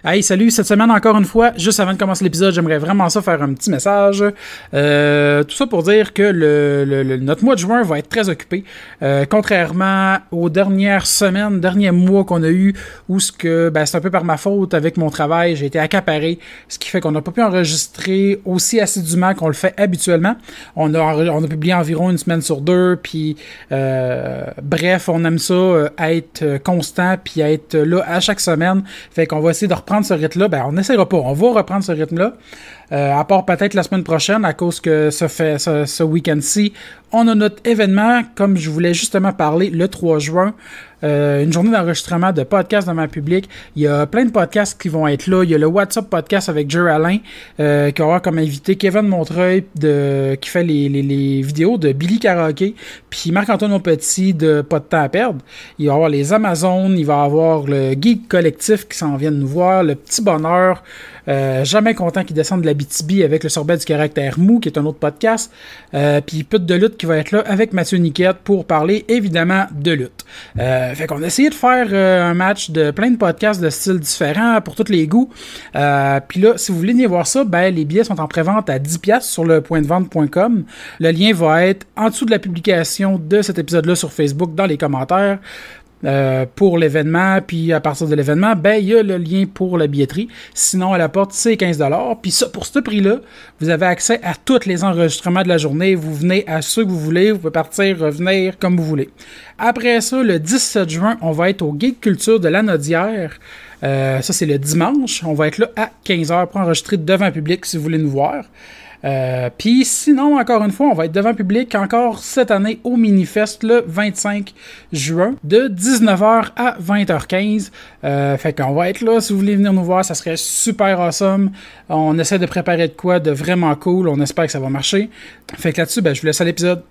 Hey, salut, cette semaine encore une fois, juste avant de commencer l'épisode, j'aimerais vraiment ça faire un petit message. Tout ça pour dire que notre mois de juin va être très occupé. Contrairement aux dernières semaines, derniers mois qu'on a eu, où c'est un peu par ma faute avec mon travail, j'ai été accaparé, ce qui fait qu'on n'a pas pu enregistrer aussi assidûment qu'on le fait habituellement. On a publié environ une semaine sur deux, puis bref, on aime ça, être constant, puis être là à chaque semaine. Fait qu'on va essayer de reprendre ce rythme-là. Ben, on n'essaiera pas. On va reprendre ce rythme-là. À part peut-être la semaine prochaine, à cause que ce week-end-ci, on a notre événement, comme je voulais justement parler, le 3 juin. Une journée d'enregistrement de podcasts devant le public. Il y a plein de podcasts qui vont être là. Il y a le WhatsApp podcast avec Jer Alain, qui va avoir comme invité Kevin Montreuil, qui fait les vidéos de Billy Karaoke, puis Marc-Antoine Petit de Pas de temps à perdre. Il va y avoir les Amazones, il va y avoir le Geek Collectif qui s'en vient de nous voir, le Petit Bonheur, Jamais content qu'il descende de la BTB avec le sorbet du caractère mou, qui est un autre podcast, puis Pute de lutte qui va être là avec Mathieu Niquette pour parler évidemment de lutte. Fait qu'on a essayé de faire un match de plein de podcasts de styles différents pour tous les goûts. Puis là, si vous voulez venir voir ça, ben les billets sont en prévente à 10$ sur le pointdevente.com. Le lien va être en dessous de la publication de cet épisode-là sur Facebook dans les commentaires. Pour l'événement, puis à partir de l'événement, ben il y a le lien pour la billetterie. Sinon, à la porte, c'est 15$. Puis ça, pour ce prix-là, vous avez accès à tous les enregistrements de la journée. Vous venez à ceux que vous voulez. Vous pouvez partir, revenir comme vous voulez. Après ça, le 17 juin, on va être au Geek Culture de Lanaudière. Ça, c'est le dimanche. On va être là à 15h pour enregistrer devant le public si vous voulez nous voir. Puis sinon, encore une fois, on va être devant le public encore cette année au Minifest le 25 juin de 19h à 20h15. Fait qu'on va être là si vous voulez venir nous voir, ça serait super awesome. On essaie de préparer de quoi de vraiment cool, on espère que ça va marcher. Fait que là-dessus, je vous laisse à l'épisode.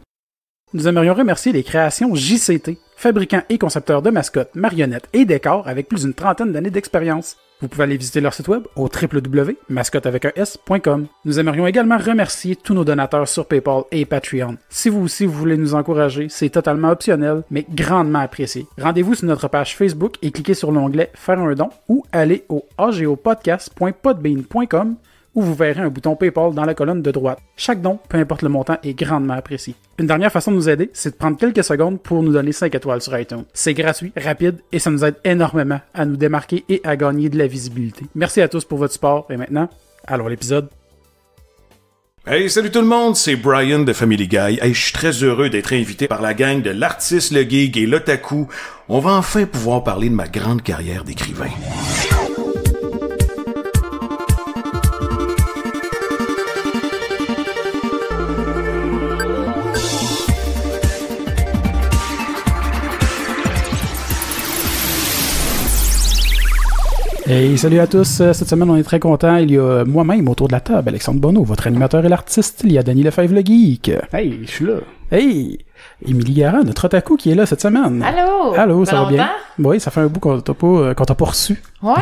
Nous aimerions remercier les créations JCT, fabricants et concepteurs de mascottes, marionnettes et décors avec plus d'une 30aine d'années d'expérience. Vous pouvez aller visiter leur site web au www.mascotte.com. Nous aimerions également remercier tous nos donateurs sur PayPal et Patreon. Si vous aussi vous voulez nous encourager, c'est totalement optionnel, mais grandement apprécié. Rendez-vous sur notre page Facebook et cliquez sur l'onglet Faire un don ou allez au agopodcast.podbean.com où vous verrez un bouton PayPal dans la colonne de droite. Chaque don, peu importe le montant, est grandement apprécié. Une dernière façon de nous aider, c'est de prendre quelques secondes pour nous donner 5 étoiles sur iTunes. C'est gratuit, rapide et ça nous aide énormément à nous démarquer et à gagner de la visibilité. Merci à tous pour votre support et maintenant, allons à l'épisode. Hey, salut tout le monde, c'est Brian de Family Guy. Hey, je suis très heureux d'être invité par la gang de l'artiste, le geek et l'otaku. On va enfin pouvoir parler de ma grande carrière d'écrivain. Hey, salut à tous. Cette semaine, on est très contents. Il y a moi-même autour de la table, Alexandre Bonneau, votre animateur et l'artiste. Il y a Danny Lefebvre, le geek. Hey, je suis là. Hey! Émilie Garin, notre otaku qui est là cette semaine. Allô! Allô, ça va bien? Oui, ça fait un bout qu'on t'a pas reçu. Ouais.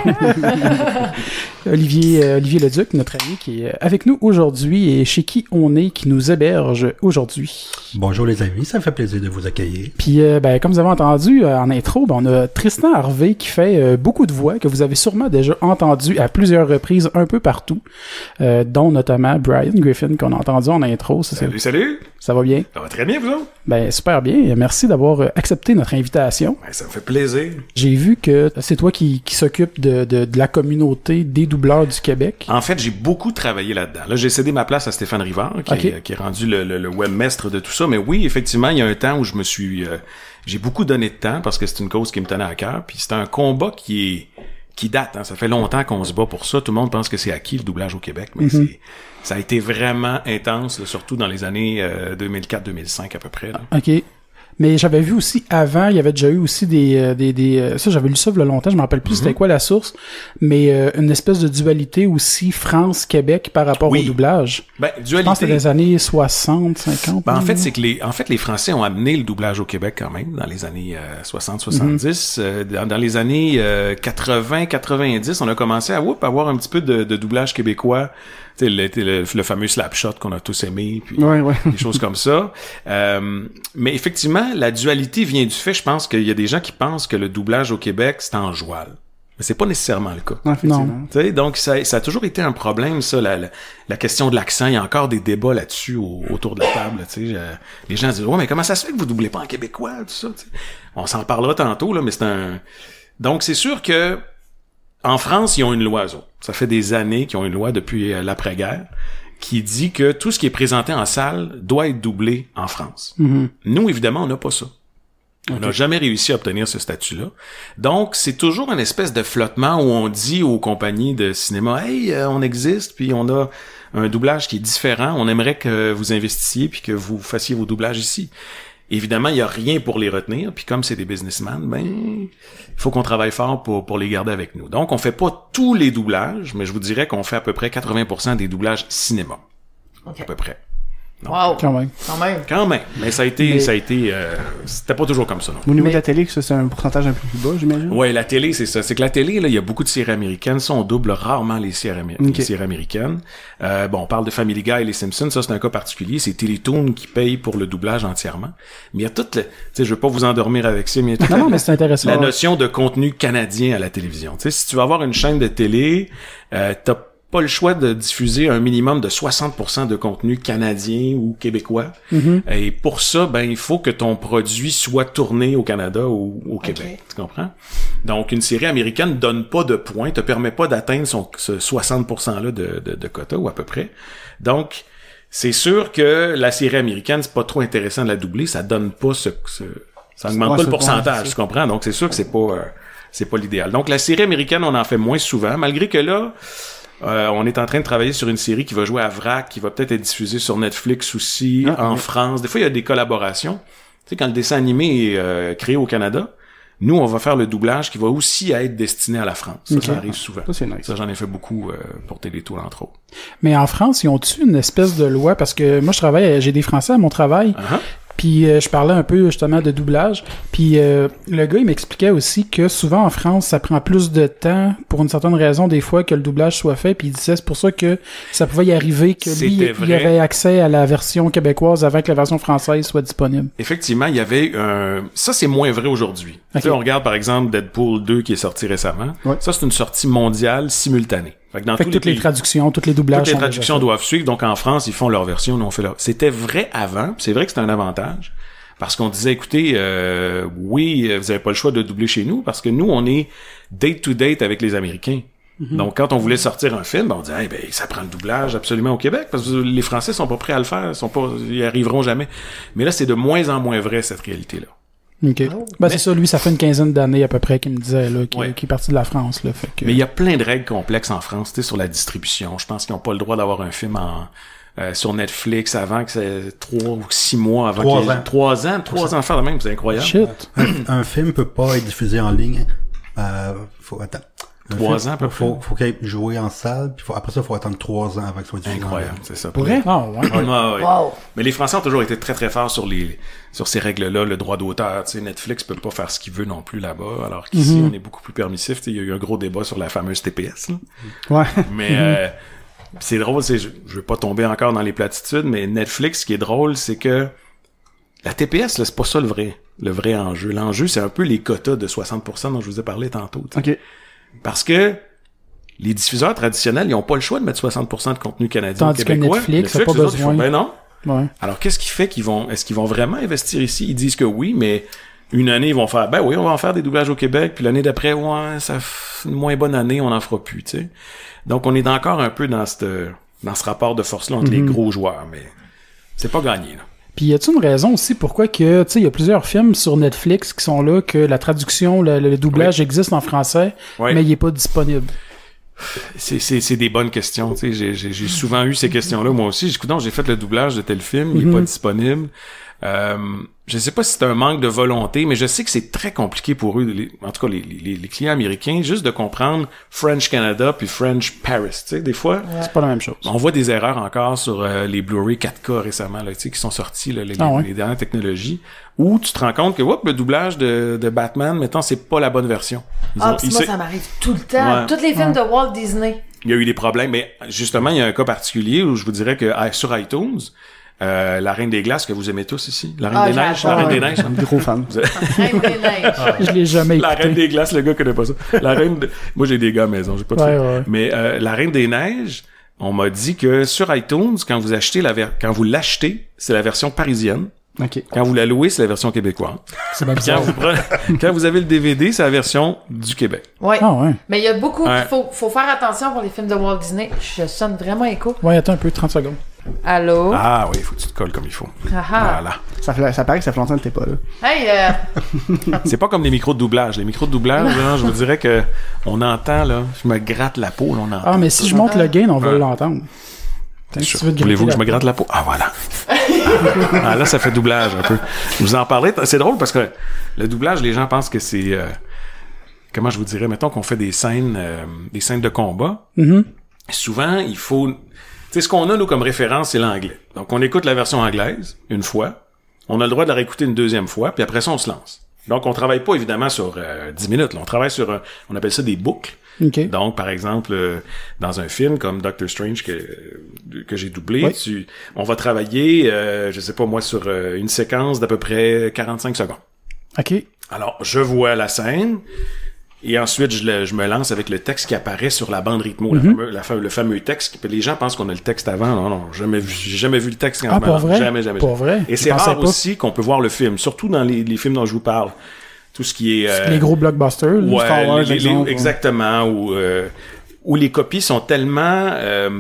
Olivier Leduc, notre ami qui est avec nous aujourd'hui et chez qui on est, qui nous héberge aujourd'hui. Bonjour les amis, ça me fait plaisir de vous accueillir. Puis, comme vous avez entendu en intro, on a Tristan Harvey qui fait beaucoup de voix que vous avez sûrement déjà entendu à plusieurs reprises un peu partout, dont notamment Brian Griffin qu'on a entendu en intro. Salut! Ça va bien? Ça va très bien, vous autres? Super bien. Merci d'avoir accepté notre invitation. Ça me fait plaisir. J'ai vu que c'est toi qui s'occupe de la communauté des doubleurs du Québec. En fait, j'ai beaucoup travaillé là-dedans. Là, j'ai cédé ma place à Stéphane Rivard, qui est rendu le webmestre de tout ça. Mais oui, effectivement, il y a un temps où je me suis... j'ai beaucoup donné de temps parce que c'est une cause qui me tenait à cœur. Puis c'est un combat qui date. Hein. Ça fait longtemps qu'on se bat pour ça. Tout le monde pense que c'est acquis, le doublage au Québec. Mais ça a été vraiment intense, là, surtout dans les années 2004-2005 à peu près. Là. OK. Mais j'avais vu aussi avant, il y avait déjà eu aussi des ça j'avais lu ça il y a longtemps, je me rappelle plus c'était quoi la source, mais une espèce de dualité aussi France-Québec par rapport au doublage. Dualité. Je pense que c'était les années 60, 50. En fait, c'est que les Français ont amené le doublage au Québec quand même dans les années 60-70. Dans les années 80-90, on a commencé à avoir un petit peu de doublage québécois. Tu sais, le fameux Slapshot qu'on a tous aimé, puis des choses comme ça. Mais effectivement, la dualité vient du fait, je pense qu'il y a des gens qui pensent que le doublage au Québec, c'est en joual. Mais c'est pas nécessairement le cas. Non, effectivement. Tu sais, donc ça a toujours été un problème, ça, la question de l'accent. Il y a encore des débats là-dessus autour de la table. Tu sais, les gens disent, ouais, mais comment ça se fait que vous doublez pas en québécois, tout ça. Tu sais. On s'en parlera tantôt là, mais c'est un. Donc c'est sûr que en France, ils ont une loi. Ça fait des années qu'ils ont une loi depuis l'après-guerre qui dit que tout ce qui est présenté en salle doit être doublé en France. Mm-hmm. Nous, évidemment, on n'a pas ça. On n'a jamais réussi à obtenir ce statut-là. Donc, c'est toujours une espèce de flottement où on dit aux compagnies de cinéma, « Hey, on existe, puis on a un doublage qui est différent. On aimerait que vous investissiez puis que vous fassiez vos doublages ici. » Évidemment, il y a rien pour les retenir. Puis comme c'est des businessmen, ben, il faut qu'on travaille fort pour les garder avec nous. Donc, on fait pas tous les doublages, mais je vous dirais qu'on fait à peu près 80% des doublages cinéma. OK. À peu près. Wow! Quand même. Quand même. Mais ça a été, c'était pas toujours comme ça, non. Au niveau de la télé, ça, c'est un pourcentage un peu plus bas, j'imagine? Ouais, la télé, c'est ça. C'est que la télé, là, il y a beaucoup de séries américaines. Ça, on double rarement les séries américaines. Bon, on parle de Family Guy et les Simpsons. Ça, c'est un cas particulier. C'est Télétoon qui paye pour le doublage entièrement. Mais il y a toute tu sais, je veux pas vous endormir avec ça, mais il y a toute Non, mais c'est intéressant. la notion de contenu canadien à la télévision. Tu sais, si tu veux avoir une chaîne de télé, t'as pas le choix de diffuser un minimum de 60% de contenu canadien ou québécois. Et pour ça, ben il faut que ton produit soit tourné au Canada ou au Québec. Tu comprends? Donc, une série américaine donne pas de points, te permet pas d'atteindre ce 60%-là de quota, ou à peu près. Donc, c'est sûr que la série américaine, c'est pas trop intéressant de la doubler, ça donne pas ça augmente pas le pourcentage, tu comprends? Donc, c'est sûr que c'est pas l'idéal. Donc, la série américaine, on en fait moins souvent, malgré que là, on est en train de travailler sur une série qui va jouer à VRAC, qui va peut-être être diffusée sur Netflix aussi, en France. Des fois, il y a des collaborations. Tu sais, quand le dessin animé est créé au Canada, nous, on va faire le doublage qui va aussi être destiné à la France. Ça arrive souvent. Ça, c'est nice. Ça, j'en ai fait beaucoup pour Télétoon, entre autres. Mais en France, ils ont-tu une espèce de loi? Parce que moi, j'ai des Français à mon travail. Puis je parlais un peu justement de doublage. Puis le gars, il m'expliquait aussi que souvent en France, ça prend plus de temps pour une certaine raison des fois que le doublage soit fait. Puis il disait c'est pour ça que ça pouvait y arriver que lui, il aurait accès à la version québécoise avant que la version française soit disponible. Effectivement, il y avait ça, c'est moins vrai aujourd'hui. Okay. Tu sais, on regarde par exemple Deadpool 2 qui est sorti récemment. Ouais. Ça, c'est une sortie mondiale simultanée. Fait que toutes les traductions, tous les doublages. Toutes les traductions doivent suivre. Donc, en France, ils font leur version, nous, on fait leur. C'était vrai avant. C'est vrai que c'est un avantage. Parce qu'on disait, écoutez, oui, vous avez pas le choix de doubler chez nous. Parce que nous, on est date-to-date avec les Américains. Donc, quand on voulait sortir un film, on disait, ben, ça prend le doublage absolument au Québec. Parce que les Français sont pas prêts à le faire. Ils arriveront jamais. Mais là, c'est de moins en moins vrai, cette réalité-là. OK. C'est ça, lui, ça fait une quinzaine d'années à peu près qu'il me disait là, qu'il est parti de la France. Là, fait que... Mais il y a plein de règles complexes en France, tu sais, sur la distribution. Je pense qu'ils n'ont pas le droit d'avoir un film sur Netflix avant que c'est 3 ou 6 mois avant 3 ans de faire de même, c'est incroyable. Shit. Un film peut pas être diffusé en ligne. Attends. 3 ans à peu près. Faut qu'il ait joué en salle, puis après ça, il faut attendre 3 ans avant que ce soit diffusé. Incroyable, c'est ça. Pour vrai? Ah, ouais. Wow. Mais les Français ont toujours été très très forts sur ces règles-là, le droit d'auteur. Tu sais, Netflix peut pas faire ce qu'il veut non plus là-bas, alors qu'ici, on est beaucoup plus permissif. Tu sais, il y a eu un gros débat sur la fameuse TPS. Là. Ouais. Mais c'est drôle, je veux pas tomber encore dans les platitudes, mais Netflix, ce qui est drôle, c'est que la TPS, là, c'est pas ça le vrai enjeu. L'enjeu, c'est un peu les quotas de 60% dont je vous ai parlé tantôt. OK. Parce que les diffuseurs traditionnels, ils ont pas le choix de mettre 60% de contenu canadien Tandis québécois. que Netflix n'a pas besoin. Ben non. Ouais. Alors, qu'est-ce qui fait est-ce qu'ils vont vraiment investir ici? Ils disent que oui, mais une année, ils vont faire, ben oui, on va en faire des doublages au Québec, puis l'année d'après, ouais, ça fait une moins bonne année, on n'en fera plus, tu sais. Donc, on est encore un peu dans ce rapport de force-là entre les gros joueurs, mais c'est pas gagné, là. Puis y a-t-il une raison aussi pourquoi que, tu sais, il y a plusieurs films sur Netflix qui sont là, que la traduction, le doublage existe en français, mais il est pas disponible? C'est des bonnes questions, tu sais. J'ai souvent eu ces questions-là, moi aussi. J'ai fait le doublage de tel film, il est pas disponible. Je sais pas si c'est un manque de volonté, mais je sais que c'est très compliqué pour eux, en tout cas les clients américains, juste de comprendre French Canada puis French Paris. Tu sais, des fois, c'est pas la même chose. On voit des erreurs encore sur les Blu-ray 4K récemment, là, tu sais, qui sont sortis, là, les dernières technologies, où tu te rends compte que le doublage de Batman, mettons, c'est pas la bonne version. Moi, ça m'arrive tout le temps. Ouais. Tous les films de Walt Disney. Il y a eu des problèmes, mais justement, il y a un cas particulier où je vous dirais que sur iTunes, La Reine des Glaces, que vous aimez tous ici. La Reine des Neiges. La Reine des Neiges. Un gros fan. Reine des Neiges. Je l'ai jamais écouté. La Reine des Glaces, le gars connaît pas ça. Moi, j'ai des gars à la maison, j'ai pas de Ouais, filles. ouais. Mais La Reine des Neiges, on m'a dit que sur iTunes, quand vous l'achetez, c'est la version parisienne. OK. Quand vous la louez, c'est la version québécoise. C'est même Quand bizarre. quand vous avez le DVD, c'est la version du Québec. Ouais. Ah ouais. Mais il y a beaucoup Ouais. qu'il faut faire attention pour les films de Walt Disney. Je sonne vraiment écho. Ouais, attends un peu, 30 secondes. Allô? Ah oui, il faut que tu te colles comme il faut. Ah ah. Voilà. Ça paraît que ça fait longtemps que t'es pas là. Hey, C'est pas comme les micros de doublage. Les micros de doublage, là, je vous dirais que on entend, là, je me gratte la peau, là, on entend. Ah, mais si je monte le gain, on va Ouais. l'entendre. Attends, si tu veux te Voulez-vous que je gratter me gratte la peau? Ah, voilà. Ah, là, ça fait doublage un peu. Je vous en parlais. C'est drôle parce que le doublage, les gens pensent que c'est... comment je vous dirais? Mettons qu'on fait des scènes de combat. Mhm. Souvent, il faut... Tu sais, ce qu'on a, nous, comme référence, c'est l'anglais. Donc, on écoute la version anglaise une fois. On a le droit de la réécouter une deuxième fois. Puis après ça, on se lance. Donc, on travaille pas, évidemment, sur 10 minutes. Là. On travaille sur... on appelle ça des boucles. OK. Donc, par exemple, dans un film comme Doctor Strange que j'ai doublé, Oui. on va travailler, je sais pas moi, sur une séquence d'à peu près 45 secondes. OK. Alors, je vois la scène, et ensuite, je me lance avec le texte qui apparaît sur la bande rythmo, le fameux texte. Les gens pensent qu'on a le texte avant. Non, j'ai jamais vu le texte quand Ah, je me pour lance. vrai? Jamais. Pour vrai? Et Je c'est pensais rare pas. aussi qu'on peut voir le film, surtout dans les films dont je vous parle. Tout ce qui est... Les gros blockbusters. là. Ouais, Star Wars, exemple, exactement, où les copies sont tellement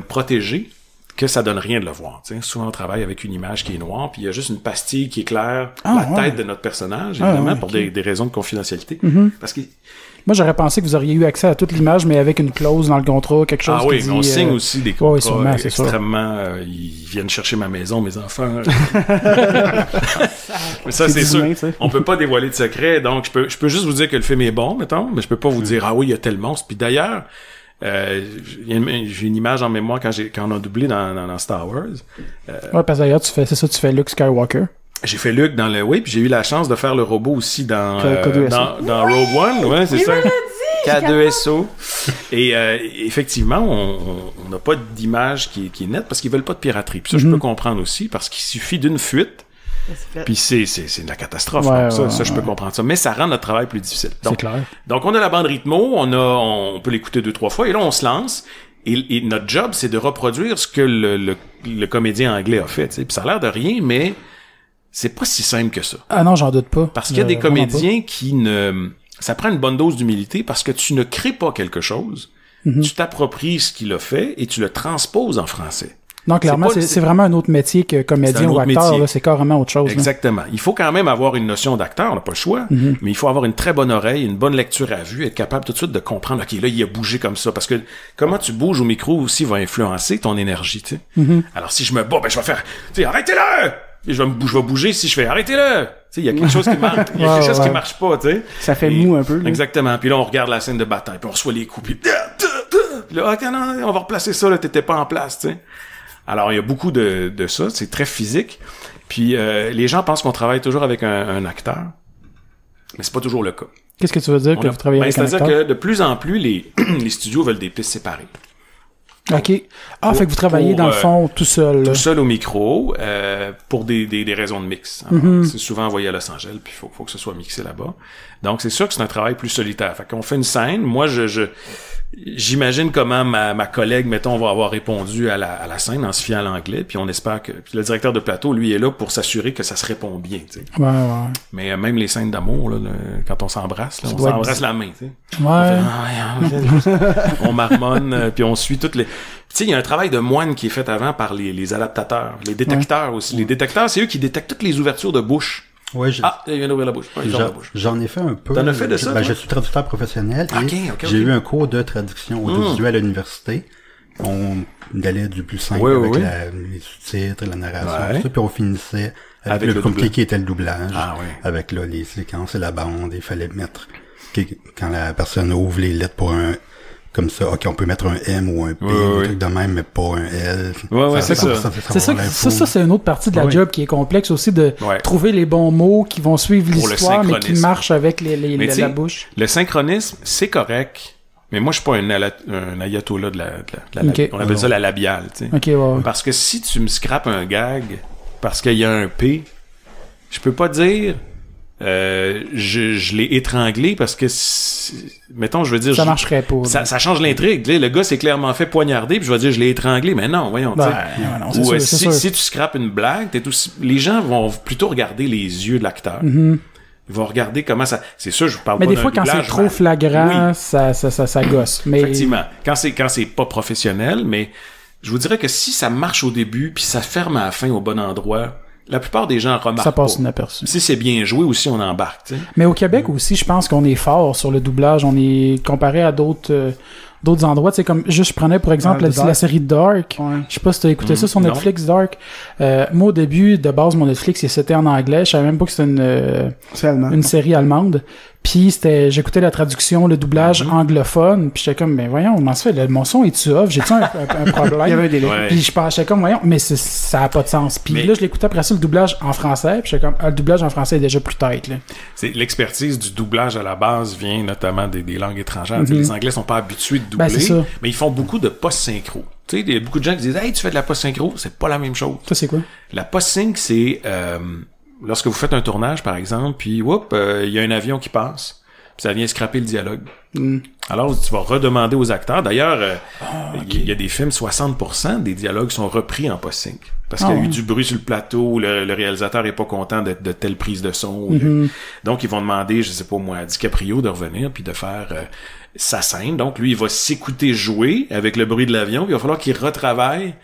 protégées que ça donne rien de le voir. T'sais. Souvent, on travaille avec une image qui est noire, puis il y a juste une pastille qui éclaire la tête de notre personnage, évidemment, pour des raisons de confidentialité. Parce que Moi, j'aurais pensé que vous auriez eu accès à toute l'image, mais avec une clause dans le contrat, quelque chose ah oui, qui mais on dit, signe aussi des ouais, contrats sûrement, c'est sûr. extrêmement... ils viennent chercher ma maison, mes enfants. Mais ça, c'est sûr. Disney, tu sais. On peut pas dévoiler de secret, donc je peux juste vous dire que le film est bon, mettons, mais je peux pas vous dire, ah oui, il y a tel monstre. Puis d'ailleurs, j'ai une image en mémoire quand on a doublé dans Star Wars. Ouais, parce que d'ailleurs, tu fais Luke Skywalker. J'ai fait Luke dans le... Oui, puis j'ai eu la chance de faire le robot aussi dans K2SO. dans Rogue One. Ouais, c'est ça. K2SO. Et effectivement, on n'a pas d'image qui est nette parce qu'ils veulent pas de piraterie. Puis ça, je peux comprendre aussi parce qu'il suffit d'une fuite. Puis c'est de la catastrophe. Ouais, donc ouais, je peux comprendre ça. Mais ça rend notre travail plus difficile. C'est clair. Donc on a la bande rythmo, on peut l'écouter 2-3 fois et là on se lance. Et notre job, c'est de reproduire ce que le comédien anglais a fait. Puis ça a l'air de rien, mais c'est pas si simple que ça. Ah non, j'en doute pas. Parce qu'il y a des comédiens qui ne... Ça prend une bonne dose d'humilité parce que tu ne crées pas quelque chose, tu t'appropries ce qu'il a fait et tu le transposes en français. Non, clairement, c'est vraiment un autre métier que comédien ou acteur. Là, c'est carrément autre chose. Exactement. Là. Il faut quand même avoir une notion d'acteur, on n'a pas le choix, mais il faut avoir une très bonne oreille, une bonne lecture à vue, être capable tout de suite de comprendre, OK, là, il a bougé comme ça. Parce que comment tu bouges au micro aussi va influencer ton énergie, tu sais. Alors, si je me bats, ben, je vais faire, tu sais, arrêtez-le! Et je vais bouger si je fais arrêtez-le. Tu sais, il y a quelque chose qui marche, il y a quelque chose qui marche pas, tu sais. Ça fait mou un peu. Là. Exactement. Puis là on regarde la scène de bataille, puis on reçoit les coups, puis là OK, non, on va replacer ça là, t'étais pas en place, tu sais. Alors il y a beaucoup de ça, c'est très physique. Puis les gens pensent qu'on travaille toujours avec un acteur. Mais c'est pas toujours le cas. Qu'est-ce que tu veux dire que vous travaillez avec un acteur? C'est-à-dire que de plus en plus les studios veulent des pistes séparées. OK. Ah, fait que vous travaillez dans le fond tout seul. Tout seul au micro, pour des raisons de mix. Alors, c'est souvent envoyé à Los Angeles, puis faut que ce soit mixé là-bas. Donc, c'est sûr que c'est un travail plus solitaire. Fait qu'on fait une scène. Moi, j'imagine comment ma collègue, mettons, va avoir répondu à la scène en se fiant à l'anglais, puis on espère que... Puis le directeur de plateau, lui, est là pour s'assurer que ça se répond bien, tu sais. Ouais. Mais même les scènes d'amour, là, quand on s'embrasse, là, on s'embrasse la main, tu sais. Ouais. On marmonne, puis on suit toutes les... Tu sais, il y a un travail de moine qui est fait avant par les adaptateurs, les détecteurs aussi. Les détecteurs, c'est eux qui détectent toutes les ouvertures de bouche. Ouais, il vient d'ouvrir la bouche. Ouais, j'en ai fait un peu. T'en as fait de ça? Je suis traducteur professionnel et j'ai eu un cours de traduction audiovisuelle à l'université. On allait du plus simple avec les sous-titres, la narration, tout ça, puis on finissait avec le compliqué qui était le doublage. Avec là, les séquences et la bande. Il fallait mettre, quand la personne ouvre les lettres pour un... Comme ça, OK, on peut mettre un M ou un P, un truc de même, mais pas un L. C'est ça. Ça, c'est une autre partie de la job qui est complexe aussi, de trouver les bons mots qui vont suivre l'histoire, mais qui marchent avec la bouche. Le synchronisme, c'est correct, mais moi, je suis pas un ayatollah de la on appelle ça la labiale, tu sais. Okay, Parce que si tu me scrapes un gag, parce qu'il y a un P, je peux pas dire je l'ai étranglé parce que mettons, je veux dire... Ça marcherait pas. Ça change l'intrigue. Le gars s'est clairement fait poignarder, puis je vais dire je l'ai étranglé, mais non, voyons. Ou si tu scrapes une blague, les gens vont plutôt regarder les yeux de l'acteur. Mm-hmm. Ils vont regarder comment ça... C'est sûr, je parle mais pas des d'un fois, quand doublage, c'est trop flagrant, oui. ça gosse. Mais... Effectivement. Quand c'est pas professionnel, mais je vous dirais que si ça marche au début, puis ça ferme à la fin au bon endroit... La plupart des gens remarquent ça passe inaperçu. Si c'est bien joué aussi, on embarque. T'sais. Mais au Québec aussi, je pense qu'on est fort sur le doublage. On est comparé à d'autres endroits. Tu sais, comme juste je prenais pour exemple la série Dark. Ouais. Je sais pas si tu as écouté ça sur Netflix, Dark. Moi au début, de base, mon Netflix c'était en anglais. Je savais même pas que c'était une série allemande. Puis j'écoutais la traduction, le doublage anglophone, puis j'étais comme, mais voyons, comment ça fait, mon son est-tu off? J'ai-tu un problème? Il y avait un délai. Puis j'étais comme, voyons, mais ça a pas de sens. Puis là, je l'écoutais après ça, le doublage en français, puis j'étais comme, le doublage en français est déjà plus tête, là. L'expertise du doublage à la base vient notamment des langues étrangères. Les Anglais sont pas habitués de doubler, mais ils font beaucoup de post-synchro. Tu sais, il y a beaucoup de gens qui disent, hey, tu fais de la post-synchro, c'est pas la même chose. Ça, c'est quoi? La post-sync, c'est, lorsque vous faites un tournage, par exemple, puis il y a un avion qui passe, puis ça vient scraper le dialogue. Alors, tu vas redemander aux acteurs. D'ailleurs, il y a des films, 60% des dialogues sont repris en post-sync. Parce qu'il y a eu du bruit sur le plateau, le réalisateur est pas content de telle prise de son. Donc, ils vont demander, je sais pas moi, à DiCaprio de revenir puis de faire sa scène. Donc, lui, il va s'écouter jouer avec le bruit de l'avion, puis il va falloir qu'il retravaille.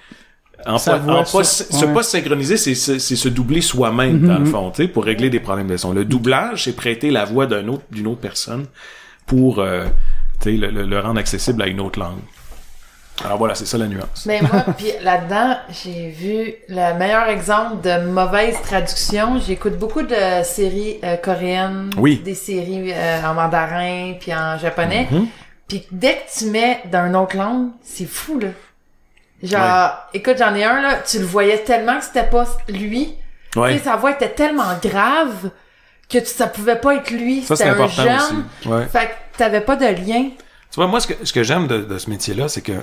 Pas se synchroniser, c'est se doubler soi-même, dans le fond, tu sais, pour régler des problèmes de son. Le doublage, c'est prêter la voix d'une autre personne pour tu sais, le rendre accessible à une autre langue. Alors voilà, c'est ça la nuance. Mais moi, puis là-dedans, j'ai vu le meilleur exemple de mauvaise traduction. J'écoute beaucoup de séries coréennes, des séries en mandarin puis en japonais. Puis dès que tu mets d'une autre langue, c'est fou, là. Genre, écoute, j'en ai un, là, tu le voyais tellement que c'était pas lui. Tu sais, sa voix était tellement grave que ça pouvait pas être lui. Ça, c'était un jeune. Aussi. Fait que t'avais pas de lien. Tu vois, moi, ce que j'aime de ce métier-là, c'est que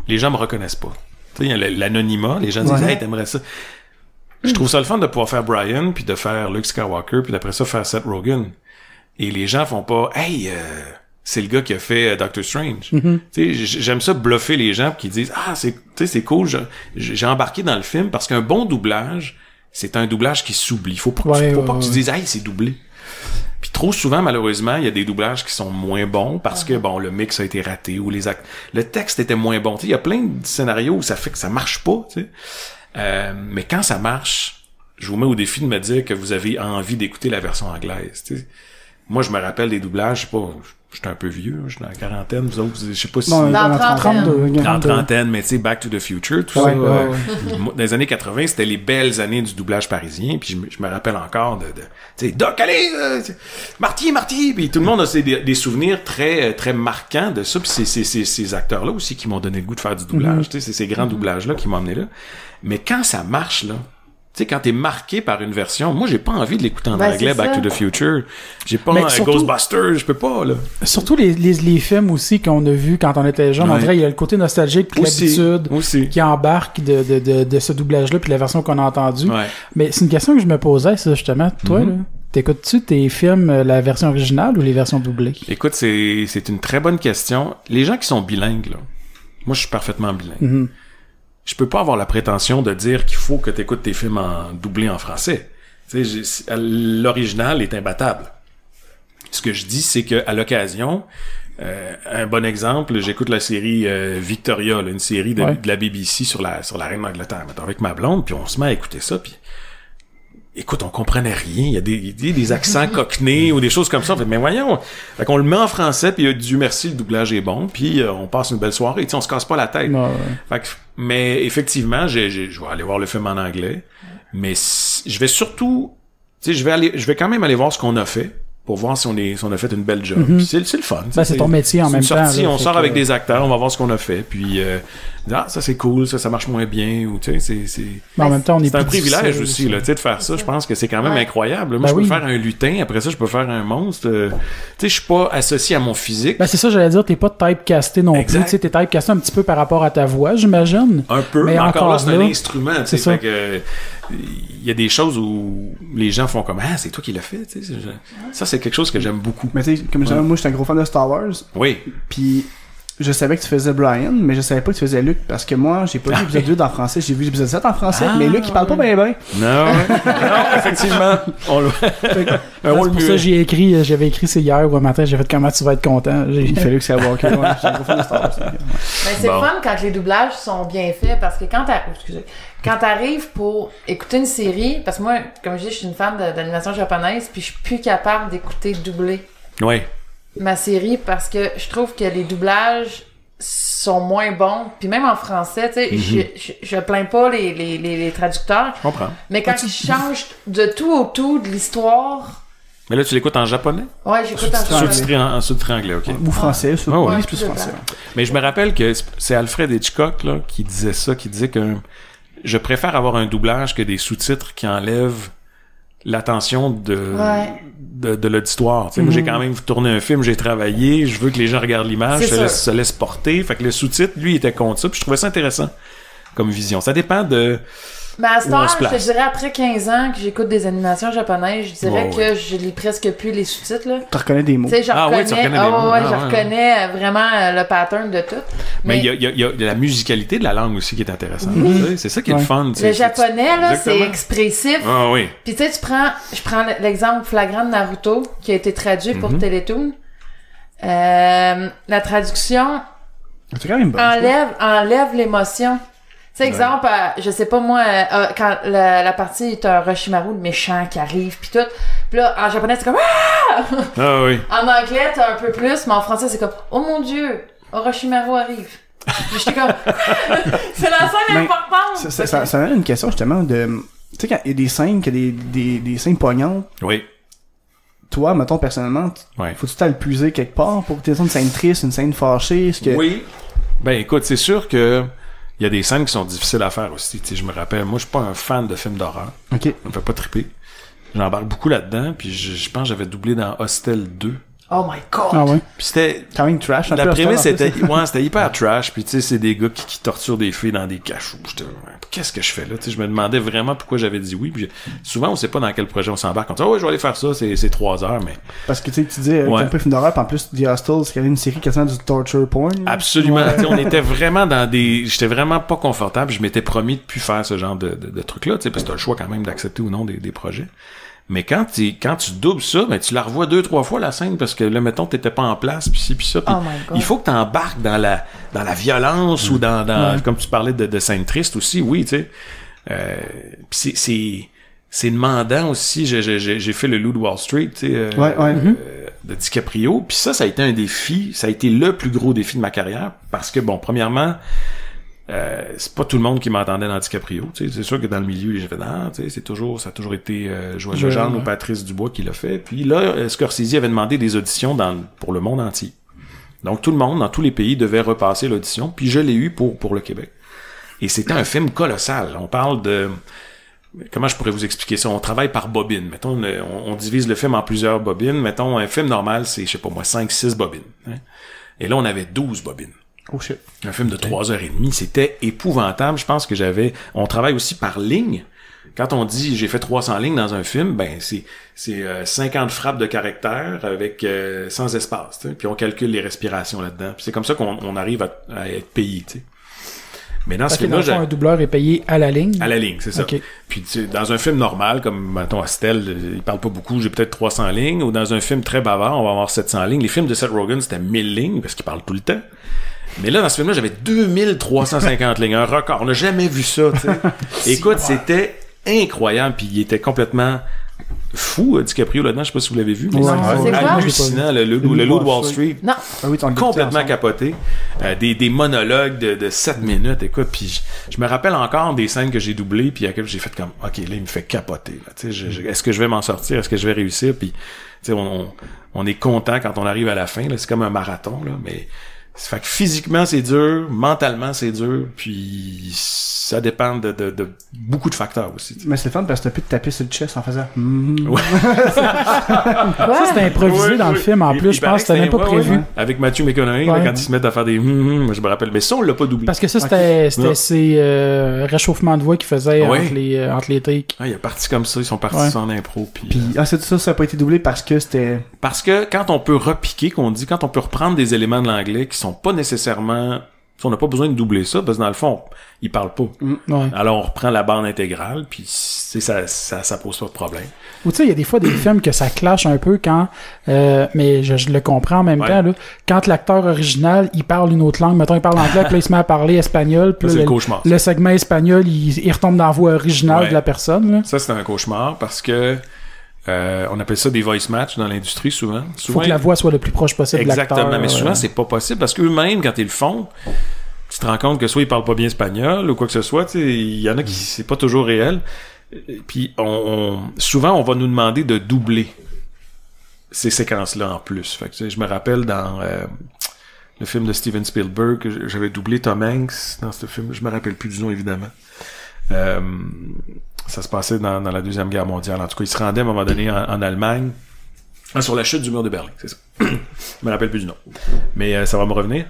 les gens me reconnaissent pas. Tu sais, il y a l'anonymat, les gens disent « Hey, t'aimerais ça? » Je trouve ça le fun de pouvoir faire Brian, puis de faire Luke Skywalker, puis d'après ça, faire Seth Rogen. Et les gens font pas « Hey, c'est le gars qui a fait Doctor Strange. Tu sais, j'aime ça bluffer les gens qui disent « Ah, c'est cool, j'ai embarqué dans le film, parce qu'un bon doublage, c'est un doublage qui s'oublie. Faut pas que tu dises « Hey, c'est doublé. » Puis trop souvent, malheureusement, il y a des doublages qui sont moins bons parce que, bon, le mix a été raté ou le texte était moins bon. Tu sais, il y a plein de scénarios où ça fait que ça marche pas, tu sais. Mais quand ça marche, je vous mets au défi de me dire que vous avez envie d'écouter la version anglaise, tu sais. Moi, je me rappelle des doublages, je sais pas, j'étais un peu vieux, je suis dans la quarantaine, vous autres, je sais pas si... Dans la trentaine, mais tu sais, Back to the Future, tout ça. Dans les années 80, c'était les belles années du doublage parisien, puis je me rappelle encore tu sais, Doc, allez, Marty, puis tout le monde a des souvenirs très très marquants de ça, puis c'est ces acteurs-là aussi qui m'ont donné le goût de faire du doublage, tu sais, c'est ces grands doublages-là qui m'ont amené là. Mais quand ça marche, là, tu sais, quand t'es marqué par une version, moi, j'ai pas envie de l'écouter en anglais, Back to the Future. J'ai pas Ghostbusters, je peux pas, là. Surtout les films aussi qu'on a vus quand on était jeune. On dirait, il y a le côté nostalgique puis l'habitude qui embarque de ce doublage-là puis la version qu'on a entendue. Mais c'est une question que je me posais, ça, justement. Toi, là, t'écoutes-tu tes films, la version originale ou les versions doublées? Écoute, c'est une très bonne question. Les gens qui sont bilingues, là, moi, je suis parfaitement bilingue. Je peux pas avoir la prétention de dire qu'il faut que tu écoutes tes films doublés en français. Tu sais, l'original est imbattable. Ce que je dis, c'est que à l'occasion, un bon exemple, j'écoute la série Victoria, là, une série de la BBC sur la reine d'Angleterre, avec ma blonde, puis on se met à écouter ça, puis écoute, on comprenait rien. Il y a des accents cockney ou des choses comme ça. Mais voyons. Fait qu'on le met en français, puis Dieu merci, le doublage est bon, puis on passe une belle soirée. Tu sais, on se casse pas la tête. Fait que, mais effectivement, je vais aller voir le film en anglais. Mais je vais surtout, tu sais, je vais quand même aller voir ce qu'on a fait pour voir si on a fait une belle job. Puis c'est le fun. C'est ton métier en même temps. On sort avec des acteurs, on va voir ce qu'on a fait. Puis ça c'est cool, ça marche moins bien, ou tu sais, Mais en même temps, c'est un privilège aussi, là, tu sais, de faire ça. Je pense que c'est quand même incroyable. Moi, je peux faire un lutin, après ça, je peux faire un monstre. Tu sais, je suis pas associé à mon physique. Ben, c'est ça, j'allais dire, t'es pas typecasté non plus. Tu sais, t'es typecasté un petit peu par rapport à ta voix, j'imagine. Un peu, mais encore là, c'est un instrument, tu sais. Fait que, il y a des choses où les gens font comme c'est toi qui l'as fait, tu sais. Ça, c'est quelque chose que j'aime beaucoup. Mais tu sais, comme moi, je suis un gros fan de Star Wars. Oui. Puis je savais que tu faisais Brian, mais je savais pas que tu faisais Luke, parce que moi, j'ai pas vu l'épisode 2 en français, j'ai vu l'épisode 7 en français, mais Luke, il parle pas bien. Non, effectivement. C'est pour ça que j'avais écrit c'est hier ou un matin, j'ai fait comment tu vas être content. Il fallait que ça voit que j'ai un gros fan de Star Wars. Mais c'est fun quand les doublages sont bien faits, parce que quand t'arrives pour écouter une série, parce que moi, comme je dis, je suis une fan d'animation japonaise, puis je suis plus capable d'écouter doublé. Oui. Ma série, parce que je trouve que les doublages sont moins bons, puis même en français, tu sais, je plains pas les traducteurs. Je comprends. Mais quand ils changent de tout au tout de l'histoire... Mais là, tu l'écoutes en japonais? Ouais, j'écoute en japonais. Sous-titré anglais, ok. Ou français, plus français. Mais je me rappelle que c'est Alfred Hitchcock, là, qui disait ça, qui disait que je préfère avoir un doublage que des sous-titres qui enlèvent l'attention de l'auditoire. Tu sais, moi, j'ai quand même tourné un film, j'ai travaillé, je veux que les gens regardent l'image, se laissent porter. Fait que le sous-titre, lui, il était contre ça, puis je trouvais ça intéressant comme vision. Ça dépend de... Mais à cette heure, je te dirais, après 15 ans que j'écoute des animations japonaises, je dirais que je lis presque plus les sous-titres, là. Tu reconnais des mots. Tu sais, je reconnais vraiment le pattern de tout. Mais il y a la musicalité de la langue aussi qui est intéressante. C'est ça qui est le fun. Le japonais, là, c'est expressif. Ah oui. Puis tu sais, je prends l'exemple flagrant de Naruto, qui a été traduit pour Télétoon. La traduction enlève l'émotion. Tu sais, exemple, je sais pas moi, quand la partie est un Orochimaru, le méchant qui arrive pis tout. Pis là, en japonais, c'est comme Ah oui. En anglais, t'as un peu plus, mais en français, c'est comme oh mon dieu, Orochimaru arrive. J'étais comme c'est la scène importante. Ça a une question justement de, tu sais, quand il y a des scènes, qu'il y a des scènes poignantes. Oui. Toi, mettons personnellement, faut-tu t'as le puiser quelque part pour que t'aies une scène triste, une scène fâchée, Oui. Ben écoute, c'est sûr que il y a des scènes qui sont difficiles à faire aussi. Tu sais, je me rappelle, moi, je suis pas un fan de films d'horreur. OK. Ça me fait pas triper. J'embarque beaucoup là-dedans, puis je pense que j'avais doublé dans Hostel 2. Oh my God! Ah ouais? Puis c'était... quand même trash. La prémisse c'était... c'était hyper trash, puis tu sais, c'est des gars qui torturent des filles dans des cachots. J'étais... qu'est-ce que je fais là? Tu sais, je me demandais vraiment pourquoi j'avais dit oui. Puis souvent, on sait pas dans quel projet on s'embarque. On dit, je vais aller faire ça, c'est 3 heures, mais... Parce que tu dis, t'as un peu film d'horreur, puis en plus, The Hostel, c'est quand même une série quasiment du torture porn. Absolument. On était vraiment dans des... J'étais vraiment pas confortable. Je m'étais promis de plus faire ce genre de trucs-là, tu sais, parce que t'as le choix quand même d'accepter ou non des projets. Mais quand tu doubles ça, ben tu la revois 2-3 fois la scène parce que là, mettons, t'étais pas en place, puis ci, puis ça. Pis il faut que t'embarques dans la violence ou dans comme tu parlais de scènes tristes aussi, oui, tu sais. Puis c'est demandant aussi. J'ai fait le Loup de Wall Street, tu sais, de DiCaprio. Puis ça a été un défi. Ça a été le plus gros défi de ma carrière parce que, bon, premièrement, c'est pas tout le monde qui m'entendait dans DiCaprio, tu sais, c'est sûr que dans le milieu j'ai fait tu sais, ça a toujours été Joël Legendre ou Patrice Dubois qui l'a fait. Puis là Scorsese avait demandé des auditions pour le monde entier. Donc tout le monde dans tous les pays devait repasser l'audition, puis je l'ai eu pour le Québec. Et c'était un film colossal. On parle de comment je pourrais vous expliquer ça? On travaille par bobine. Mettons, on divise le film en plusieurs bobines. Mettons, un film normal, c'est, je sais pas moi, 5-6 bobines. Hein? Et là, on avait 12 bobines. Oh shit. Un film de 3h30, c'était épouvantable. Je pense que on travaille aussi par ligne. Quand on dit j'ai fait 300 lignes dans un film, ben c'est 50 frappes de caractères avec sans espace, t'sais. Puis on calcule les respirations là-dedans. Puis c'est comme ça qu'on arrive à être payé, tu sais. Mais dans ce film-là, un doubleur est payé à la ligne. À la ligne, c'est ça. Okay. Puis dans un film normal, comme mettons Astel, il parle pas beaucoup, j'ai peut-être 300 lignes, ou dans un film très bavard, on va avoir 700 lignes. Les films de Seth Rogen, c'était 1000 lignes parce qu'il parle tout le temps. Mais là, dans ce film-là, j'avais 2350 lignes, un record. On n'a jamais vu ça, tu sais. Écoute, c'était incroyable, puis il était complètement fou, DiCaprio là-dedans, je sais pas si vous l'avez vu, mais c'est hallucinant, le Loup de Wall Street. Non. Complètement capoté. Des monologues de 7 minutes, écoute, puis je me rappelle encore des scènes que j'ai doublées, puis à laquelle j'ai fait comme, OK, là, il me fait capoter, là, tu sais, est-ce que je vais m'en sortir, est-ce que je vais réussir, puis tu sais, on est content quand on arrive à la fin, là, c'est comme un marathon, là, mais Fait que physiquement, c'est dur, mentalement, c'est dur, puis ça dépend de beaucoup de facteurs aussi. Mais c'est fun parce que t'as pu te taper sur le chest en faisant Ouais. Ça, c'était improvisé dans le film, en plus, je pense que c'était même pas prévu. Ouais. Avec Matthew McConaughey, là, quand ils se mettent à faire des moi, je me rappelle. Mais ça, on l'a pas doublé. Parce que ça, c'était ces réchauffements de voix qu'ils faisaient entre les takes. Il est parti comme ça, ils sont partis en impro. Puis c'est ça a pas été doublé parce que c'était... Parce que quand on peut repiquer, quand on peut reprendre des éléments de l'anglais qui sont pas nécessairement... On n'a pas besoin de doubler ça, parce que dans le fond, ils parlent pas. Alors on reprend la bande intégrale, puis ça pose pas de problème. Ou tu sais, il y a des fois des films que ça clash un peu quand... mais je le comprends en même temps, là. Quand l'acteur original, il parle une autre langue, mettons, il parle anglais, puis là, il se met à parler espagnol, puis là, le segment espagnol, il retombe dans la voix originale de la personne. Là. Ça, c'est un cauchemar, parce que on appelle ça des voice match dans l'industrie, souvent. Faut que la voix soit le plus proche possible de l'acteur. Exactement, mais souvent, c'est pas possible, parce qu'eux-mêmes, quand ils le font... Tu te rends compte que soit ils parlent pas bien espagnol ou quoi que ce soit, il y en a qui c'est pas toujours réel. Puis souvent on va nous demander de doubler ces séquences-là en plus. Fait que je me rappelle dans le film de Steven Spielberg que j'avais doublé Tom Hanks dans ce film, je me rappelle plus du nom évidemment. Ça se passait dans la Deuxième Guerre mondiale. En tout cas, il se rendait à un moment donné en Allemagne sur la chute du mur de Berlin, c'est ça. Je me rappelle plus du nom. Mais ça va me revenir.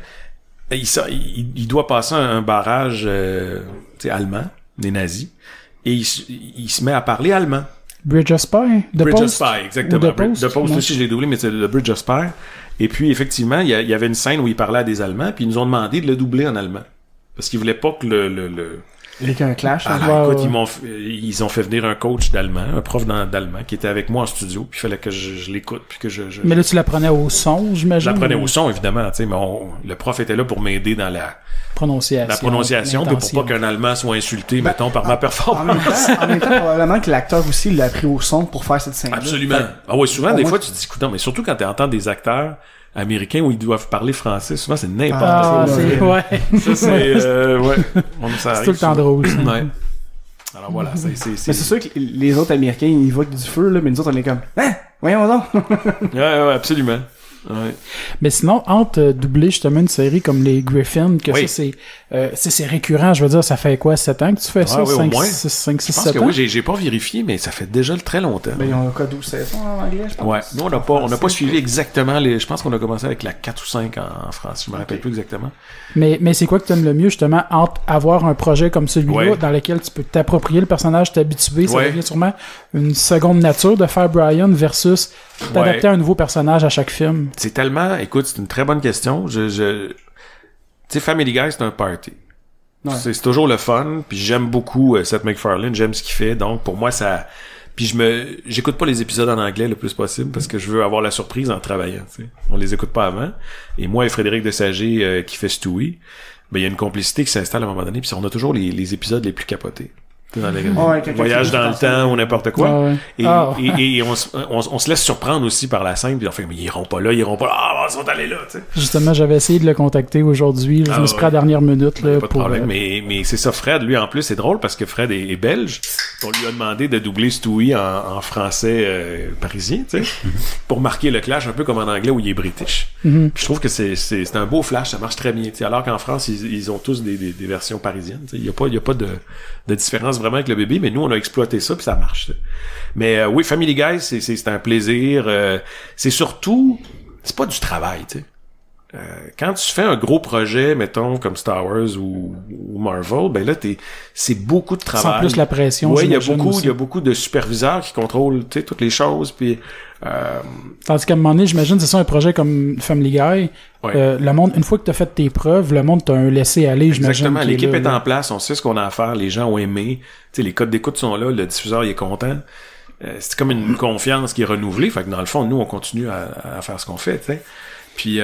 Il doit passer un barrage allemand, des nazis, et il se met à parler allemand. Bridge of Spy? Bridge of Spy, exactement. The Post aussi, je l'ai doublé, mais c'est le Bridge of Spy. Et puis, effectivement, il y avait une scène où il parlait à des Allemands, puis ils nous ont demandé de le doubler en allemand. Parce qu'ils voulaient pas que Il y a un clash. Écoute, ils ont fait venir un coach d'allemand, un prof d'allemand, qui était avec moi en studio, puis il fallait que je l'écoute, puis que je... Mais là, tu l'apprenais au son, j'imagine? Je l'apprenais au son, évidemment, tu sais, mais le prof était là pour m'aider dans la prononciation, puis pour pas qu'un Allemand soit insulté, mettons, par ma performance. En même temps, probablement que l'acteur aussi l'a appris au son pour faire cette scène-là. Absolument. Ah ouais, souvent, des fois, tu te dis, écoute, non, mais surtout quand tu entends des acteurs américains où ils doivent parler français, souvent c'est n'importe quoi. Ça c'est c'est tout le temps drôle. Ouais. Alors voilà, mais c'est sûr que les autres Américains ils évoquent du feu là, mais nous autres on est comme voyons donc. ouais, absolument. Ouais. Mais sinon, entre doubler justement une série comme les Griffin, que ça c'est récurrent, je veux dire, ça fait quoi, 7 ans que tu fais ça? 5, 6, 7 ans? Oui, j'ai pas vérifié, mais ça fait déjà très longtemps. Ben, ils ont quoi, 12 saisons en anglais, je pense. Ouais, nous on n'a pas suivi exactement je pense qu'on a commencé avec la 4 ou 5 en France, je me rappelle plus exactement. Mais c'est quoi que tu aimes le mieux, justement, entre avoir un projet comme celui-là, dans lequel tu peux t'approprier le personnage, t'habituer, ça devient sûrement une seconde nature de faire Brian versus t'adapter à un nouveau personnage à chaque film? C'est tellement... Écoute, c'est une très bonne question. Tu sais, Family Guy, c'est un party. Ouais. C'est toujours le fun, puis j'aime beaucoup Seth MacFarlane, j'aime ce qu'il fait, donc pour moi, ça... Puis j'écoute pas les épisodes en anglais le plus possible, parce que je veux avoir la surprise en travaillant, tu sais. On les écoute pas avant. Et moi et Frédéric Desager, qui fait Stewie, ben il y a une complicité qui s'installe à un moment donné, puis on a toujours les épisodes les plus capotés. Dans les voyages dans le temps ou n'importe quoi. Et on se laisse surprendre aussi par la scène, puis on fait mais ils iront pas là, ils sont allés là, tu sais. Justement, j'avais essayé de le contacter aujourd'hui, je me suis pris à la dernière minute là, pas de problème, mais c'est ça. Fred, lui en plus, c'est drôle parce que Fred est belge. On lui a demandé de doubler Stewie en français parisien, tu sais, pour marquer le clash un peu comme en anglais où il est british. Puis je trouve que c'est un beau flash, ça marche très bien, tu sais, alors qu'en France ils ont tous des versions parisiennes, tu sais, il y a pas de différence vraiment avec le bébé, mais nous on a exploité ça puis ça marche, tu sais. Mais oui, Family Guy c'est un plaisir, c'est surtout c'est pas du travail, tu sais. Quand tu fais un gros projet, mettons, comme Star Wars ou Marvel, ben là, c'est beaucoup de travail. Sans plus la pression. Ouais, il y a beaucoup de superviseurs qui contrôlent, tu sais, toutes les choses, puis tandis qu'à un moment donné, j'imagine, c'est ça, un projet comme Family Guy, le monde, une fois que t'as fait tes preuves, le monde t'a un laissé-aller, j'imagine. Exactement, l'équipe est en place, on sait ce qu'on a à faire, les gens ont aimé, tu sais, les codes d'écoute sont là, le diffuseur, il est content. C'est comme une confiance qui est renouvelée, fait que dans le fond, nous, on continue à faire ce qu'on fait, tu sais. Puis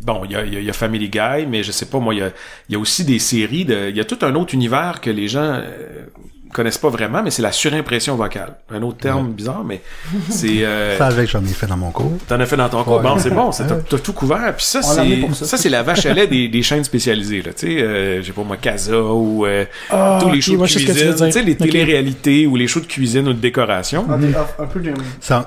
bon, il y a Family Guy, mais je sais pas, moi, il y a aussi des séries il y a tout un autre univers que les gens connaissent pas vraiment, mais c'est la surimpression vocale. Un autre terme bizarre, mais c'est... Ça avec, j'en ai fait dans mon cours. T'en as fait dans ton cours? Bon, c'est bon, t'as tout couvert. Puis ça, c'est la vache à lait des chaînes spécialisées, là. Tu sais, j'ai pas moi, Casa ou tous les shows de cuisine. Tu sais, les téléréalités ou les shows de cuisine ou de décoration. Un peu de...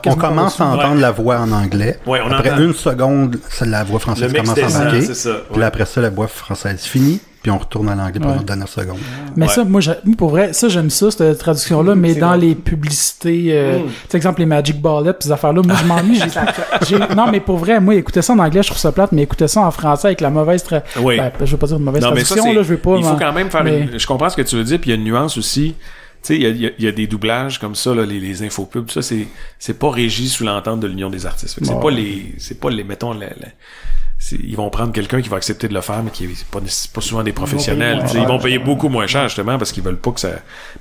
On commence à entendre la voix en anglais. Ouais, après une seconde, la voix française commence à embarquer. Puis après ça, la voix française finit. Puis on retourne à l'anglais pour notre dernière seconde. Mais ça, moi, pour vrai, ça, j'aime ça, cette traduction-là, mais dans les publicités, tu sais, exemple, les Magic Ballets, pis ces affaires-là, moi, je m'ennuie. Non, mais pour vrai, moi, écouter ça en anglais, je trouve ça plate, mais écouter ça en français avec la mauvaise ben, je veux pas dire une mauvaise traduction, là, je veux pas. Il faut quand même faire je comprends ce que tu veux dire, puis il y a une nuance aussi. Tu sais, il y a des doublages comme ça, là, les infopubs, tout ça, c'est pas régi sous l'entente de l'Union des artistes. Fait que c'est pas les, mettons, ils vont prendre quelqu'un qui va accepter de le faire, mais qui est pas souvent des professionnels. Ils vont payer beaucoup moins cher, justement, parce qu'ils veulent pas que ça...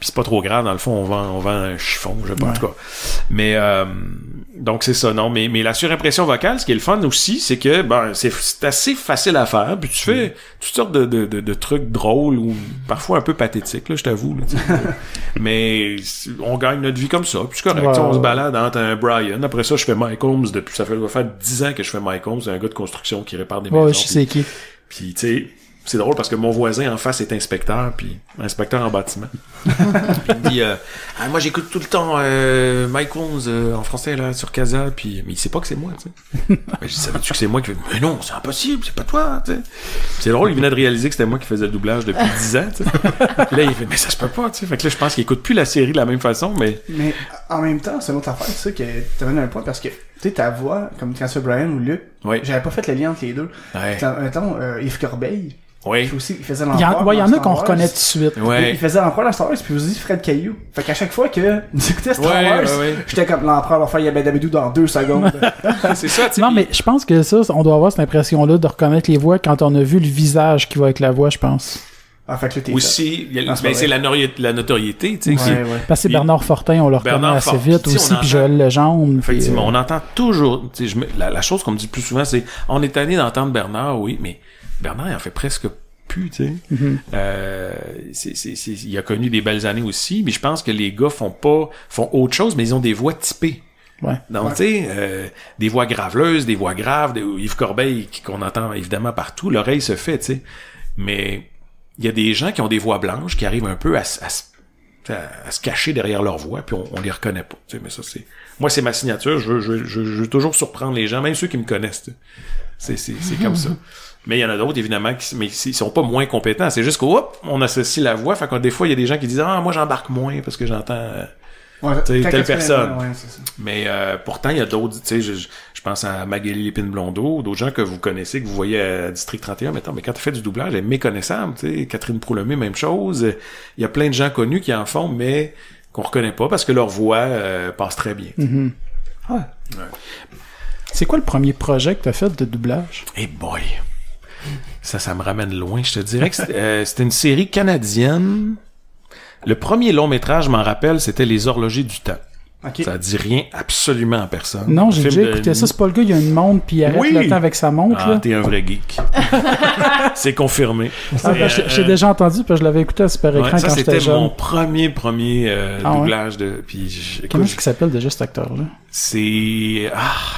Puis c'est pas trop grave, dans le fond, on vend un chiffon, je sais pas, en tout cas. Mais, donc c'est ça, non. Mais la surimpression vocale, ce qui est le fun aussi, c'est que, c'est assez facile à faire, puis tu fais toutes sortes de trucs drôles ou parfois un peu pathétiques, là, je t'avoue, là, mais on gagne notre vie comme ça, puis c'est correct. On se balade entre un Brian. Après ça, je fais Mike Holmes ça va faire 10 ans que je fais Mike Holmes, c'est un gars de construction qui répare des maisons. Ouais, je sais qui. Puis, tu sais, c'est drôle parce que mon voisin en face est inspecteur, puis inspecteur en bâtiment. Puis il me dit, moi j'écoute tout le temps Mike Holmes en français là sur Casa, puis mais il sait pas que c'est moi, tu sais. Mais je savais-tu que c'est moi qui fais, mais non, c'est impossible, c'est pas toi, tu sais. C'est drôle, il venait de réaliser que c'était moi qui faisais le doublage depuis 10 ans, tu sais. Puis là il fait, mais ça se peut pas, tu sais. Fait que là je pense qu'il écoute plus la série de la même façon, mais en même temps, c'est une autre affaire, c'est ça qui t'amène à un point parce que tu sais, ta voix, comme quand c'est Brian ou Luc, j'avais pas fait le lien entre les deux. Mettons, Yves Corbeil. Oui. Aussi, il faisait l'empereur. Il y en a qu'on reconnaît tout de suite. Ouais. Il faisait l'empereur dans Star Wars, puis aussi Fred Caillou. Fait qu'à chaque fois que j'écoutais Star Wars, j'étais comme l'empereur va faire Yabadabidou dans 2 secondes. C'est ça, tu sais. Non, mais je pense que ça, on doit avoir cette impression-là de reconnaître les voix quand on a vu le visage qui va avec la voix, je pense. Ah, fait que là, aussi, c'est la notoriété, tu sais. Parce que Bernard Fortin, on le reconnaît assez vite aussi, puis Joël Legendre. Effectivement, on entend toujours, tu sais, la chose qu'on me dit le plus souvent, c'est, on est tanné d'entendre Bernard, oui, mais Bernard, il en fait presque plus, tu sais. Il a connu des belles années aussi, mais je pense que les gars font autre chose, mais ils ont des voix typées. Donc, tu sais, des voix graveleuses, des voix graves, Yves Corbeil, qu'on entend évidemment partout, l'oreille se fait, tu sais. Mais il y a des gens qui ont des voix blanches, qui arrivent un peu à se cacher derrière leur voix, puis on les reconnaît pas, tu sais. Mais ça, moi, c'est ma signature, je veux toujours surprendre les gens, même ceux qui me connaissent, c'est comme ça. Mais il y en a d'autres, évidemment, mais ils sont pas moins compétents. C'est juste qu'on associe la voix. Fait que des fois, il y a des gens qui disent, moi, j'embarque moins parce que j'entends, telle personne. C'est ça. Mais, pourtant, il y a d'autres, tu sais, je pense à Magali Lépine-Blondeau, d'autres gens que vous connaissez, que vous voyez à District 31, mais quand tu fais du doublage, elle est méconnaissable, tu sais. Catherine Proulemé, même chose. Il y a plein de gens connus qui en font, mais qu'on reconnaît pas parce que leur voix, passe très bien. Mm-hmm. Ouais. C'est quoi le premier projet que t'as fait de doublage? Boy! Ça me ramène loin. Je te dirais que c'était une série canadienne. Le premier long métrage, je m'en rappelle, c'était Les Horlogers du Temps. Okay. Ça dit rien absolument à personne. Non, j'ai déjà écouté ça. C'est pas le gars, il y a une montre puis il arrête le temps avec sa montre. Ah, t'es un vrai geek. C'est confirmé. J'ai déjà entendu parce que je l'avais écouté à Super Écran quand j'étais jeune. C'était mon premier doublage de. Comment est-ce qu'il s'appelle déjà cet acteur-là? C'est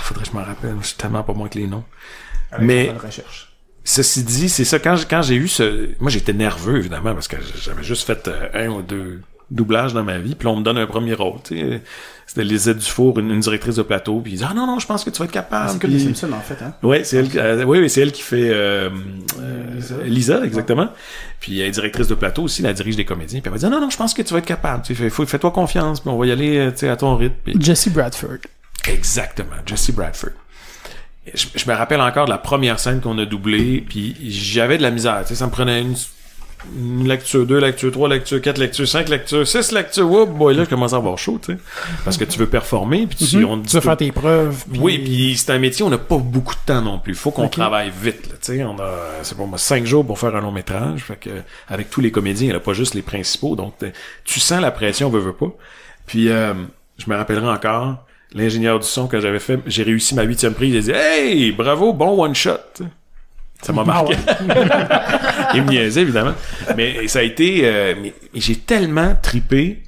faudrait que je m'en rappelle. Je suis tellement pas moins que les noms. Mais ceci dit, c'est ça, quand j'ai eu moi j'étais nerveux évidemment parce que j'avais juste fait 1 ou 2 doublages dans ma vie, puis là on me donne un premier rôle, tu sais. C'était Lisette Dufour, une directrice de plateau, puis ils disent non, je pense que tu vas être capable. C'est que les Simpsons en fait, hein. Ouais, c'est elle c'est elle qui fait Lisa, exactement. Puis elle est directrice de plateau aussi, elle dirige des comédiens, puis elle va dire non, je pense que tu vas être capable, tu sais, fais-toi confiance, puis on va y aller, tu sais, à ton rythme. Puis... Jesse Bradford. Exactement, Jesse Bradford. Je me rappelle encore de la première scène qu'on a doublée, puis j'avais de la misère, tu sais, ça me prenait une lecture 2, lecture 3, lecture 4, lecture 5, lecture 6, lecture... Oh boy, là, je commence à avoir chaud, tu sais. Parce que tu veux performer, puis tu veux faire tes preuves. Puis... Oui, puis c'est un métier, on n'a pas beaucoup de temps non plus. Faut qu'on travaille vite, là, tu sais. On a, c'est pour moi, 5 jours pour faire un long métrage. Fait que, avec tous les comédiens, il n'y a pas juste les principaux. Donc, tu sens la pression, veux pas. Puis, je me rappellerai encore, l'ingénieur du son que j'avais fait, j'ai réussi ma 8e prise, il a dit « Hey, bravo, bon one-shot! » Ça m'a marqué. Il me niaisait, évidemment. Mais ça a été... mais j'ai tellement tripé.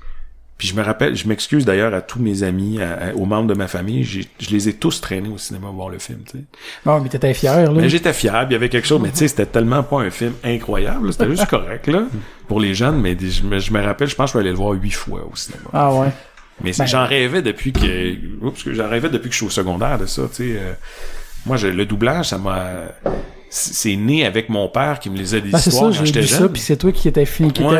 Puis je me rappelle, je m'excuse d'ailleurs à tous mes amis, aux membres de ma famille, je les ai tous traînés au cinéma voir le film, tu sais. Bon, mais t'étais fier, là. Mais j'étais fier, il y avait quelque chose, mais tu sais, c'était tellement pas un film incroyable, là, c'était juste correct, là, pour les jeunes, mais je me rappelle, je pense que je vais aller le voir 8 fois au cinéma. Ah ouais. Mais j'en rêvais depuis que je suis au secondaire de ça, tu sais. Moi, le doublage, ça m'a... C'est né avec mon père qui me lisait des histoires quand j'étais jeune. C'est ça, puis c'est toi qui étais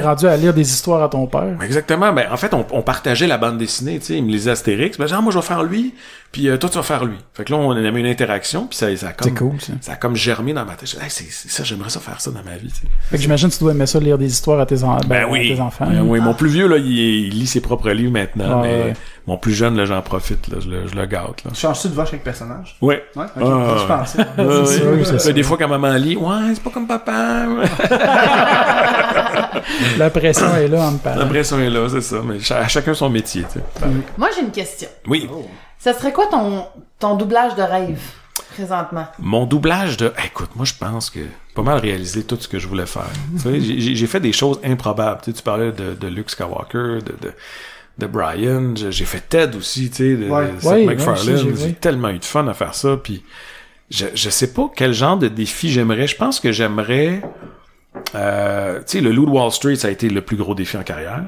rendu à lire des histoires à ton père. Exactement. Ben, en fait, on partageait la bande dessinée, tu sais. Il me lisait Astérix. Ben, genre, moi, je vais faire lui, puis toi, tu vas faire lui. Fait que là, on avait une interaction, puis ça a comme... C'est cool, ça. Ça a comme germé dans ma tête. Hey, c'est ça, j'aimerais ça faire ça dans ma vie, tu sais. Fait que j'imagine que tu dois aimer ça, lire des histoires à tes enfants. Oui, mon plus vieux, là, il lit ses propres livres maintenant, mais mon plus jeune, là, j'en profite, là, je le gâte, là. Tu changes-tu de voix chaque personnage? Oui. Ouais, ok. Je pensais. C'est des fois, quand maman lit, ouais, c'est pas comme papa. La pression est là, en me parlant. La pression est là, c'est ça. Mais chacun son métier, tu sais. Moi, j'ai une question. Oui. Ça serait quoi ton doublage de rêve, présentement? Mon doublage de... Écoute, moi, je pense que pas mal réalisé tout ce que je voulais faire. Tu sais, j'ai fait des choses improbables. Tu sais, tu parlais de Luke Skywalker, de Brian. J'ai fait Ted aussi, tu sais, de Seth MacFarlane. J'ai tellement eu de fun à faire ça, puis... Je sais pas quel genre de défi j'aimerais. Je pense que j'aimerais... tu sais, le Loup de Wall Street, ça a été le plus gros défi en carrière.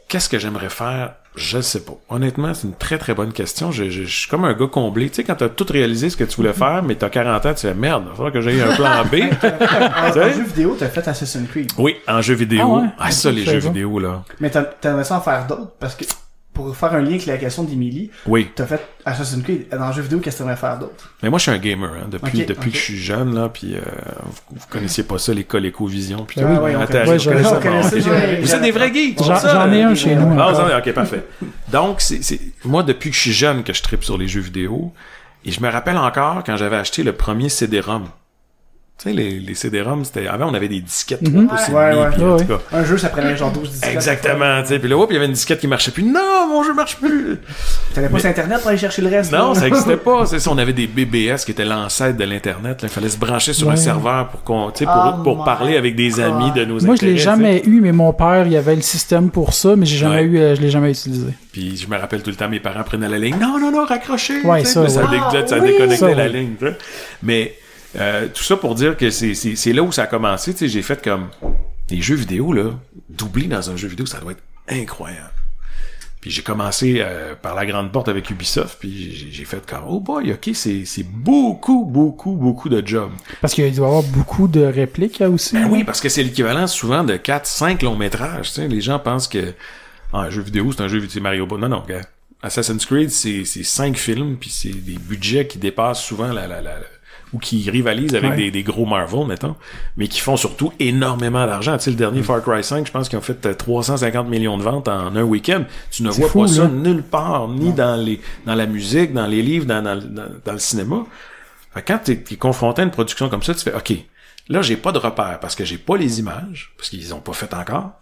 Qu'est-ce que j'aimerais faire? Je sais pas. Honnêtement, c'est une très très bonne question. Je suis comme un gars comblé. Tu sais, quand t'as tout réalisé ce que tu voulais faire, mais t'as 40 ans, tu fais merde, il va falloir que j'aie un plan B. En jeu vidéo, t'as fait Assassin's Creed. Oui, en jeu vidéo. Ça, les jeux vidéo, là. Mais t'aimerais ça en faire d'autres? Parce que... Pour faire un lien avec la question d'Emily, t'as fait Assassin's Creed. Dans le jeu vidéo, qu'est-ce que t'aimerais faire d'autre? Mais moi, je suis un gamer, hein, depuis que je suis jeune, là, puis vous connaissiez pas ça, les ColecoVision, puis tout. On connaissait. Vous êtes des vrais geeks, j'en ai un chez nous. Ok, parfait. Donc, c'est moi, depuis que je suis jeune, que je trippe sur les jeux vidéo, et je me rappelle encore quand j'avais acheté le premier CD-ROM. Tu sais, les CD-ROM, c'était... Avant, on avait des disquettes 3 pouces et demi, en tout cas. Un jeu, ça prenait genre 12 disquettes. Exactement, tu sais. Puis là, il y avait une disquette qui marchait plus. Non, mon jeu marche plus! T'avais pas sur Internet pour aller chercher le reste? Non, ça existait pas. C'est ça, on avait des BBS qui étaient l'ancêtre de l'Internet. Là. Il fallait se brancher sur un serveur pour parler avec des amis de nos intérêts. Moi, je l'ai jamais eu, mais mon père, il y avait le système pour ça, mais je l'ai jamais utilisé. Puis je me rappelle tout le temps, mes parents prenaient la ligne. Non, raccrochez! Ouais, ça déconnectait la ligne. Mais... tout ça pour dire que c'est là où ça a commencé. Tu sais, j'ai fait comme des jeux vidéo, là, doubler dans un jeu vidéo, ça doit être incroyable. Puis j'ai commencé par la grande porte avec Ubisoft, puis j'ai fait comme oh boy, ok, c'est beaucoup de jobs. Parce qu'il doit y avoir beaucoup de répliques là aussi. Ben oui, parce que c'est l'équivalent souvent de 4-5 longs métrages. Tu sais, les gens pensent que un jeu vidéo, c'est un jeu vidéo, c'est Mario Bros. Non, gars. Assassin's Creed, c'est 5 films, puis c'est des budgets qui dépassent souvent ou qui rivalisent avec des gros Marvel, mettons, mais qui font surtout énormément d'argent. Tu sais, le dernier Far Cry 5, je pense qu'ils ont fait 350 millions de ventes en un week-end. Tu ne vois pas ça nulle part, ni dans la musique, dans les livres, dans le cinéma. Fait que quand t'es confronté à une production comme ça, tu fais, OK, là, j'ai pas de repère parce que j'ai pas les images, parce qu'ils ont pas fait encore.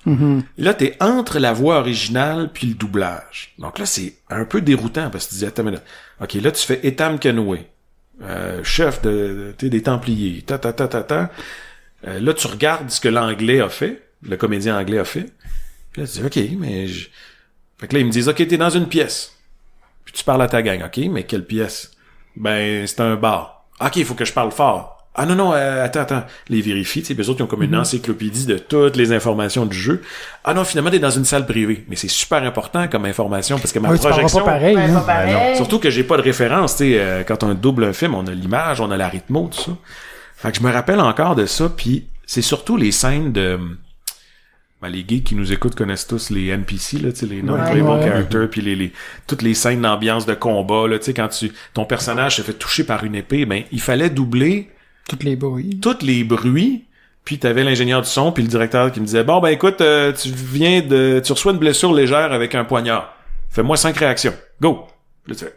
Là, t'es entre la voix originale puis le doublage. Donc là, c'est un peu déroutant parce que tu dis, attends, OK, là, tu fais Etam Kenway. Chef des Templiers, là tu regardes ce que l'anglais a fait, le comédien anglais a fait, puis là tu dis ok, mais fait que là ils me disent ok, t'es dans une pièce, puis tu parles à ta gang, ok, mais quelle pièce? Ben c'est un bar. Ok, il faut que je parle fort. Ah non, attends, les vérifie, tu sais, eux autres ils ont comme une encyclopédie de toutes les informations du jeu. Ah non, finalement t'es dans une salle privée, mais c'est super important comme information parce que ma projection, pas pareil, pas pareil. Surtout que j'ai pas de référence, tu sais, quand on double un film, on a l'image, on a la rythmo, tout ça. Fait que je me rappelle encore de ça, puis c'est surtout les scènes de les geeks qui nous écoutent connaissent tous les NPC, là, tu sais, les non-playable characters, puis toutes les scènes d'ambiance de combat, là, tu sais, quand ton personnage se fait toucher par une épée, ben il fallait doubler tous les bruits, puis t'avais l'ingénieur du son, puis le directeur qui me disait bon ben écoute, tu reçois une blessure légère avec un poignard. Fais-moi 5 réactions. Go. Là tu fais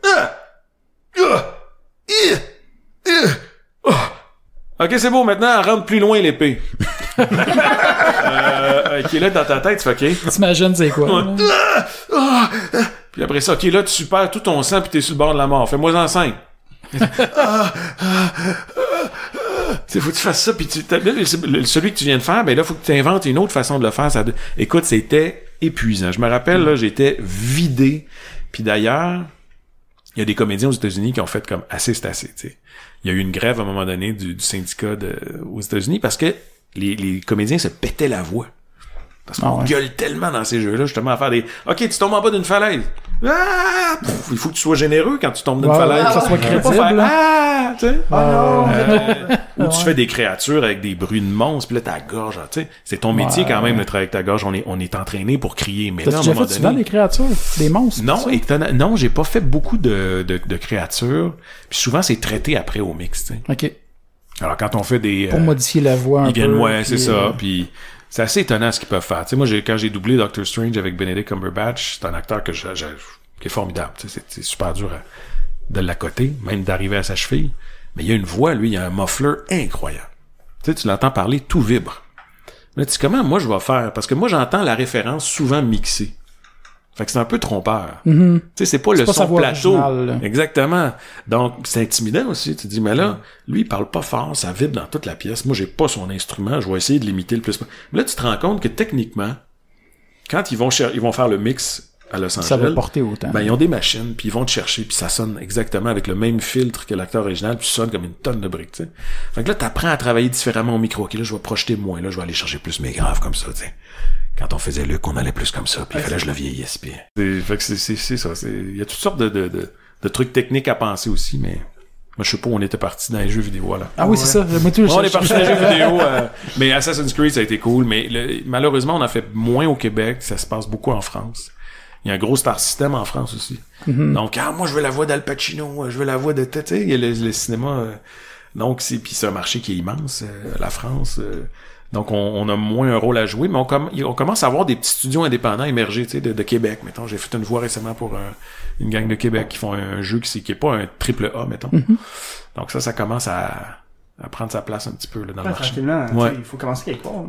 OK, c'est beau, maintenant elle rentre plus loin l'épée. Qui est là dans ta tête, tu fais OK. T'imagines c'est quoi? Puis après ça, OK, là tu perds tout ton sang puis t'es sur le bord de la mort. Fais-moi en 5. faut que tu fasses ça, puis celui que tu viens de faire, ben là, faut que tu inventes une autre façon de le faire. Écoute, c'était épuisant. Je me rappelle, là, j'étais vidé. Puis d'ailleurs, il y a des comédiens aux États-Unis qui ont fait comme assez, c'est assez, tu sais. Il y a eu une grève à un moment donné du syndicat aux États-Unis parce que les comédiens se pétaient la voix. Parce qu'on gueule tellement dans ces jeux-là, justement, à faire des... OK, tu tombes en bas d'une falaise. Ah! Il faut que tu sois généreux quand tu tombes d'une falaise. Que ça soit crédible. Tu sais. Ou tu fais des créatures avec des bruits de monstres, puis là, ta gorge, tu sais. C'est ton métier quand même, le travail avec ta gorge. On est entraîné pour crier. Mais là, à un moment donné... souvent des créatures? Des monstres? Non, j'ai pas fait beaucoup de créatures. Puis souvent, c'est traité après au mix, tu sais. OK. Alors, quand on fait des... Pour modifier la voix un peu. Ils viennent, c'est ça. Puis... C'est assez étonnant ce qu'ils peuvent faire. Tu sais, moi, quand j'ai doublé Doctor Strange avec Benedict Cumberbatch, c'est un acteur qui est formidable. Tu sais, c'est super dur de l'accoter, même d'arriver à sa cheville. Mais il y a une voix, lui, il y a un muffler incroyable. Tu sais, tu l'entends parler, tout vibre. Mais tu sais, comment moi je vais faire? Parce que moi, j'entends la référence souvent mixée. Fait que c'est un peu trompeur. Tu sais, c'est pas le son plateau. Exactement. Donc, c'est intimidant aussi. Tu te dis, mais là, lui, il parle pas fort, ça vibre dans toute la pièce. Moi, j'ai pas son instrument, je vais essayer de l'imiter le plus. Mais là, tu te rends compte que techniquement, quand ils vont faire le mix à Los Angeles, ça va porter autant. Ben, ils ont des machines, puis ils vont te chercher, puis ça sonne exactement avec le même filtre que l'acteur original, puis ça sonne comme une tonne de briques, tu sais. Fait que là, t'apprends à travailler différemment au micro. OK, là, je vais projeter moins, là, je vais aller chercher plus mes graves comme ça, tu sais. Quand on faisait Luc, on allait plus comme ça, puis il fallait que je le vieillisse, puis... Fait que c'est ça. Il y a toutes sortes de trucs techniques à penser aussi, mais... Moi, je sais pas où on était parti dans les jeux vidéo, là. Ah oui, c'est ça. On est parti dans les jeux vidéo, mais Assassin's Creed, ça a été cool, mais malheureusement, on a fait moins au Québec, ça se passe beaucoup en France. Il y a un gros star system en France aussi. Donc, moi, je veux la voix d'Al Pacino, je veux la voix de... Tu sais, il y a le cinéma... donc, puis c'est un marché qui est immense, la France... donc, on a moins un rôle à jouer, mais on commence à avoir des petits studios indépendants émerger, tu sais, de Québec, mettons. J'ai fait une voix récemment pour une gang de Québec qui font un jeu qui est pas un triple A, mettons. Donc ça commence à prendre sa place un petit peu là, dans le marché. Il faut commencer quelque part.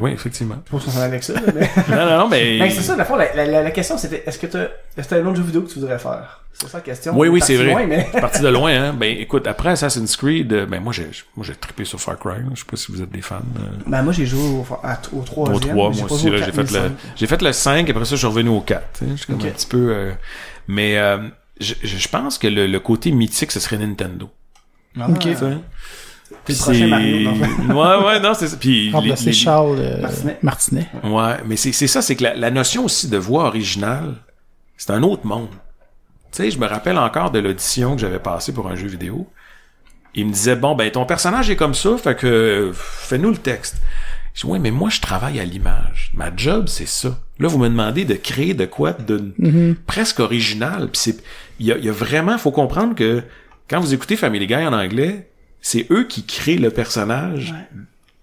Oui, effectivement. Faut s'en aller avec ça. Mais... non, mais... Mais c'est ça, la question, c'était, est-ce que t'as un autre jeu vidéo que tu voudrais faire? C'est ça la question. Oui, c'est vrai. Loin, mais... parti de loin, hein. Ben, écoute, après Assassin's Creed, moi, j'ai trippé sur Far Cry, là. Je sais pas si vous êtes des fans. Ben, moi, j'ai joué au 3e. Au 3, moi aussi, là, j'ai fait le 5, après ça, je suis revenu au 4, je suis comme un petit peu, mais, je pense que le côté mythique, ce serait Nintendo. OK. T'es le prochain Mario, ouais, non, c'est ça. Puis c'est Charles Martinet. Ouais, mais c'est ça, c'est que la notion aussi de voix originale, c'est un autre monde. Tu sais, je me rappelle encore de l'audition que j'avais passée pour un jeu vidéo. Il me disait, bon, ben, ton personnage est comme ça, fait que, fais-nous le texte. Je dis, ouais, mais moi, je travaille à l'image. Ma job, c'est ça. Là, vous me demandez de créer de quoi de presque original. Puis il y a vraiment, faut comprendre que quand vous écoutez Family Guy en anglais, c'est eux qui créent le personnage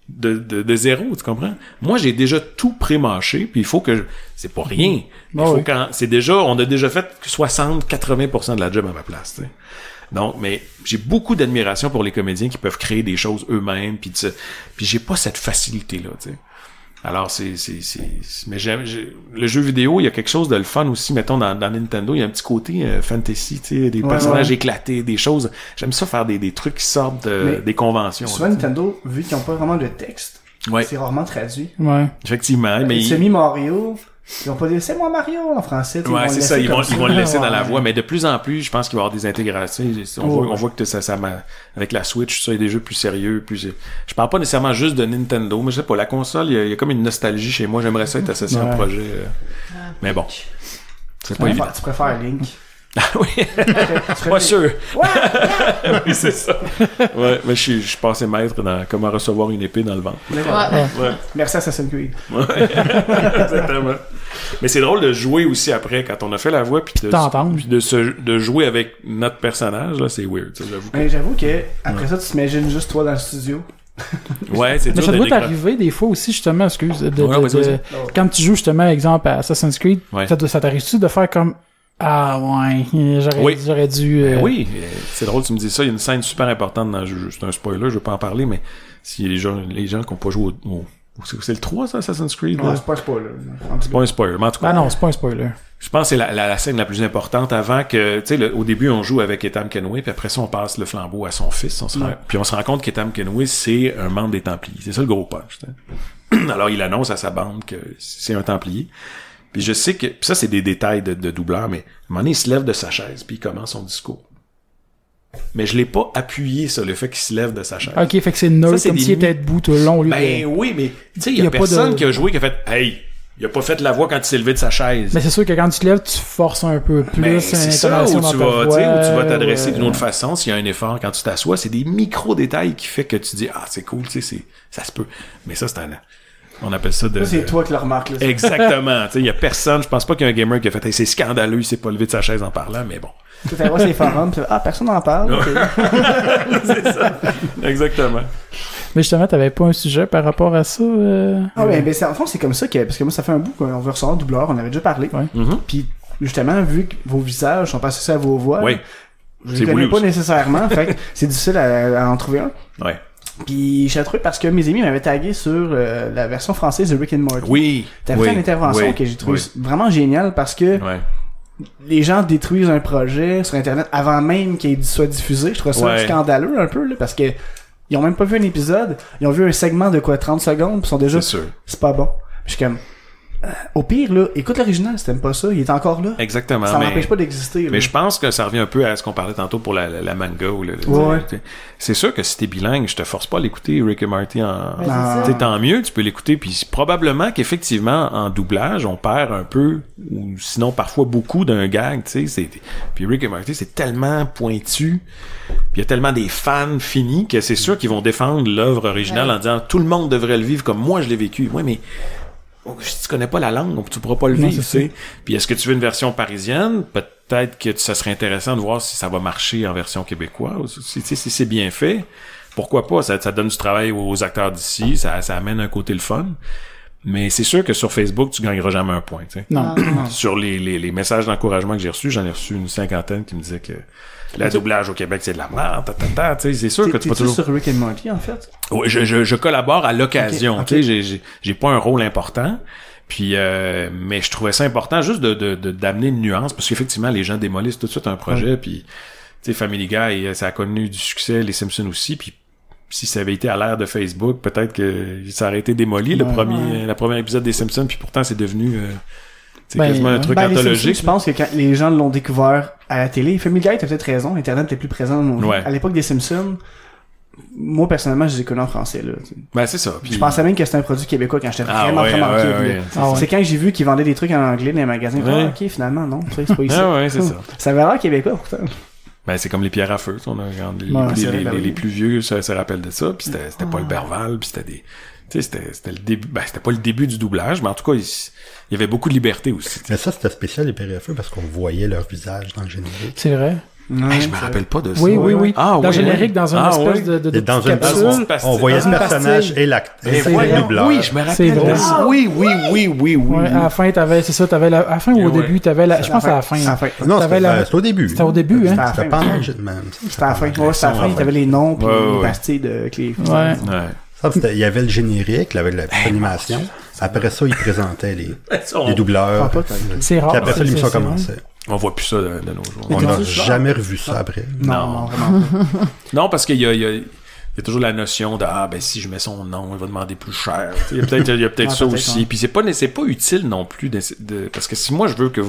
de zéro, tu comprends? Moi, j'ai déjà tout pré-mâché, puis il faut que... C'est pas rien. On a déjà fait 60-80% de la job à ma place, tu sais. Donc, mais j'ai beaucoup d'admiration pour les comédiens qui peuvent créer des choses eux-mêmes, puis j'ai pas cette facilité-là, tu sais. Alors, mais le jeu vidéo, il y a quelque chose de le fun aussi, mettons, dans Nintendo, il y a un petit côté fantasy, tu sais, des personnages éclatés, des choses. J'aime ça faire des trucs qui sortent des conventions. Souvent, là, Nintendo, vu qu'ils n'ont pas vraiment de texte, c'est rarement traduit. Ouais. Effectivement, mais... Semi-Mario... Ils ont pas laissé moi Mario en français. Ouais, c'est ça. Ils vont le laisser dans la voix, mais de plus en plus, je pense qu'il va y avoir des intégrations. On voit que ça avec la Switch, ça, il y a des jeux plus sérieux, je parle pas nécessairement juste de Nintendo, mais je sais pas, la console, il y a comme une nostalgie chez moi. J'aimerais ça être associé à un projet. Mais bon. C'est pas évident. Tu préfères Link? Ah oui. Pas sûr. Oui, c'est ça. Ouais, mais je suis passé maître dans comment recevoir une épée dans le ventre. Ouais. Merci Assassin's Creed. Ouais. Exactement. Mais c'est drôle de jouer aussi après quand on a fait la voix puis de jouer avec notre personnage là, c'est weird. Ça, j'avoue que après ça tu t'imagines juste toi dans le studio. Ouais, c'est mais ça doit t'arriver des fois aussi justement, quand tu joues justement exemple à Assassin's Creed, ça t'arrive-tu de faire comme j'aurais dû... Oui, c'est drôle, tu me dis ça. Il y a une scène super importante dans le jeu. C'est un spoiler, je veux pas en parler, mais si les gens qui n'ont pas joué C'est le 3, ça, Assassin's Creed? Non, c'est pas un spoiler. C'est pas un spoiler, mais en tout cas... Ah non, c'est pas un spoiler. Je pense que c'est la scène la plus importante avant que... Tu sais, au début, on joue avec Etam Kenway, puis après ça, on passe le flambeau à son fils. Puis on se rend compte qu'Etam Kenway, c'est un membre des Templiers. C'est ça le gros punch. Alors, il annonce à sa bande que c'est un Templier. Puis je sais que... Puis ça, c'est des détails de doubleur, mais à un moment donné, il se lève de sa chaise, puis il commence son discours. Mais je l'ai pas appuyé, ça, le fait qu'il se lève de sa chaise. Ok, fait que c'est neutre, comme s'il était debout tout le long. Oui, mais tu sais, il y a personne qui a joué qui a fait « Hey, il a pas fait la voix quand il s'est levé de sa chaise. » Mais c'est sûr que quand tu te lèves, tu forces un peu plus c'est ça, où tu vas t'adresser d'une autre façon. S'il y a un effort quand tu t'assois, c'est des micro-détails qui fait que tu dis « Ah, c'est cool, tu sais, ça se peut. » Mais ça, c'est on appelle ça de... c'est toi qui le remarques. Là. Exactement. Tu sais, il y a personne, je pense pas qu'il y a un gamer qui a fait hey, « C'est scandaleux, il s'est pas levé de sa chaise en parlant, mais bon. » Tu vas voir ces forums, personne n'en parle. Okay. C'est ça. Exactement. Mais justement, t'avais pas un sujet par rapport à ça? Ah ouais, ben en fond, c'est comme ça parce que moi, ça fait un bout qu'on veut recevoir un doubleur, on avait déjà parlé. Ouais. Puis justement, vu que vos visages sont pas associés à vos voix, je les connais pas nécessairement, fait que c'est difficile à en trouver un. Ouais. Puis j'ai trouvé parce que mes amis m'avaient tagué sur la version française de Rick and Morty. Oui. T'avais fait une intervention que j'ai trouvé vraiment géniale parce que les gens détruisent un projet sur Internet avant même qu'il soit diffusé. Je trouve ça scandaleux un peu, là, parce que ils ont même pas vu un épisode. Ils ont vu un segment de 30 secondes, puis sont déjà... C'est pas bon. Puis je suis comme... au pire, là, écoute l'original si t'aimes pas ça. Il est encore là. Exactement. Ça m'empêche pas d'exister. Mais je pense que ça revient un peu à ce qu'on parlait tantôt pour la manga. Ou c'est sûr que si t'es bilingue, je te force pas à l'écouter Rick et Morty tant mieux, tu peux l'écouter. Puis probablement qu'effectivement, en doublage, on perd un peu, ou sinon parfois beaucoup d'un gag. Puis Rick et Morty, c'est tellement pointu. Puis il y a tellement des fans finis que c'est sûr qu'ils vont défendre l'œuvre originale en disant tout le monde devrait le vivre comme moi je l'ai vécu. Oui, mais si tu connais pas la langue, donc tu pourras pas le vivre, tu sais. Puis est-ce que tu veux une version parisienne? Peut-être que ça serait intéressant de voir si ça va marcher en version québécoise. Si c'est bien fait, pourquoi pas? Ça donne du travail aux acteurs d'ici, ça amène un côté le fun. Mais c'est sûr que sur Facebook, tu gagneras jamais un point, tu sais. Non. Sur les messages d'encouragement que j'ai reçus, j'en ai reçu une 50aine qui me disaient que le doublage au Québec, c'est de la merde, tu sais, c'est sûr que tu peux toujours... sur Rick and Morty, en fait? Oui, je collabore à l'occasion, tu sais, j'ai pas un rôle important, puis mais je trouvais ça important juste d'amener une nuance, parce qu'effectivement, les gens démolissent tout de suite un projet, puis tu sais, Family Guy, ça a connu du succès, les Simpsons aussi, puis si ça avait été à l'ère de Facebook, peut-être que ça aurait été démoli, le premier épisode des Simpsons, puis pourtant, c'est devenu... c'est quasiment un truc anthologique. Je pense que quand les gens l'ont découvert à la télé, Family Guy, t'as peut-être raison, Internet était plus présent. À l'époque des Simpsons, moi, personnellement, je les ai connus en français, là. Ben, c'est ça. Puis... Je pensais même que c'était un produit québécois quand j'étais vraiment kid. C'est quand j'ai vu qu'ils vendaient des trucs en anglais dans les magasins. Ok, finalement, non, c'est pas ici. C'est ça. Ça avait l'air québécois, pourtant. Ben, c'est comme les pierres à feu. Les plus vieux se rappellent de ça. Puis c'était Paul Berval. Puis c'était des... Tu sais, c'était le début... Ben, c'était pas le début du doublage, mais en tout cas, il y avait beaucoup de liberté aussi. Mais ça, c'était spécial, les pierres à feu, parce qu'on voyait leur visage dans le générique. C'est vrai. Je me rappelle pas de ça. Oui. Dans le générique, dans une espèce de dans une capsule, on voyait le personnage et le doubleur. Oui, je me rappelle de ça. Oui. À la fin, t'avais à la fin ou au début, t'avais la... Je pense à la fin. Non, c'était au début. C'était au début, hein. C'était pas en même. C'était à la fin. C'était à la fin. T'avais les noms puis les pastilles de clés. Ouais. Il y avait le générique, avec la petite animation. Après ça, ils présentaient les doubleurs. C'est rare. Puis après ça, l'émission commençait. On voit plus ça de nos jours. On n'a jamais revu ça après. Non, vraiment pas. Non, parce qu'il y a toujours la notion de si je mets son nom, il va demander plus cher. Il y a peut-être ça aussi. Puis c'est pas utile non plus parce que si moi je veux que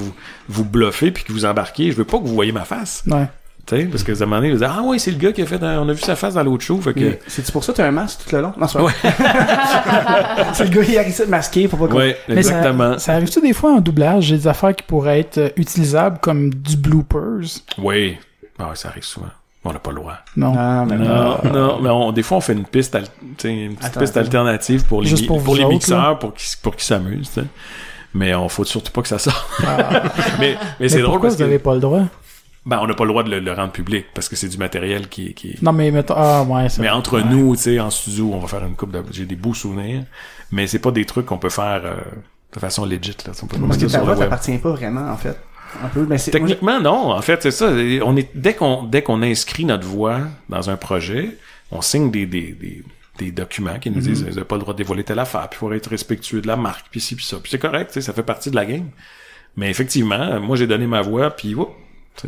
vous bluffez puis que vous embarquez, je veux pas que vous voyez ma face. Ouais. T'sais, parce que à un moment donné, ils disaient c'est le gars qui a fait on a vu sa face dans l'autre show, fait que... C'est pour ça que t'as un masque tout le long? Non, c'est pas c'est le gars qui arrive masqué pour pas qu'on... Oui, exactement. Ça arrive-tu des fois en doublage, j'ai des affaires qui pourraient être utilisables comme du bloopers? Oui. Ça arrive souvent. On n'a pas le droit. Non. Non, mais des fois on fait une piste piste alternative pour les mixeurs pour qu'ils s'amusent, t'sais. Mais on faut surtout pas que ça sorte. mais c'est drôle parce que... Pourquoi vous n'avez pas le droit? Ben, on n'a pas le droit de le rendre public parce que c'est du matériel qui... Non, mais mettons... Mais entre nous, tu sais, en studio, on va faire une coupe de... J'ai des beaux souvenirs, mais c'est pas des trucs qu'on peut faire de façon legit, là. On peut parce que ta voix t'appartient pas vraiment, en fait. Un peu, mais techniquement, non. En fait, c'est ça. Dès qu'on inscrit notre voix dans un projet, on signe des des documents qui nous disent, vous n'avez pas le droit de dévoiler telle affaire, puis il faut être respectueux de la marque, puis ci, puis ça. Puis c'est correct, tu sais, ça fait partie de la game. Mais effectivement, moi, j'ai donné ma voix, puis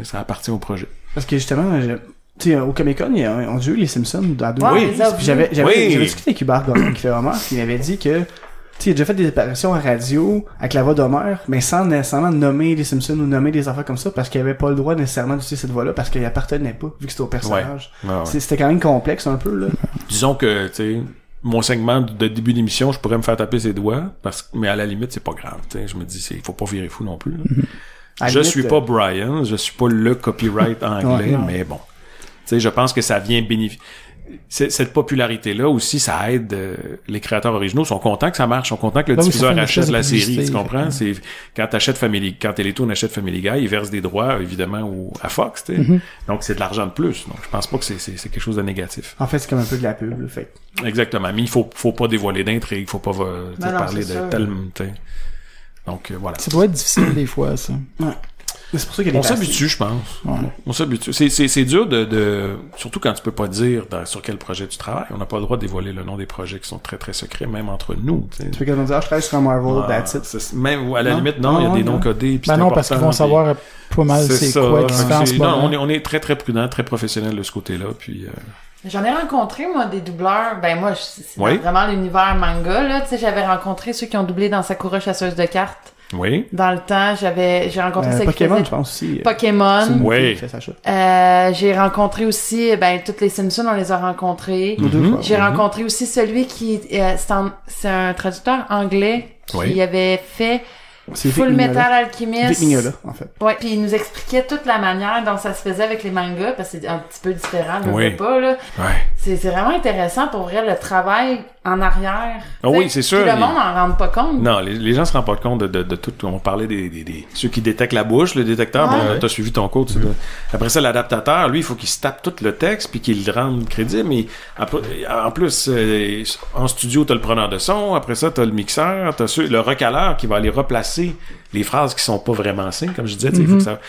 ça appartient au projet. Parce que justement, tu sais, au Comic-Con, on a eu les Simpsons dans 2 mois. Oui, j'avais discuté avec Hubert Gordon qui fait Homer, qui m'avait dit que il a déjà fait des apparitions à radio avec la voix d'Homer, mais sans nécessairement nommer les Simpsons ou nommer des affaires comme ça, parce qu'il avait pas le droit nécessairement d'utiliser cette voix-là, parce qu'il appartenait pas, vu que c'était au personnage. C'était quand même complexe un peu, là. Disons que, tu sais, mon segment de début d'émission, je pourrais me faire taper ses doigts, mais à la limite, c'est pas grave. Tu sais, je me dis, il faut pas virer fou non plus. Je suis pas Brian, je suis pas le copyright anglais, mais bon. Tu sais, je pense que ça vient bénéficier. Cette popularité-là aussi, ça aide les créateurs originaux. Sont contents que ça marche, sont contents que le diffuseur achète la série, tu comprends? C'est quand Télétoon achète Family Guy, ils versent des droits évidemment à Fox, tu sais. Donc c'est de l'argent de plus. Donc je pense pas que c'est quelque chose de négatif. En fait, c'est comme un peu de la pub, le fait. Exactement. Mais il faut pas dévoiler d'intrigue, il faut pas parler de tel. Donc voilà. Ça doit être difficile des fois, ça. Ouais. C'est pour ça qu'il y a on s'habitue, je pense. Ouais. On s'habitue. C'est dur surtout quand tu peux pas dire sur quel projet tu travailles. On n'a pas le droit de dévoiler le nom des projets qui sont très très secrets, même entre nous. T'sais. Tu peux quand même dire, je travaille sur un Marvel, that's it. Même à la limite, non, il y a des noms codés. Ben non, parce qu'ils vont savoir pas mal c'est quoi qui se fait en ce moment. On est très très prudent, très professionnel de ce côté-là. Puis. J'en ai rencontré, moi, des doubleurs. Ben, moi, c'est vraiment l'univers manga, là. Tu sais, j'avais rencontré ceux qui ont doublé dans Sakura Chasseuse de cartes. Oui. Dans le temps, j'ai rencontré ceux Pokémon, qui je pense aussi. Pokémon. Oui. J'ai rencontré aussi, toutes les Simpsons, on les a rencontrés. J'ai rencontré aussi celui qui, c'est un traducteur anglais qui avait fait Full Metal Alchemist. Vic Mignola, en fait. Ouais, puis il nous expliquait toute la manière dont ça se faisait avec les mangas, parce que c'est un petit peu différent, je sais pas, là. Ouais. C'est vraiment intéressant pour vrai, le travail en arrière. Ah oui, c'est sûr. Puis le monde n'en rend pas compte. Non, les gens se rendent pas compte de tout. On parlait des ceux qui détectent la bouche, le détecteur. Bon, t'as suivi ton cours. Après ça, l'adaptateur, lui, il faut qu'il se tape tout le texte puis qu'il le rende crédible. Mais en plus, en studio, t'as le preneur de son. Après ça, t'as le mixeur. T'as le recaleur qui va aller replacer les phrases qui sont pas vraiment signes, comme je disais. Il faut que ça...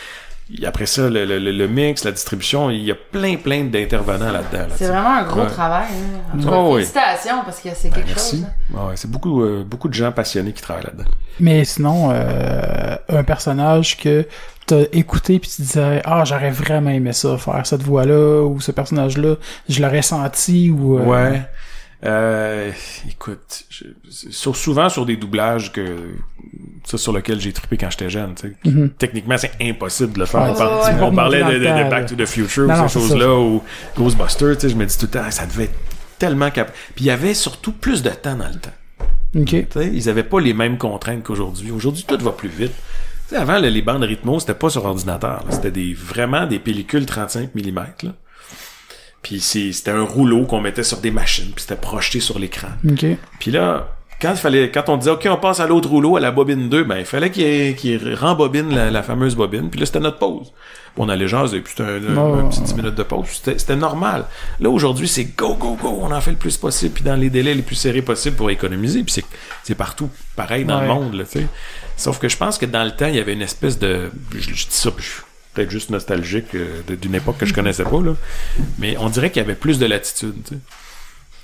Après ça, le mix, la distribution, il y a plein d'intervenants là-dedans. C'est vraiment un gros travail. Hein. En tout cas, félicitations, parce que c'est quelque chose. Hein. C'est beaucoup de gens passionnés qui travaillent là-dedans. Mais sinon, un personnage que t'as écouté puis tu disais j'aurais vraiment aimé ça, faire cette voix-là, ou ce personnage-là, je l'aurais senti, ou... Ouais. Écoute, souvent sur des doublages sur lequel j'ai trippé quand j'étais jeune, tu sais. Techniquement, c'est impossible de le faire. On parlait de Back to the Future, ou ces choses-là, ou Ghostbusters, tu sais, je me dis tout le temps, ça devait être tellement Puis il y avait surtout plus de temps dans le temps. OK. Tu sais, ils avaient pas les mêmes contraintes qu'aujourd'hui. Aujourd'hui, tout va plus vite. Tu sais, avant, les bandes rythmo, c'était pas sur ordinateur, là. C'était vraiment des pellicules 35 mm, là. Puis c'était un rouleau qu'on mettait sur des machines, puis c'était projeté sur l'écran. Okay. Puis là, quand on disait OK, on passe à l'autre rouleau, à la bobine 2, il fallait qu'il rembobine la fameuse bobine. Puis là, c'était notre pause. On allait jaser, puis c'était un petit 10 minutes de pause. C'était normal. Là, aujourd'hui, c'est go, on en fait le plus possible, puis dans les délais les plus serrés possibles pour économiser. Puis c'est partout pareil dans le monde, là, tu sais. Sauf que je pense que dans le temps, il y avait une espèce de... Je dis ça, peut-être juste nostalgique d'une époque que je connaissais pas, là. Mais on dirait qu'il y avait plus de latitude, tu sais.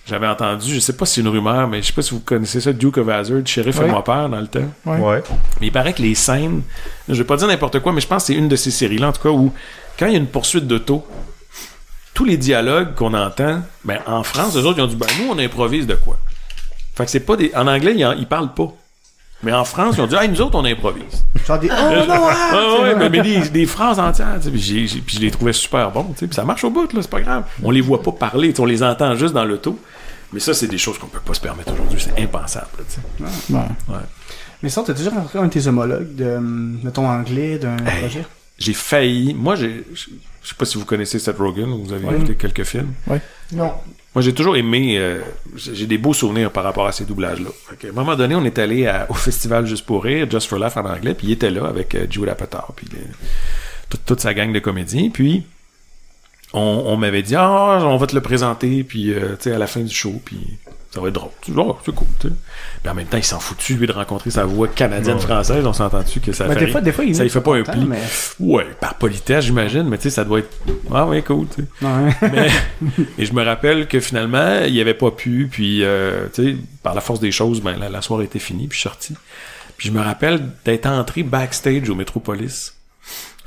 J'avais entendu, je sais pas si c'est une rumeur, mais je sais pas si vous connaissez ça, Duke of Hazzard, Sheriff et moi peur dans le temps. Ouais. Mais il paraît que les scènes, je vais pas dire n'importe quoi, mais je pense que c'est une de ces séries-là, en tout cas, où quand il y a une poursuite d'auto, tous les dialogues qu'on entend, en France, eux autres, ils ont dit, nous, on improvise de quoi? Fait que c'est pas des... En anglais, ils parlent pas. Mais en France, ils ont dit, nous autres, on improvise. Genre des mais des phrases entières, puis je les trouvais super bons, puis ça marche au bout, là, c'est pas grave. On les voit pas parler, on les entend juste dans l'auto. Mais ça, c'est des choses qu'on peut pas se permettre aujourd'hui, c'est impensable, tu sais. Ouais. Mais ça, t'as déjà rencontré un de tes homologues de ton anglais, d'un projet? J'ai failli, moi, je sais pas si vous connaissez Seth Rogen, vous avez écouté quelques films. Oui. Non. Moi, j'ai toujours aimé... j'ai des beaux souvenirs par rapport à ces doublages-là. À un moment donné, on est allé au festival Juste pour rire, Just for Laugh en anglais, puis il était là avec Jude Apatow, puis toute sa gang de comédiens. Puis, on m'avait dit, on va te le présenter, puis tu sais, à la fin du show, puis Ça va être drôle. C'est cool, tu sais. Mais en même temps, il s'en foutu, lui, de rencontrer sa voix canadienne-française. On s'entend-tu que ça fait des fois, ça, il fait pas un pli. Mais... Ouais, par politesse, j'imagine, mais tu sais, ça doit être... Ah ouais, cool, tu sais. Ouais. Et je me rappelle que finalement, il avait pas pu, puis, tu sais, par la force des choses, ben, la soirée était finie, puis je suis sorti. Puis je me rappelle d'être entré backstage au Métropolis,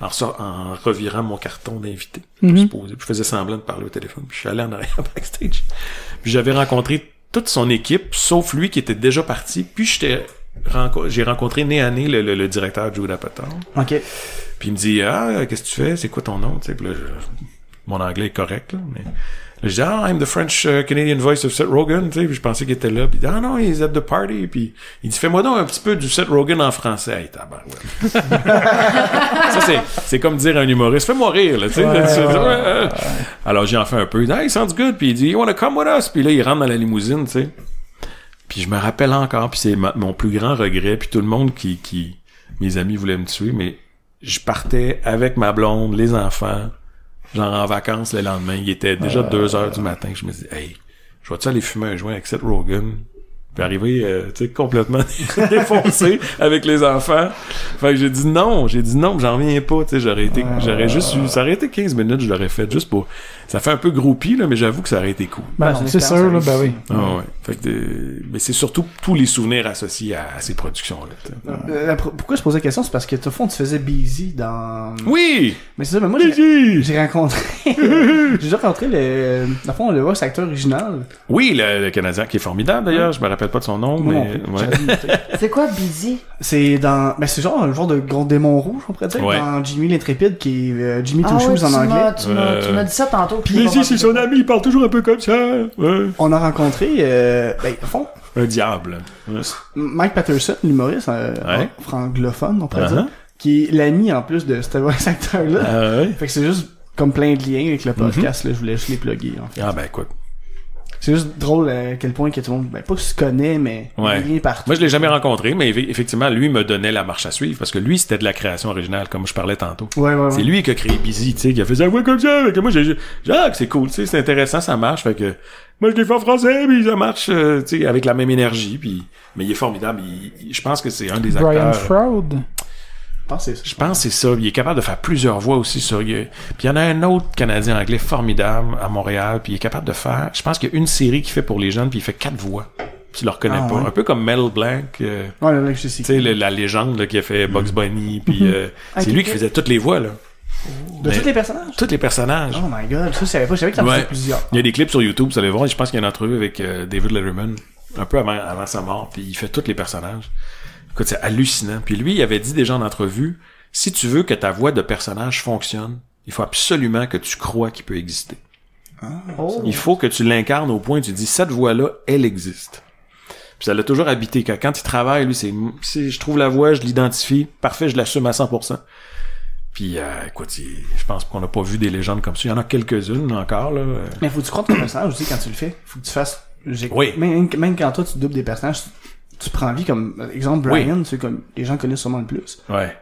en revirant mon carton d'invité. Je faisais semblant de parler au téléphone, puis je suis allé en arrière backstage. Puis j'avais rencontré toute son équipe, sauf lui qui était déjà parti. Puis j'ai rencontré nez à nez le directeur Judd Apatow. OK. Puis il me dit qu'est-ce que tu fais? C'est quoi ton nom? Tu sais, puis là, mon anglais est correct, là, mais là, je dis I'm the French Canadian voice of Seth Rogen, tu sais, puis je pensais qu'il était là. Puis il dit non, he's at the party. Puis il dit fais-moi donc un petit peu du Seth Rogen en français. Hey, tabarouette. Ça c'est comme dire à un humoriste fais-moi rire, là, tu sais. Alors j'ai en fait un peu. Il dit hey, sounds good. Puis il dit you wanna come with us? Puis là il rentre dans la limousine, tu sais. Puis je me rappelle encore, puis c'est mon plus grand regret. Puis tout le monde qui mes amis voulaient me tuer, mais je partais avec ma blonde, les enfants. Genre en vacances le lendemain, il était déjà 2h du matin, je me dis hey, je vais-tu aller fumer un joint avec Seth Rogen? Puis arriver, tu sais, complètement défoncé avec les enfants. Fait que j'ai dit non, j'en reviens pas, tu sais, j'aurais juste eu, ça aurait été 15 minutes, je l'aurais fait juste pour, ça fait un peu groupie, là, mais j'avoue que ça aurait été cool. Ben, c'est sûr, là, ben oui. Ah ouais. Fait que, mais c'est surtout tous les souvenirs associés à ces productions-là. Pourquoi je posais la question, c'est parce que, au fond, tu faisais Busy dans... Oui! Mais c'est ça, mais moi, j'ai rencontré, j'ai déjà rencontré dans le fond, le voice acteur original. Oui, le Canadien, qui est formidable, d'ailleurs, je me rappelle pas de son nom, mais... Ouais. C'est quoi Busy? C'est dans... Ben, c'est genre un genre de gros démon rouge, on pourrait dire, dans Jimmy l'Intrépide, qui est Jimmy Two Shoes en anglais. Tu m'as dit ça tantôt. Busy, c'est son ami, il parle toujours un peu comme ça. Ouais. On a rencontré, au fond... Un diable. Ouais. Mike Patterson, l'humoriste francophone, on pourrait dire, qui est l'ami, en plus, de ce voice acteur-là. Fait que c'est juste comme plein de liens avec le podcast, là, je voulais juste les plugger, en fait. Ah ben, écoute. C'est juste drôle à quel point que tout le monde, pas se connaît, mais il vient partout. Moi, je l'ai jamais rencontré, mais effectivement, lui me donnait la marche à suivre, parce que lui, c'était de la création originale, comme je parlais tantôt. C'est lui qui a créé Busy, tu sais, qui a fait ça, comme ça, avec moi, c'est cool, tu sais, c'est intéressant, ça marche, fait que, moi, je l'ai fait en français, puis ça marche, tu sais, avec la même énergie, puis, mais il est formidable, je pense que c'est un des acteurs. Brian Froud. Je pense que c'est ça. Il est capable de faire plusieurs voix aussi. Puis il y en a un autre Canadien anglais formidable à Montréal. Puis il est capable de faire... Je pense qu'il y a une série qu'il fait pour les jeunes. Puis il fait 4 voix. Tu le reconnais pas. Ouais. Un peu comme Mel Blanc. Je sais. Tu sais, la légende là, qui a fait Bugs Bunny. Puis c'est lui qui faisait toutes les voix. Là. De tous les personnages? Tous les personnages. Oh my god. Ça, je savais pas. Je savais que t'en faisais plusieurs. Il y a des clips sur YouTube. Vous allez voir. Je pense qu'il y a une entrevue avec David Letterman. Un peu avant sa mort. Puis il fait tous les personnages. Écoute, c'est hallucinant. Puis lui, il avait dit déjà en entrevue, si tu veux que ta voix de personnage fonctionne, il faut absolument que tu crois qu'il peut exister. Il faut que tu l'incarnes au point où tu dis, cette voix-là, elle existe. Puis ça l'a toujours habité. Quand il travaille, lui, c'est je trouve la voix, je l'identifie, parfait, je l'assume à 100%. Puis, écoute, je pense qu'on n'a pas vu des légendes comme ça. Il y en a quelques-unes encore, là. Mais faut que tu crois ton personnage aussi quand tu le fais. Faut que tu fasses... Oui. Même quand toi, tu doubles des personnages... Tu prends vie comme exemple Brian, c'est comme les gens connaissent sûrement le plus. Ouais.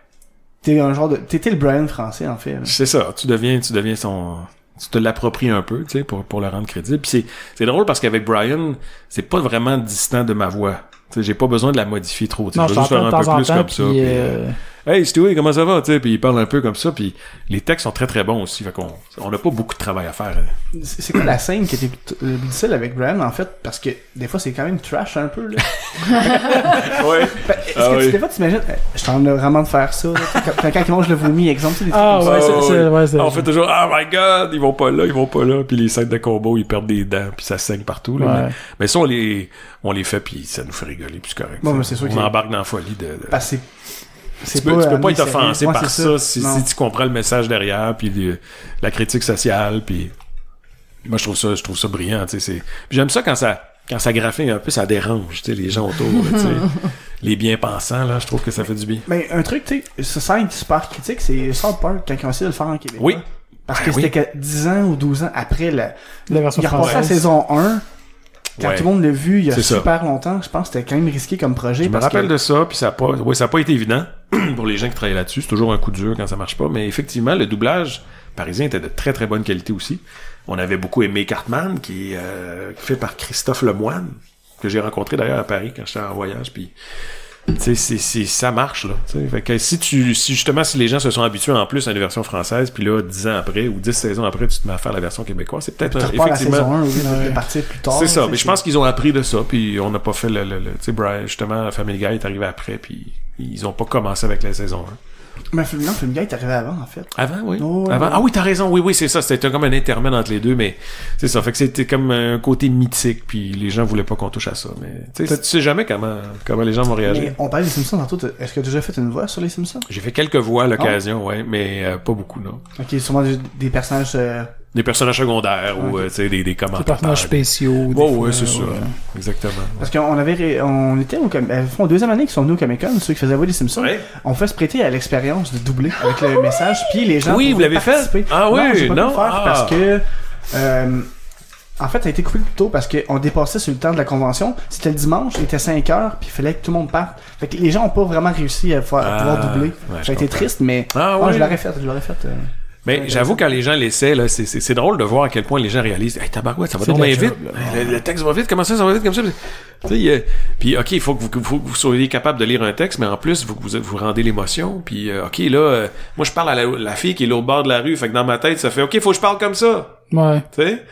T'es un genre de t'étais le Brian français en fait. Là. C'est ça, tu deviens son tu te l'appropries un peu, tu sais pour le rendre crédible. Puis c'est drôle parce qu'avec Brian, c'est pas vraiment distant de ma voix. Tu sais, j'ai pas besoin de la modifier trop, tu sais, je vais juste faire un peu plus comme ça. Hey Stewie, comment ça va, tu sais, puis il parle un peu comme ça, puis les textes sont très très bons aussi, fait on n'a pas beaucoup de travail à faire. C'est quoi la scène qui était difficile avec Brian en fait, parce que des fois c'est quand même trash un peu là. Ouais. Est-ce que des fois t'imagines, je suis en train vraiment de faire ça, là, quand ils mangent le vomi, exemple, tu sais, des trucs on fait toujours oh my god, ils vont pas là, puis les scènes de combo ils perdent des dents, puis ça saigne partout là. Mais ça on les fait puis ça nous fait rigoler, puis c'est correct. Bon, mais c'est sûr on embarque dans la folie de... Parce que tu peux pas être offensé par ça si tu comprends le message derrière puis la critique sociale puis moi je trouve ça brillant, tu sais, puis j'aime ça quand ça graphine un peu, ça dérange, tu sais, les gens autour, tu sais, les bien-pensants là, je trouve que ça fait du bien. Mais un truc, tu sais, ce scène super critique, c'est South Park quand ils ont essayé de le faire en Québec. Oui. Parce que c'était que 10 ans ou 12 ans après la version française. Il a repassé la saison 1. Quand tout le monde l'a vu il y a super longtemps, je pense que c'était quand même risqué comme projet. Je me rappelle de ça, puis ça a pas été évident pour les gens qui travaillent là-dessus. C'est toujours un coup dur quand ça marche pas, mais effectivement, le doublage parisien était de très très bonne qualité aussi. On avait beaucoup aimé Cartman, qui est fait par Christophe Lemoine. que j'ai rencontré d'ailleurs à Paris quand j'étais en voyage, puis tu sais, ça marche, là. T'sais. Fait que si justement, si les gens se sont habitués en plus à une version française, puis là, 10 ans après, ou 10 saisons après, tu te mets à faire la version québécoise, c'est peut-être effectivement... la saison 1, de partir plus tard. C'est ça, mais je pense qu'ils ont appris de ça, puis on n'a pas fait tu sais, Brian, justement, Family Guy est arrivé après, puis ils ont pas commencé avec la saison 1. Mais non, Family Guy est arrivé avant, en fait. Avant, oui. Avant. Ah oui, t'as raison. Oui, c'est ça. C'était comme un intermède entre les deux, mais c'est ça. Fait que c'était comme un côté mythique, puis les gens voulaient pas qu'on touche à ça. Mais tu sais jamais comment les gens vont réagir. Mais on parlait des Simpsons tantôt. Est-ce que tu as déjà fait une voix sur les Simpsons? J'ai fait quelques voix à l'occasion, ouais, mais pas beaucoup, non. Ok, sûrement des personnages... Des personnages secondaires ou tu sais des commentaires. Des personnages spéciaux. Ouais, c'est ça. Exactement. Parce on était au deuxième année qu'ils sont venus au Comic-Con, ceux qui faisaient voix des Simpsons. Ouais. On fait se prêter à l'expérience de doubler avec le message, puis les gens. Oui, vous l'avez fait. Ah oui, non, j'ai pas pu le faire parce que en fait, ça a été coupé plus tôt parce qu'on dépassait sur le temps de la convention. C'était le dimanche, il était 5h, puis il fallait que tout le monde parte. Fait que les gens ont pas vraiment réussi à pouvoir doubler. Ça a été triste, mais je l'aurais fait. Mais j'avoue, quand les gens l'essaient, là, c'est drôle de voir à quel point les gens réalisent. Hey, tabarouette, ça va donc bien vite. Le texte va vite, comment ça va vite comme ça? Tu sais, puis ok, il faut que vous soyez capable de lire un texte, mais en plus, vous rendez l'émotion. Puis ok, là, moi je parle à la fille qui est là au bord de la rue, fait que dans ma tête, ça fait ok, faut que je parle comme ça. Ouais. Tu sais,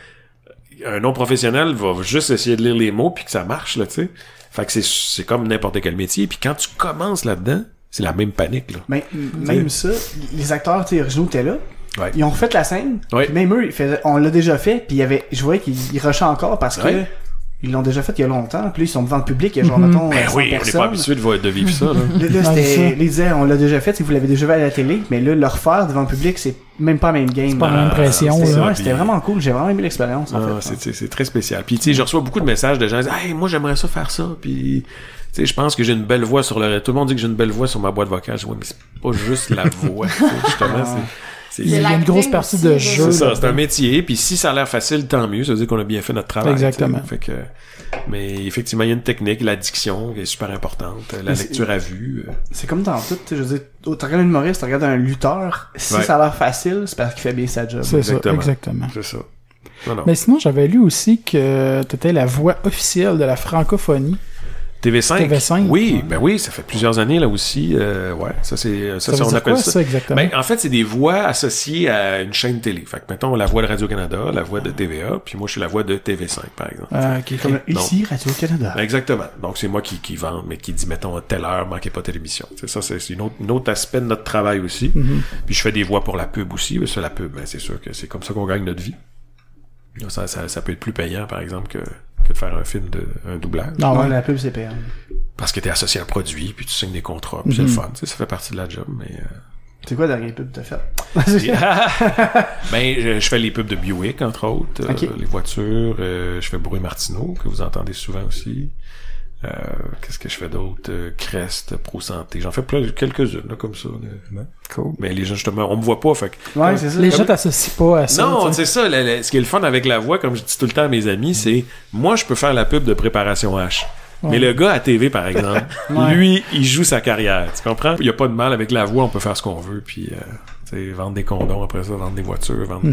un non-professionnel va juste essayer de lire les mots puis que ça marche, là, tu sais. Fait que c'est comme n'importe quel métier. Puis quand tu commences là-dedans, c'est la même panique, là. Mais même ça, les acteurs originaux étaient là. Ouais. Ils ont fait la scène, ouais. Puis même eux, on l'a déjà fait, puis je voyais qu'ils rushaient encore parce que ils l'ont déjà fait il y a longtemps, puis là, ils sont devant le public, il y a genre, mettons, ben oui, personnes. On n'est pas habitué de vivre ça, là. Ils disaient, on l'a déjà fait, si vous l'avez déjà vu à la télé, mais là, le refaire devant le public, c'est même pas la même game. C'est pas la même pression, là. C'était vraiment cool, j'ai vraiment aimé l'expérience, en fait. C'est très spécial. Puis, tu sais, je reçois beaucoup de messages de gens qui disent, hey, moi, j'aimerais ça faire ça, puis... Tu sais, je pense que j'ai une belle voix tout le monde dit que j'ai une belle voix sur ma boîte vocale. Je dis, ouais, mais c'est pas juste la voix, justement, il y a une grosse partie de jeu. C'est ça, c'est un métier, puis si ça a l'air facile, tant mieux, ça veut dire qu'on a bien fait notre travail. Exactement. Fait que, mais effectivement, il y a une technique, l'addiction qui est super importante, la lecture à vue. C'est comme dans tout, je veux dire, tu regardes un humoriste, tu regardes un lutteur, si ça a l'air facile, c'est parce qu'il fait bien sa job. C'est ça, exactement. C'est ça. Non. Mais sinon, j'avais lu aussi que tu étais la voix officielle de la francophonie. TV5. Oui, ben oui, ça fait plusieurs années là aussi. Ouais, ça on appelle ça exactement. Ben, en fait, c'est des voix associées à une chaîne télé. Fait que mettons la voix de Radio-Canada, la voix de TVA, puis moi je suis la voix de TV5 par exemple. Comme ici Radio-Canada. Exactement. Donc c'est moi qui vende, mais qui dit mettons à telle heure, manquez pas telle émission. C'est ça, c'est une autre aspect de notre travail aussi. Puis je fais des voix pour la pub aussi. Mais ça, la pub, ben c'est sûr que c'est comme ça qu'on gagne notre vie. Ça peut être plus payant par exemple que de faire un doublage. Non, la pub, c'est payant. Parce que t'es associé à un produit, puis tu signes des contrats, puis c'est le fun. Tu sais, ça fait partie de la job, mais... C'est quoi la dernière pub que t'as fait? Ben, je fais les pubs de Buick, entre autres. Les voitures. Je fais Bruy Martineau, que vous entendez souvent aussi. Qu'est-ce que je fais d'autre? Crest, Pro Santé. J'en fais quelques-unes, là, comme ça. Cool. Mais les gens, justement, on me voit pas, fait que... Ouais, c'est ça. Les gens t'associent pas à ça. Non, c'est ça. Ce qui est le fun avec la voix, comme je dis tout le temps à mes amis, c'est... Moi, je peux faire la pub de Préparation H. Ouais. Mais le gars à TV, par exemple, lui, il joue sa carrière. Tu comprends? Il y a pas de mal avec la voix, on peut faire ce qu'on veut, puis... vendre des condoms après ça, vendre des voitures, vendre...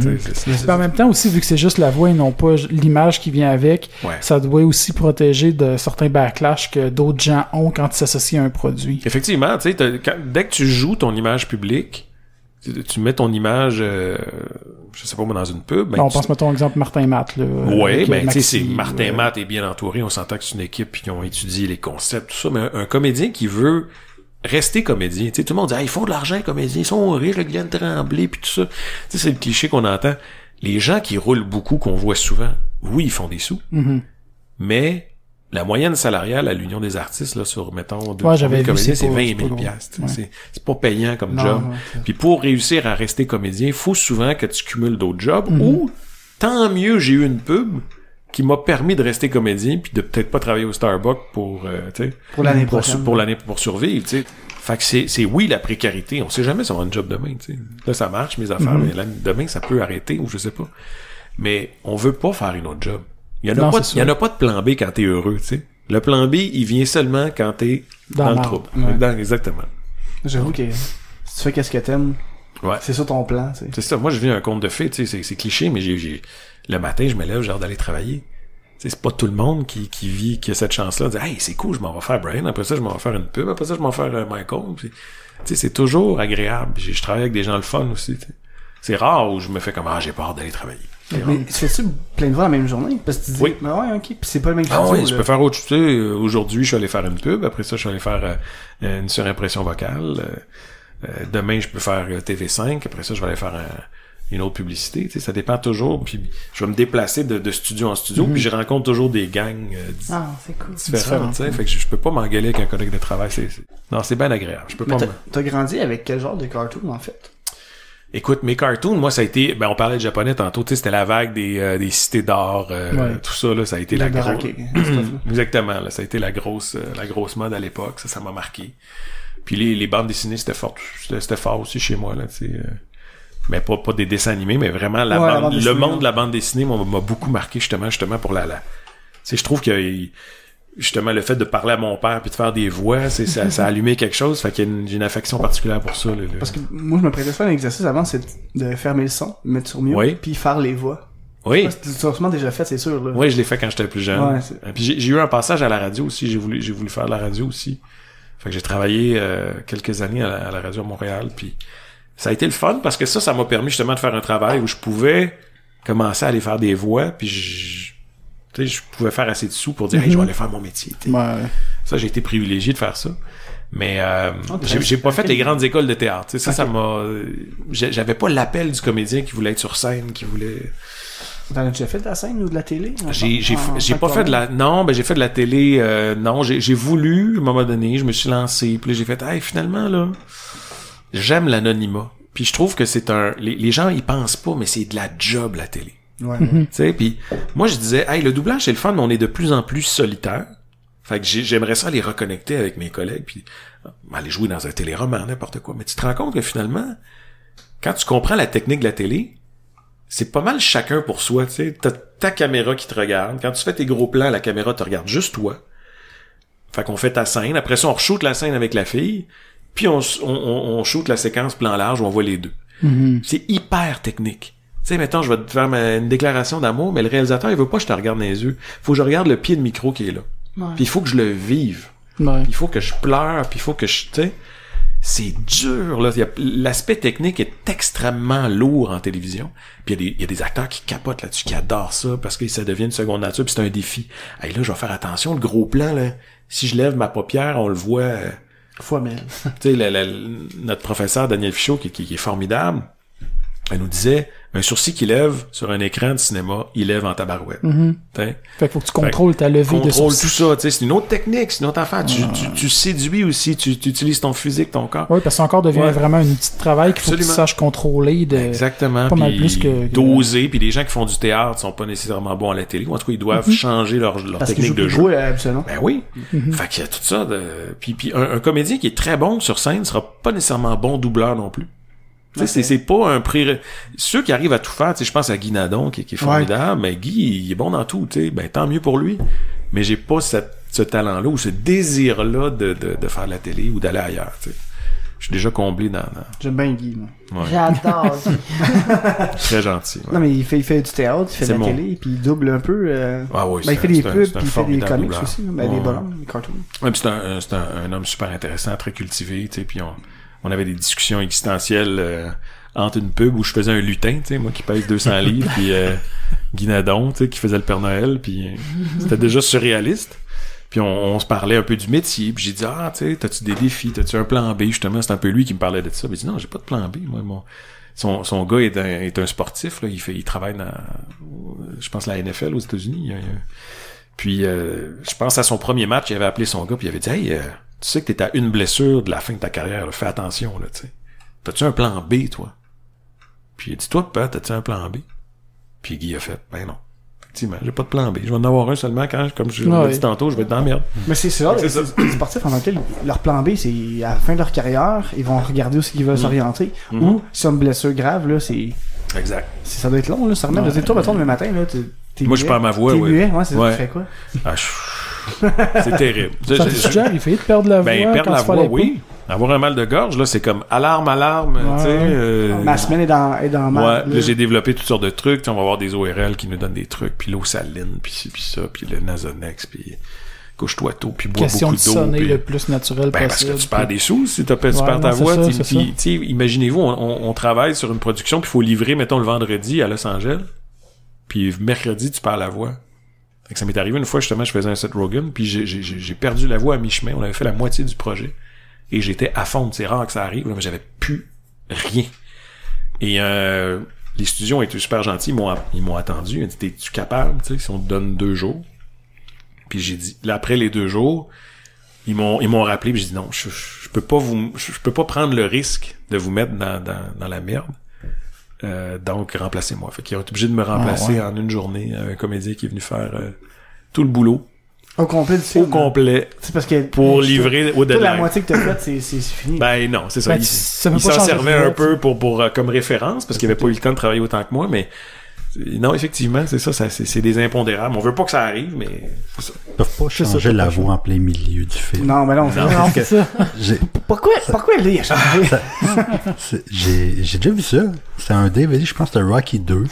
En même temps aussi, vu que c'est juste la voix et non pas l'image qui vient avec, ça doit aussi protéger de certains backlash que d'autres gens ont quand ils s'associent à un produit. Effectivement, tu sais, dès que tu joues ton image publique, tu mets ton image, je sais pas moi, dans une pub... Ben, on pense, mettons, exemple Martin Matt, là. Oui, ben, tu sais, Martin Matt est bien entouré, on s'entend que c'est une équipe qui ont étudié les concepts, tout ça, mais un comédien qui veut... rester comédien, tu sais, tout le monde dit ils font de l'argent comédien, ils sont riches, le Glenn Tremblay puis tout ça. Tu sais, c'est le cliché qu'on entend. Les gens qui roulent beaucoup, qu'on voit souvent, oui, ils font des sous. Mais la moyenne salariale à l'Union des artistes là sur mettons comédien, c'est 20 000 piastres. C'est pas payant comme job. Puis pour réussir à rester comédien, il faut souvent que tu cumules d'autres jobs ou tant mieux, j'ai eu une pub qui m'a permis de rester comédien puis de peut-être pas travailler au Starbucks pour l'année prochaine pour survivre, tu sais. Fait que c'est oui la précarité, on sait jamais si on a un job demain, tu sais. Là ça marche mes affaires, mais demain ça peut arrêter ou je sais pas. Mais on veut pas faire une autre job. Il y en a pas de plan B quand t'es heureux, tu sais. Le plan B, il vient seulement quand t'es dans le trouble. Exactement. J'avoue que si tu fais qu'est-ce que t'aimes, c'est ça ton plan, tu sais. C'est ça. Moi je vis un conte de fées, tu sais, c'est cliché, mais j'ai le matin, je me lève, j'ai hâte d'aller travailler. c'est pas tout le monde qui a cette chance-là de dire, hey, c'est cool, je m'en vais faire Brian, après ça, je m'en vais faire une pub, après ça, je m'en vais faire Michael. Puis, c'est toujours agréable. Je travaille avec des gens le fun aussi. T'sais. C'est rare où je me fais comme, j'ai peur d'aller travailler. Mais tu fais-tu plein de fois la même journée? Parce que tu dis, oui. Mais ouais, ok, puis c'est pas le même oui, je peux faire autre chose. Aujourd'hui, je suis allé faire une pub, après ça, je suis allé faire une surimpression vocale. Demain, je peux faire TV5, après ça, je vais aller faire une autre publicité, tu sais, ça dépend toujours, puis je vais me déplacer de studio en studio, puis je rencontre toujours des gangs c'est cool. différents, tu sais, fait que je peux pas m'engueuler avec un collègue de travail, non, c'est bien agréable, je peux pas. T'as grandi avec quel genre de cartoon, en fait? Écoute, mes cartoons, moi, ça a été, on parlait de japonais tantôt, tu sais, c'était la vague des cités d'or, tout ça, là, ça a été la grosse, exactement, là, ça a été la grosse mode à l'époque, ça m'a marqué. Puis les bandes dessinées, c'était fort aussi chez moi, là, tu sais, mais pas des dessins animés, mais vraiment le monde de la bande dessinée m'a beaucoup marqué justement pour la tu sais, je trouve que justement le fait de parler à mon père puis de faire des voix, ça a allumé quelque chose, fait qu'il y a j'ai une affection particulière pour ça. Parce que moi je me prêtais ça un exercice avant, c'est de fermer le son, mettre sur mute, puis faire les voix. Oui. Tu l'as sûrement déjà fait, c'est sûr. Là. Oui, je l'ai fait quand j'étais plus jeune. Ouais, puis j'ai eu un passage à la radio aussi, j'ai voulu faire de la radio aussi. Fait que j'ai travaillé quelques années à la radio à Montréal, puis ça a été le fun parce que ça m'a permis justement de faire un travail où je pouvais commencer à aller faire des voix, puis je pouvais faire assez de sous pour dire hey, je vais aller faire mon métier. Ouais. Ça, j'ai été privilégié de faire ça. Mais j'ai pas fait les grandes écoles de théâtre. Ça m'a. J'avais pas l'appel du comédien qui voulait être sur scène, qui voulait. T'en as déjà fait de la scène ou de la télé? J'ai pas fait de la. Non, j'ai fait de la télé. Non, j'ai voulu, à un moment donné, je me suis lancé, puis là, j'ai fait hey, finalement là. J'aime l'anonymat. Puis je trouve que c'est les gens ils pensent pas, mais c'est de la job la télé. Ouais. Tu sais, puis moi je disais hey, le doublage c'est le fun, mais on est de plus en plus solitaire. Fait que j'aimerais ça aller reconnecter avec mes collègues puis aller jouer dans un téléroman, n'importe quoi. Mais tu te rends compte que finalement, quand tu comprends la technique de la télé, c'est pas mal chacun pour soi, tu sais. T'as ta caméra qui te regarde. Quand tu fais tes gros plans, la caméra te regarde juste toi. Fait qu'on fait ta scène. Après ça, on re-shoot la scène avec la fille. Puis on shoot la séquence plan large où on voit les deux. Mm-hmm. C'est hyper technique. Tu sais, mettons, je vais te faire une déclaration d'amour, mais le réalisateur, il veut pas que je te regarde dans les yeux. Faut que je regarde le pied de micro qui est là. Ouais. Puis il faut que je le vive. Ouais. Puis il faut que je pleure, puis il faut que je... Tu sais, c'est dur, là. L'aspect technique est extrêmement lourd en télévision. Puis il y a des acteurs qui capotent là-dessus, qui adorent ça, parce que ça devient une seconde nature, puis c'est un défi. Hey, là, je vais faire attention, le gros plan, là. Si je lève ma paupière, on le voit... Fois même. Tu sais, notre professeur Daniel Fichot, qui est formidable, elle nous disait, un sourcil qui lève sur un écran de cinéma, il lève en tabarouette. Mm-hmm. Fait qu'il faut que tu contrôles ta levée de sourcil. Contrôle tout ça, tu sais, c'est une autre technique, c'est une autre affaire. Tu séduis aussi, tu utilises ton physique, ton corps. Oui, parce que son corps devient vraiment un outil de travail qu'il faut que tu saches contrôler. Exactement. Pas mal plus que doser, puis les gens qui font du théâtre sont pas nécessairement bons à la télé, ou en tout cas, ils doivent changer leur technique de jeu. Absolument. Ben oui. Fait qu'il y a tout ça. Puis un comédien qui est très bon sur scène sera pas nécessairement bon doubleur non plus. Tu sais, c'est pas un ceux qui arrivent à tout faire, tu sais, je pense à Guy Nadon qui est formidable, mais Guy, il est bon dans tout, tu sais, ben tant mieux pour lui. Mais j'ai pas ce talent-là ou ce désir-là de faire de la télé ou d'aller ailleurs, tu sais. Je suis déjà comblé dans... J'aime bien Guy, moi. Ouais. J'adore Guy. Très gentil. Ouais. Non, mais il fait du théâtre, il fait de la télé, puis il double un peu. Ah oui, il fait des pubs, puis il fait des comics aussi, des bonhommes, des cartoons. Ouais, puis c'est un homme super intéressant, très cultivé, tu sais, puis on avait des discussions existentielles entre une pub où je faisais un lutin, tu sais, moi qui pèse 200 livres, puis Guy Nadon, tu sais, qui faisait le Père Noël, puis c'était déjà surréaliste. Puis on se parlait un peu du métier, puis j'ai dit tu sais, t'as-tu des défis, t'as-tu un plan B? Justement, c'est un peu lui qui me parlait de ça. Mais il dit non, j'ai pas de plan B. Moi, son gars est un sportif, là, il travaille dans, je pense, la NFL aux États-Unis. Puis je pense à son premier match, il avait appelé son gars, puis il avait dit hey, tu sais que t'es à une blessure de la fin de ta carrière, là, fais attention, là, tu sais. T'as-tu un plan B, toi? Puis il a dit, toi, Pat, t'as-tu un plan B? Puis Guy a fait, ben non. Effectivement, j'ai pas de plan B. Je vais en avoir un seulement quand, comme je l'ai dit tantôt, je vais être dans la merde. Mais c'est ça, les sportifs en tant que tel, leur plan B, c'est à la fin de leur carrière, ils vont regarder où ils veulent s'orienter. Ou, si c'est une blessure grave, là, c'est... Exact. Ça doit être long, là, ça remet. Toi, mettons, demain matin, là, moi, je perds ma voix, ouais, c'est ça, tu fais quoi? C'est terrible. Ça t'est déjà arrivé de perdre la voix? Ben, perdre la voix, oui. Avoir un mal de gorge, là, c'est comme alarme, tu sais. Ma semaine est dans mal. Ouais, là, j'ai développé toutes sortes de trucs. On va avoir des ORL qui nous donnent des trucs, puis l'eau saline, puis ça, puis le Nasonex, puis couche-toi tôt, puis bois beaucoup d'eau. Question de sonner le plus naturel possible. Parce que tu perds des sous si tu perds ta voix. Puis, imaginez-vous, on travaille sur une production, puis il faut livrer, mettons, le vendredi à Los Angeles, puis mercredi, tu perds la voix. Fait que ça m'est arrivé une fois, justement, je faisais un Seth Rogen, puis j'ai perdu la voix à mi-chemin. On avait fait la moitié du projet. Et j'étais à fond. C'est rare que ça arrive, là, mais j'avais plus rien. Et les studios ont été super gentils. Ils m'ont attendu. Ils m'ont dit, t'es-tu capable, tu sais, si on te donne 2 jours? Puis j'ai dit, là, après les 2 jours, ils m'ont rappelé, puis j'ai dit, non, je peux pas prendre le risque de vous mettre dans la merde. Donc, remplacez-moi. Fait qu'ils ont été obligés de me remplacer en une journée. Un comédien qui est venu faire tout le boulot. Au complet du film. Au complet. C'est parce que pour livrer au deadline. La moitié que t'as faite, c'est fini. Ben non, c'est ça. Il s'en servait un peu pour comme référence parce qu'il avait pas eu le temps de travailler autant que moi, mais non, effectivement, c'est ça, c'est des impondérables. On veut pas que ça arrive, mais c'est ça. Ils peuvent pas changer la voix en plein milieu du film. Non, mais non, c'est ça. Pourquoi lui il a changé? J'ai déjà vu ça. C'est un DVD, je pense que c'était Rocky 2.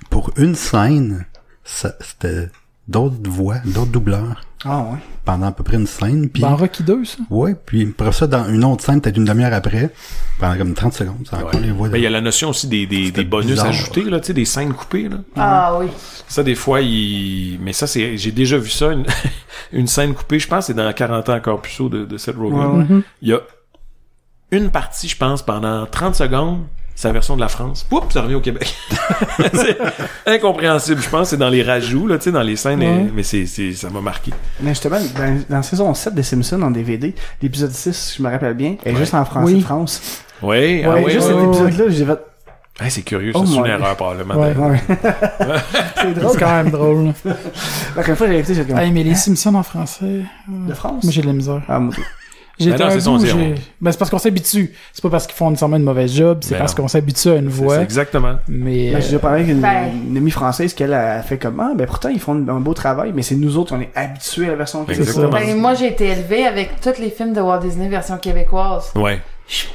Pour une scène, c'était d'autres voix, d'autres doubleurs. Ah ouais. Pendant à peu près une scène. Puis, dans Rocky 2, ça? Ouais, puis après ça, dans une autre scène, peut-être une demi-heure après, pendant comme 30 secondes, c'est encore les voix. Il y a la notion aussi des bonus bizarre, ajoutés, là, tu sais, des scènes coupées, là. Ah oui. Ça, des fois, mais ça, j'ai déjà vu ça, une scène coupée, je pense, c'est dans 40 ans encore plus haut de Seth Rogen. Il y a une partie, je pense, pendant 30 secondes, c'est la version de la France. Poup, ça revient au Québec. C'est incompréhensible. Je pense que c'est dans les rajouts, là, tu sais, dans les scènes, mais ça m'a marqué. Mais justement, dans saison 7 des Simpsons, en DVD, l'épisode 6, je me rappelle bien, est juste en français de France. Oui, juste cet épisode-là, j'ai fait... Hey, c'est curieux, ça, c'est une erreur, probablement. C'est drôle. C'est quand même drôle. Donc, une fois, j'ai écouté, j'ai comme... Hey, mais les Simpsons en français... De France? Moi, j'ai de la misère. Ah, moi, c'est parce qu'on s'habitue. C'est pas parce qu'ils font nécessairement une mauvaise job, c'est parce qu'on s'habitue à une voix. C'est exactement. Mais j'ai déjà parlé avec une amie française qu'elle a fait comme pourtant ils font un beau travail, mais c'est nous autres on est habitués à la version québécoise. Moi j'ai été élevée avec tous les films de Walt Disney version québécoise. Ouais.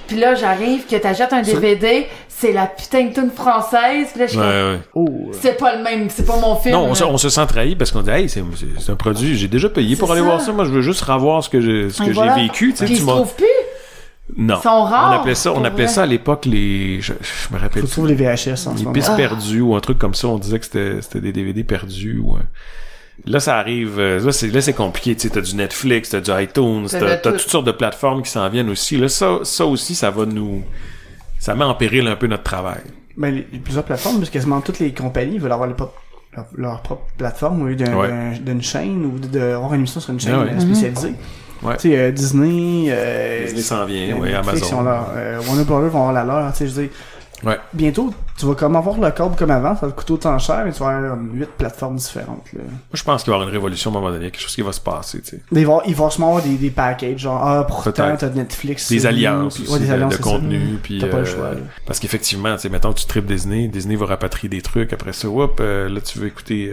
Puis là, j'arrive, que t'achètes un DVD, c'est la putain de tune française. Puis là, je suis c'est pas le même, c'est pas mon film. Non, on se sent trahi parce qu'on dit, hey, c'est un produit, j'ai déjà payé pour aller voir ça. Moi, je veux juste revoir ce que j'ai vécu. Puis ils se trouvent plus. Non. Ils sont rares. On appelait ça à l'époque je me rappelle. Tu trouves les VHS en les pistes perdues ou un truc comme ça. On disait que c'était des DVD perdus ou. Là, ça arrive. Là, c'est compliqué. Tu sais, t'as du Netflix, t'as du iTunes, t'as toutes sortes de plateformes qui s'en viennent aussi. Là, ça aussi, ça met en péril un peu notre travail. Mais les plusieurs plateformes, parce que quasiment toutes les compagnies veulent avoir leur propre plateforme au lieu d'une chaîne ou d'avoir une émission sur une chaîne spécialisée. Ouais. Tu sais, Disney s'en vient, Netflix, Amazon. Warner Brothers vont avoir la leur. Tu sais, je veux dire. Ouais. Bientôt, tu vas comme avoir le câble comme avant, ça va te coûter autant cher, mais tu vas avoir 8 plateformes différentes. Là. Moi, je pense qu'il va y avoir une révolution à un moment donné, quelque chose qui va se passer, tu sais. Il va sûrement avoir des packages, genre, pourtant, t'as Netflix. Des alliances aussi, des alliances de contenu, puis t'as pas le choix. Parce qu'effectivement, tu sais, mettons que tu tripes Disney va rapatrier des trucs, après ça, là, tu veux écouter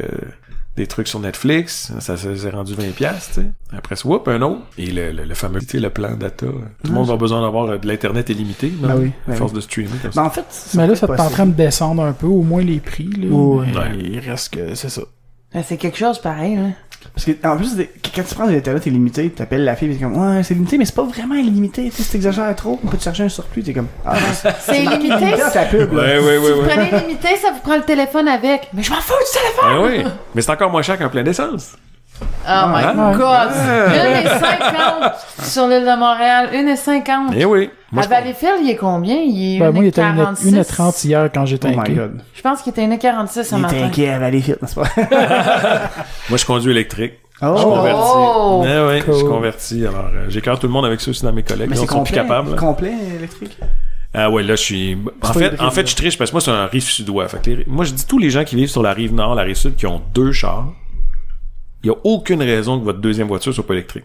des trucs sur Netflix, ça s'est rendu 20$, tu sais. Après ça, un autre. Et le fameux, tu sais, le plan data. Tout le monde a besoin d'avoir de l'Internet illimité, à force de streamer. En fait, mais là, ça est en train de descendre un peu, au moins les prix, là. Il reste que, c'est ça. C'est quelque chose pareil, hein. Parce que, en plus, quand tu prends de l'Internet illimité, t'appelles la fille, et t'es comme, ouais, c'est limité, mais c'est pas vraiment illimité, tu sais, si t'exagères trop, on peut te chercher un surplus, t'es comme, c'est illimité, ta pub, ouais. Si vous prenez limité, ça vous prend le téléphone avec. Mais je m'en fous du téléphone! Oui, mais c'est encore moins cher qu'un plein d'essence. Oh my god! 1,50 sur l'île de Montréal. 1,50. Eh oui. À Valleyfield, il est combien? Il est moi, il était 1,30 hier quand j'étais inquiet. Je pense qu'il était 1,46 ce matin. Il était inquiet à Valleyfield, n'est-ce pas? Moi, je conduis électrique. Oh! Je convertis. Cool. Je convertis. Alors, j'écarte tout le monde avec ça aussi dans mes collègues. Mais c'est sont plus capables. Complet électrique? Ah ouais, là, je suis... En fait, je triche parce que moi, c'est un rive sud-ouest. Moi, je dis tous les gens qui vivent sur la rive nord, la rive sud, qui ont 2 chars, il n'y a aucune raison que votre deuxième voiture soit pas électrique.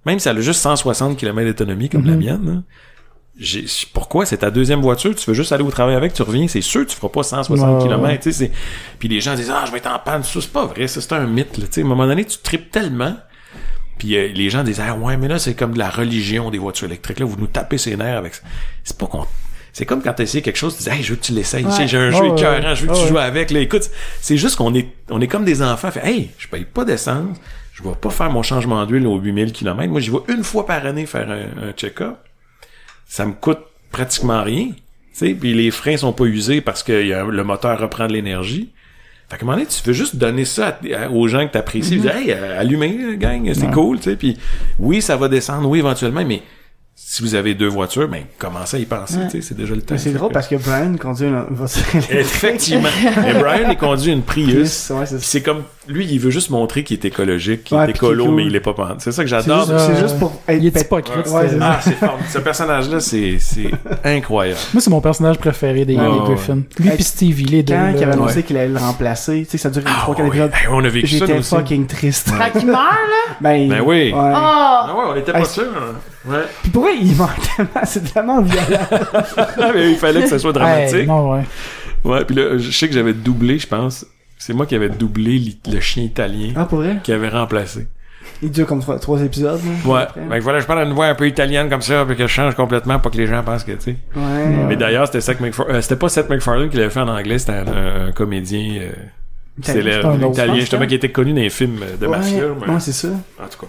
Même si elle a juste 160 km d'autonomie comme la mienne, pourquoi c'est ta deuxième voiture, tu veux juste aller au travail avec, tu reviens, c'est sûr que tu feras pas 160 km, tu sais, puis les gens disent je vais être en panne, ça c'est pas vrai, ça c'est un mythe là, tu sais, à un moment donné tu tripes tellement Puis les gens disaient, ouais, mais là, c'est comme de la religion des voitures électriques. Là, vous nous tapez ses nerfs avec ça. C'est pas c'est comme quand t'essayes quelque chose, tu dis, hey, je veux que tu l'essayes. Ouais. J'ai un jeu écœurant, je veux que tu joues avec. Là, écoute, c'est juste qu'on est comme des enfants. Fait, hey, je paye pas d'essence. Je vais pas faire mon changement d'huile aux 8000 km. Moi, j'y vais une fois par année faire un check-up. Ça me coûte pratiquement rien. Tu sais, puis les freins sont pas usés parce que le moteur reprend de l'énergie. Fait qu'à un moment donné, tu veux juste donner ça aux gens que t'apprécies. Dire, hey, allumez, gang, c'est cool, tu sais. Puis oui, ça va descendre, oui, éventuellement, mais si vous avez 2 voitures, ben commencez à y penser, tu sais, c'est déjà le temps. Mais c'est drôle parce que Brian conduit une voiture électrique. Effectivement. Mais Brian, il conduit une Prius. C'est comme, lui, il veut juste montrer qu'il est écologique, qu'il est écolo, cool. Mais il est pas pente. C'est ça que j'adore. C'est juste pour être... Il est hypocrite. C'est fort. Ce personnage-là, c'est incroyable. Moi, c'est mon personnage préféré des Griffin. Lui pis Stevie, les deux. Quand il avait annoncé qu'il allait le remplacer, tu sais, ça dure 3-4 épisodes. On a vécu ça, j'étais fucking triste. Quand il meurt, là? Ben oui. Oh! On était pas sûrs. Ouais. Pis pourquoi il meurt tellement? C'est tellement violent. Mais il fallait que ça soit dramatique. Non, ouais, pis là, je sais que j'avais doublé, je pense. C'est moi qui avais doublé le chien italien. Ah, pour vrai? Qui avait remplacé. Il dure comme 3 épisodes. Là, ouais. Fait que voilà, je parle d'une voix un peu italienne comme ça, puis que je change complètement, pas que les gens pensent que, tu sais. Ouais. Mais d'ailleurs, c'était Seth MacFarlane. C'était pas Seth MacFarlane qui l'avait fait en anglais, c'était un comédien célèbre italien, justement, qui était connu dans les films de mafia. Ouais, c'est ça. En tout cas.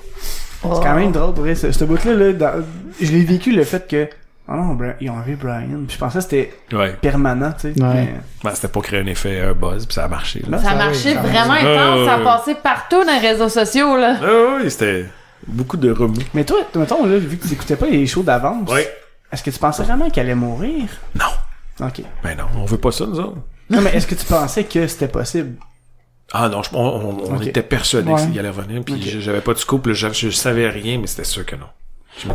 C'est quand même drôle, pour vrai. Ce bout-là, je l'ai vécu le fait que non, ils ont enlevé Brian. Puis je pensais que c'était permanent, tu sais. Ouais. Ben, c'était pour créer un effet, un buzz, puis ça a marché. Là. Ça a marché vraiment intense. Ça a passé partout dans les réseaux sociaux, là. Oui, c'était beaucoup de remous. Mais toi, mettons, là, vu que tu écoutais pas les shows d'avance, est-ce que tu pensais vraiment qu'elle allait mourir? Non. OK. Ben non, on veut pas ça, nous autres. Non, mais est-ce que tu pensais que c'était possible? Ah non, on était persuadés qu'il allait revenir, puis j'avais pas de scoop, là, je savais rien, mais c'était sûr que non.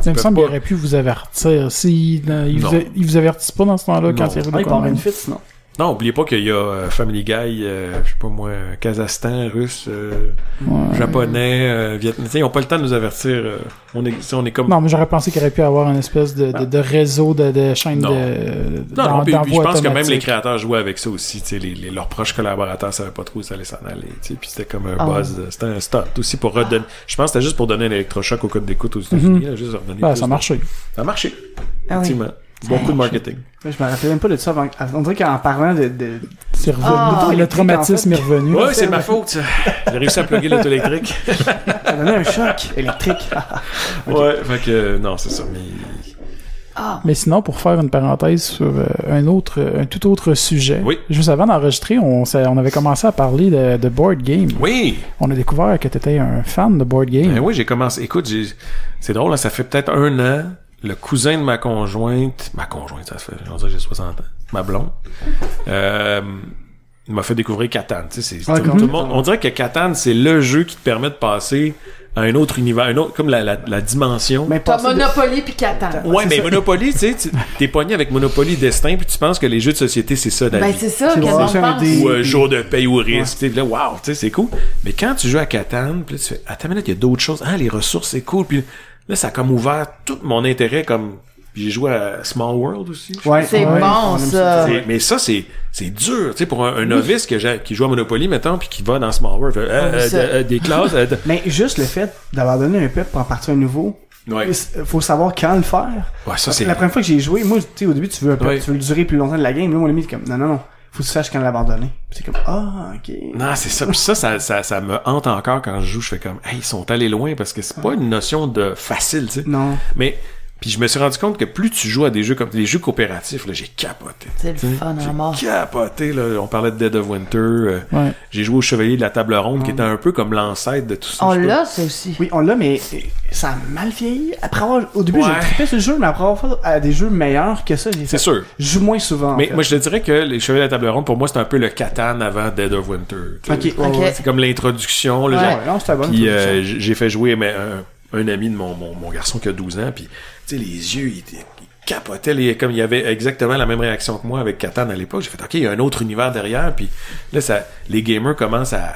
Il me semble qu'il aurait pu vous avertir. Il vous avertit pas dans ce temps-là quand il arrive il part une fuite, sinon. Non, oubliez pas qu'il y a Family Guy, je sais pas moi, Kazakhstan, Russe, Japonais, Vietnamien. Ils ont pas le temps de nous avertir. On est comme... Non, mais j'aurais pensé qu'il aurait pu avoir une espèce de réseau de chaînes de... Non, puis je pense que même les créateurs jouaient avec ça aussi. Leurs proches collaborateurs savaient pas trop où ça allait s'en aller. Puis c'était comme un buzz. C'était un stunt aussi pour redonner... Je pense que c'était juste pour donner un électrochoc au code d'écoute aux États-Unis. Juste redonner ça a marché. Ça a marché. Effectivement. Beaucoup de marketing. Je me rappelais même pas de ça avant. On dirait qu'en parlant de... C'est revenu. Le traumatisme est revenu. Ouais, c'est ma faute, ça. J'ai réussi à plugger l'auto électrique. Ça a donné un choc électrique. Okay. Ouais, fait que, non, c'est ça. Mais sinon, pour faire une parenthèse sur un tout autre sujet, juste avant d'enregistrer, on avait commencé à parler de board game. Oui! On a découvert que tu étais un fan de board game. Ben oui, j'ai commencé. Écoute, c'est drôle, là, ça fait peut-être 1 an. Le cousin de ma conjointe, ça fait, on dirait que j'ai 60 ans, ma blonde, il m'a fait découvrir Catan. Tu sais, tout le monde, on dirait que Catan, c'est le jeu qui te permet de passer à un autre univers, comme la dimension. Mais pas Monopoly puis Catan. Ouais, mais Monopoly, tu sais, t'es pogné avec Monopoly Destin, puis tu penses que les jeux de société, c'est ça, David. Ben, c'est ça, ou jour de paye ou risque, tu sais, là, wow, tu sais, c'est cool. Mais quand tu joues à Catan, puis là, tu fais, attends une minute, il y a d'autres choses. Ah, les ressources, c'est cool, puis là, ça a comme ouvert tout mon intérêt, comme... J'ai joué à Small World aussi. Ouais, c'est bon, ça. Mais ça, c'est dur, tu sais, pour un novice qui joue à Monopoly, mettons, puis qui va dans Small World, des classes... Mais juste le fait d'avoir donné un pep pour en partir un nouveau, faut savoir quand le faire. Ouais, ça, c'est... La première fois que j'ai joué, moi, tu sais, au début, tu veux un pep, tu veux le durer plus longtemps de la game. Là, mon ami, comme, non. Faut que tu saches quand l'abandonner. C'est comme, ok. Non, c'est ça. Puis ça me hante encore quand je joue. Je fais comme, hey, ils sont allés loin parce que c'est pas une notion de facile, tu sais. Non. Mais, puis je me suis rendu compte que plus tu joues à des jeux comme des jeux coopératifs, là, j'ai capoté. C'est le fun à mort. J'ai capoté, là. On parlait de Dead of Winter. J'ai joué au Chevalier de la Table Ronde, qui était un peu comme l'ancêtre de tout ça. On l'a, ça aussi. Oui, on l'a, mais ça a mal vieilli. Après avoir, au début, j'ai trippé ce jeu, mais après avoir fait des jeux meilleurs que ça, c'est sûr. Je joue moins souvent. Mais moi, je te dirais que les Chevaliers de la Table Ronde, pour moi, c'est un peu le Catan avant Dead of Winter. Ok. C'est comme l'introduction, là. Non, c'était bon. Puis j'ai fait jouer un ami de mon garçon qui a 12 ans, puis tu sais, les yeux, il capotait, comme il y avait exactement la même réaction que moi avec Catan à l'époque. J'ai fait, OK, il y a un autre univers derrière, puis là, les gamers commencent à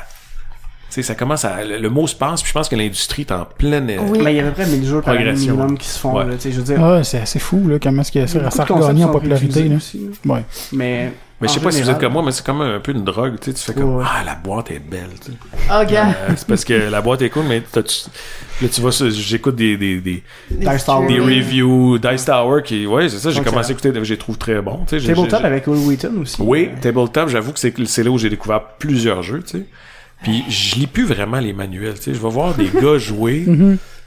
sais, ça commence à... Le mot se passe, puis je pense que l'industrie est en pleine... Oui. Mais il y a à peu près 1000 jours par année minimum qui se font, là, tu sais, je veux dire... Ah, c'est assez fou, là, comment est-ce que ça a regagné en popularité, là. Aussi, là. Ouais. Mais je sais pas si vous êtes comme moi, mais c'est comme un peu une drogue, tu sais, tu fais comme, la boîte est belle, tu sais. Oh, gars. C'est parce que la boîte est cool, mais là, tu vois ça, j'écoute des reviews, Dice Tower qui, c'est ça, j'ai commencé à écouter, je les trouve très bons, tu sais. Tabletop avec Will Wheaton aussi. Oui, Tabletop, j'avoue que c'est là où j'ai découvert plusieurs jeux, tu sais. Puis je lis plus vraiment les manuels, tu sais, je vais voir des gars jouer.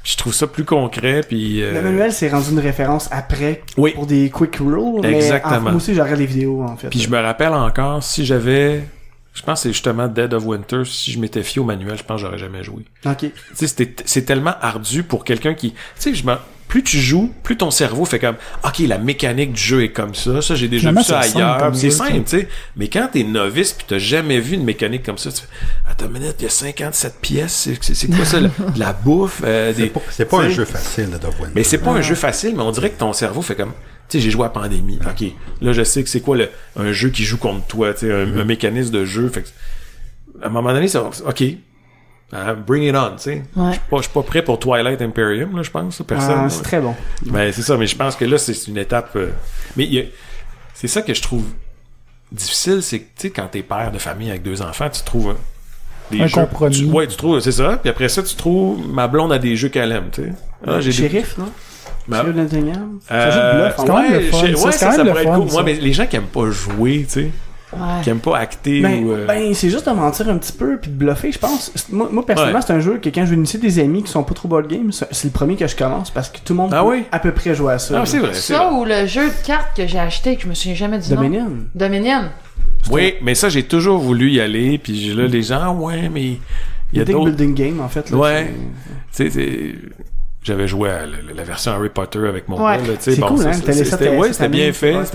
Je trouve ça plus concret, puis... Le manuel, c'est rendu une référence après pour des quick rules, exactement. Mais moi aussi, j'aurais les vidéos, en fait. Puis je me rappelle encore, si j'avais... Je pense que c'est justement Dead of Winter, si je m'étais fié au manuel, je pense que j'aurais jamais joué. OK. Tu sais, c'est tellement ardu pour quelqu'un qui... Tu sais, plus tu joues, plus ton cerveau fait comme OK, la mécanique du jeu est comme ça j'ai déjà vu ça ailleurs, c'est simple, tu sais. Mais quand t'es novice pis t'as jamais vu une mécanique comme ça, tu fais attends une minute, il y a 57 pièces, c'est quoi ça, de la bouffe, c'est pas un jeu facile de Winter. Mais c'est pas un jeu facile, mais on dirait que ton cerveau fait comme tu sais, j'ai joué à Pandémie. OK, là je sais que c'est quoi un jeu qui joue contre toi, tu sais, un mécanisme de jeu, fait que à un moment donné, c'est OK. Bring it on, tu sais. Ouais. Je suis pas prêt pour Twilight Imperium, là, je pense, personne. C'est très bon. Ben, c'est ça, mais je pense que là, c'est une étape... Mais c'est ça que je trouve difficile, c'est que, tu sais, quand t'es père de famille avec 2 enfants, tu trouves un compromis. Tu trouves, c'est ça. Puis après ça, tu trouves ma blonde a des jeux qu'elle aime, tu sais. Shérif, non? Shérif Nottingham? C'est juste bluff. C'est quand même le fun. Ça pourrait être cool. Moi, mais les gens qui aiment pas jouer, tu sais... qui aiment pas acter c'est juste de mentir un petit peu puis de bluffer, je pense. Moi personnellement, c'est un jeu que quand je vais initier des amis qui sont pas trop board game, c'est le premier que je commence parce que tout le monde peut à peu près jouer à ça. C'est vrai, ça ou le jeu de cartes que j'ai acheté que je me souviens jamais du nom. Dominion. Oui, mais ça j'ai toujours voulu y aller, puis là les gens mais il y a d'autres building game en fait là. Tu sais j'avais joué à la version Harry Potter avec mon gars, là, c'est cool, hein? C'était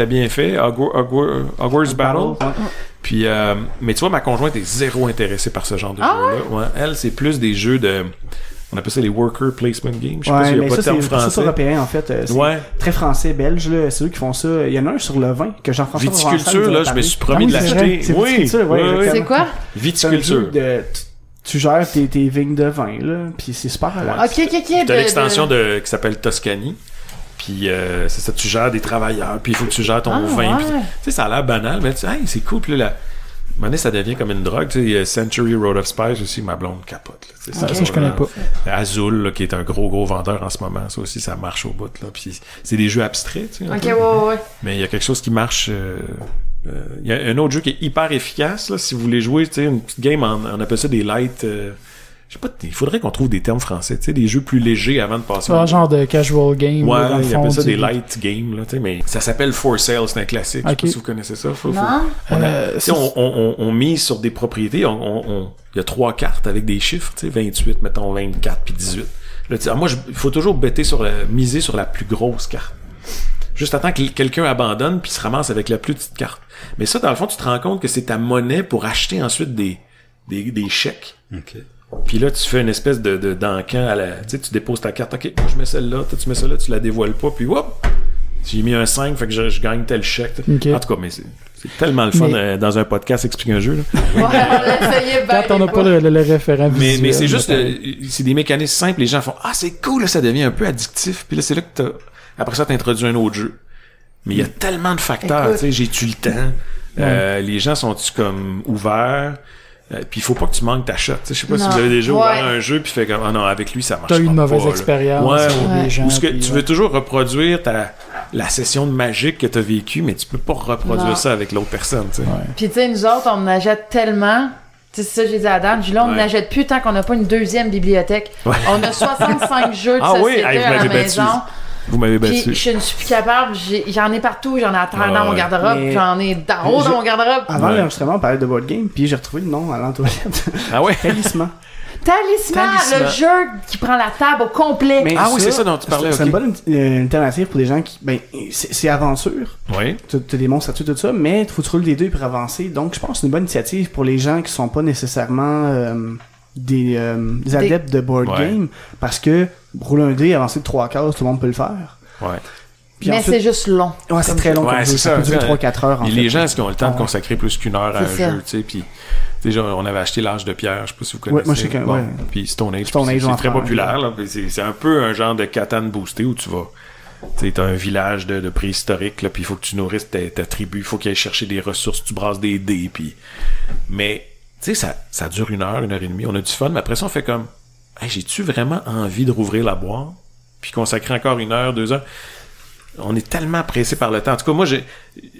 bien fait, Hogwarts Battle. Puis, mais tu vois, ma conjointe est zéro intéressée par ce genre de jeu-là. Ouais. Elle, c'est plus des jeux on appelle ça les worker placement games. Je sais pas s'il y a pas de terme français. C'est européen, en fait. C'est très français, belge, là. C'est eux qui font ça. Il y en a un sur le vin que Jean-François Viticulture, là, je me suis promis de l'acheter. C'est quoi? Viticulture. Tu gères tes vignes de vin, là, puis c'est super. OK. T'as l'extension qui s'appelle Toscanie, puis c'est ça, tu gères des travailleurs, puis il faut que tu gères ton vin, puis tu sais, ça a l'air banal, mais tu sais, c'est cool, puis là, maintenant, ça devient comme une drogue, tu sais, Century Road of Spice aussi, ma blonde capote, là, ça je connais pas. Azul, là, qui est un gros vendeur en ce moment, ça aussi, ça marche au bout, là, puis c'est des jeux abstraits, tu sais. OK, ouais. Mais il y a quelque chose qui marche... Il y a un autre jeu qui est hyper efficace, là, si vous voulez jouer, tu sais, une petite game, on appelle ça des light... je sais pas, il faudrait qu'on trouve des termes français, tu sais, des jeux plus légers avant de passer. Un genre de casual game. Ouais, ils appellent ça des light games, là, tu sais, mais ça s'appelle For Sale, c'est un classique. Je sais pas si vous connaissez ça. On mise sur des propriétés, il y a 3 cartes avec des chiffres, tu sais, 28, mettons 24 puis 18. Là, moi, il faut toujours miser sur la plus grosse carte. Juste attends que quelqu'un abandonne puis se ramasse avec la plus petite carte. Mais ça, dans le fond, tu te rends compte que c'est ta monnaie pour acheter ensuite des chèques. OK. Puis là, tu fais une espèce d'encan à la... Tu sais, tu déposes ta carte. OK, moi, je mets celle-là. Toi, tu mets celle-là, tu la dévoiles pas. Puis, hop! J'ai mis un 5, fait que je gagne tel chèque. Okay. En tout cas, mais c'est tellement le fun dans un podcast expliquer un jeu. Là. Ouais, on l'a essayé bien. Quand on n'a pas le référent visuel. Mais c'est juste... c'est des mécanismes simples. Les gens font « Ah, c'est cool! » Là, ça devient un peu addictif. Puis là, c'est là que après ça, t'introduis un autre jeu. Mais il y a tellement de facteurs, tu sais, j'ai-tu le temps? Les gens sont-tu comme ouverts? Puis il faut pas que tu manques ta shot. Je sais pas si vous avez déjà ouvert un jeu puis fait comme ah non, avec lui ça marche pas. T'as eu une mauvaise expérience des gens. Ou ce que tu veux toujours reproduire la session de magique que t'as vécue, mais tu peux pas reproduire ça avec l'autre personne, tu sais. Puis tu sais, nous autres, on en achète tellement. C'est ça, j'ai dit à Adam. Là, on n'achète plus tant qu'on n'a pas une deuxième bibliothèque. Ouais. On a 65 jeux de société à la maison. Vous m'avez battu. Puis je ne suis plus capable. J'en ai partout. J'en ai à terre dans mon garde-robe. J'en ai d'en haut dans mon garde-robe. Avant l'enregistrement, on parlait de board game. Puis j'ai retrouvé le nom à l'entoilette. Ah ouais? Talisman. Talisman, le jeu qui prend la table au complet. Mais oui, c'est ça dont tu parlais. C'est une bonne alternative pour des gens qui... Ben, c'est aventure. Oui. T'as des monstres, tout ça, mais il faut que tu roules des deux pour avancer. Donc, je pense que c'est une bonne initiative pour les gens qui sont pas nécessairement des adeptes de board game. Parce que rouler un dé, avancer de 3 cases, tout le monde peut le faire. Ouais. Puis mais ensuite, c'est juste long. Ouais, c'est très long. Ouais, c'est ça. Ça peut durer 3-4 heures. Les gens, est-ce qu'ils ont le temps de consacrer plus qu'une heure à un jeu, tu sais, puis... Déjà, on avait acheté l'Âge de Pierre, je sais pas si vous connaissez. Ouais, moi, je sais que, ouais. Puis Stone Age c'est très populaire, là. C'est un peu un genre de Catan boosté où tu vas... Tu sais, t'as un village de préhistorique, là, puis il faut que tu nourrisses ta tribu, il faut qu'ils aillent chercher des ressources, tu brasses des dés, puis... Mais, tu sais, ça dure 1 heure et demie, on a du fun, mais après ça, on fait comme... Hey, j'ai-tu vraiment envie de rouvrir la boîte? Puis consacrer encore 1 heure, 2 heures? On est tellement pressé par le temps. En tout cas, moi,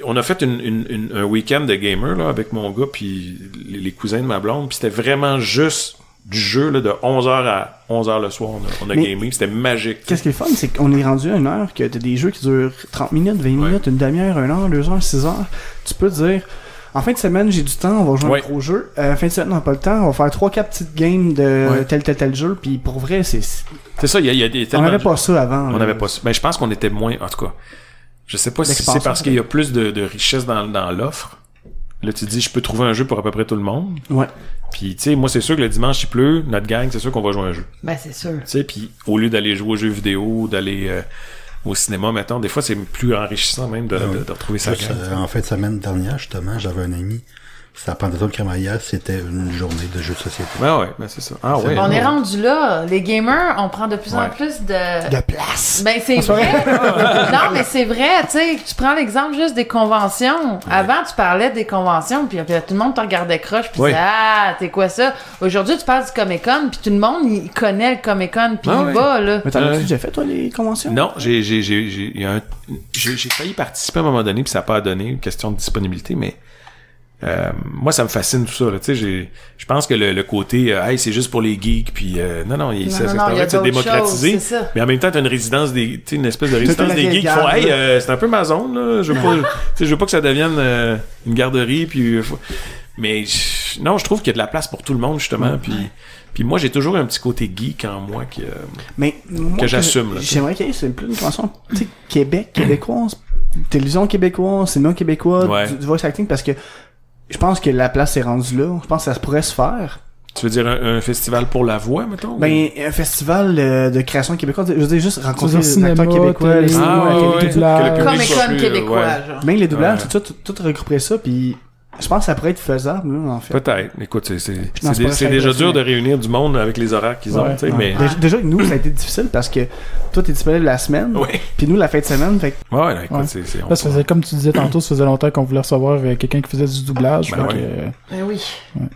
on a fait un week-end de gamer là, avec mon gars puis les cousins de ma blonde, puis c'était vraiment juste du jeu là, de 11h à 11h le soir. On a gamé, c'était magique. Qu'est-ce qui est fun, c'est qu'on est rendu à 1 heure, que t'as des jeux qui durent 30 minutes, 20 minutes, une demi-heure, 1 heure, 2 heures, 6 heures. Tu peux te dire... En fin de semaine, j'ai du temps, on va jouer un gros jeu. Fin de semaine, on n'a pas le temps, on va faire 3-4 petites games de tel jeu, puis pour vrai, c'est ça, il y a des on n'avait pas ça avant. On n'avait pas ça. Ben, je pense qu'on était moins, en tout cas, je sais pas si c'est parce qu'il y a plus de richesse dans l'offre. Là, tu te dis, je peux trouver un jeu pour à peu près tout le monde. Ouais. Puis, tu sais, moi, c'est sûr que le dimanche, il pleut, notre gang, c'est sûr qu'on va jouer un jeu. Ben, c'est sûr. Tu sais, puis au lieu d'aller jouer aux jeux vidéo, d'aller... au cinéma, mettons, des fois, c'est plus enrichissant même de retrouver ça. En fin de semaine dernière, justement, j'avais un ami, sa Pentatone Crémaillère, c'était une journée de jeux de société. Ouais, ben c'est ça. Ah, ouais, on est rendu là. Les gamers, on prend de plus en plus de place. Ben, c'est vrai. Non, mais c'est vrai, tu sais, tu prends l'exemple juste des conventions. Ouais. Avant, tu parlais des conventions, puis tout le monde te regardait croche, puis t'es quoi ça? Aujourd'hui, tu parles du Comic-Con, puis tout le monde, il connaît le Comic-Con, puis il va, là. Mais t'en as déjà fait, toi, les conventions? Non, j'ai failli participer à un moment donné, puis ça n'a pas donné, une question de disponibilité, mais moi, ça me fascine tout ça. Tu sais, je pense que le côté hey, c'est juste pour les geeks, puis non, c'est démocratisé. Choses, c'est mais en même temps, t'as une résidence des, tu sais, une espèce de résidence des geeks qui font hey, c'est un peu ma zone, là. Je veux pas que ça devienne une garderie, puis mais non, je trouve qu'il y a de la place pour tout le monde justement, puis moi, j'ai toujours un petit côté geek en moi que j'assume. J'aimerais qu'il y ait plus une façon, tu sais, québécoise, télévision québécoise, cinéma québécois, du voice acting, parce que je pense que la place est rendue là. Je pense que ça pourrait se faire. Tu veux dire un festival pour la voix, mettons? Ben, un festival de création québécoise. Je veux dire, juste rencontrer les acteurs québécois, les Comic-Con québécois, genre. Même les doublages, tout regrouper ça, puis je pense que ça pourrait être faisable, en fait. Peut-être. Écoute, c'est déjà dur de réunir du monde avec les horaires qu'ils ont, tu sais, mais... Déjà, nous, ça a été difficile parce que toi, t'es disponible la semaine, puis nous, la fin de semaine, fait que... Ouais, écoute, ça faisait, comme tu disais tantôt, ça faisait longtemps qu'on voulait recevoir quelqu'un qui faisait du doublage. Oui.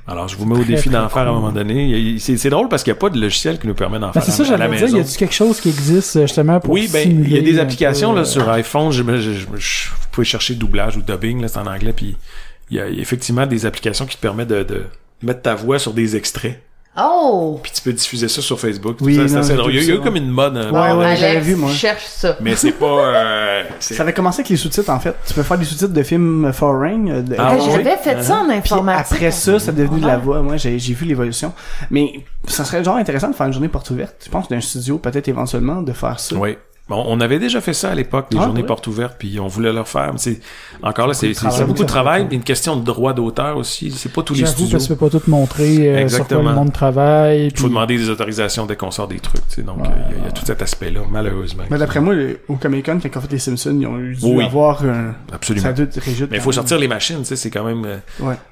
Alors, je vous mets au défi d'en faire à un moment donné. C'est drôle parce qu'il n'y a pas de logiciel qui nous permet d'en faire c'est ça, j'allais dire, y a-tu quelque chose qui existe, justement, pour simuler... il y a des applications, là, sur iPhone, vous pouvez chercher doublage ou dubbing, là, c'est en anglais, puis il y a effectivement des applications qui te permettent de mettre ta voix sur des extraits. Oh! Puis tu peux diffuser ça sur Facebook. Oui, c'est assez drôle. Il y a eu comme une mode. Ouais, j'avais vu, moi. Cherche ça. Mais c'est pas... Ça avait commencé avec les sous-titres, en fait. Tu peux faire des sous-titres de films foreign. J'avais fait ça en informatique. Puis après ça, c'est devenu de la voix. Moi, j'ai vu l'évolution. Mais ça serait genre intéressant de faire une journée porte ouverte. Je pense d'un studio, peut-être éventuellement, de faire ça. Oui. Bon, on avait déjà fait ça à l'époque, des journées portes ouvertes, puis on voulait leur faire. Mais encore là, c'est beaucoup de travail, mais une question de droit d'auteur aussi. C'est pas tous les studios. Parce que tu peux pas tout montrer sur quoi le monde travaille. Il faut demander des autorisations dès qu'on sort des trucs. Donc, il y a tout cet aspect-là, malheureusement. Mais d'après moi, au Comic-Con, quand on fait les Simpsons, ils ont dû avoir absolument. Mais il faut sortir les machines, c'est quand même...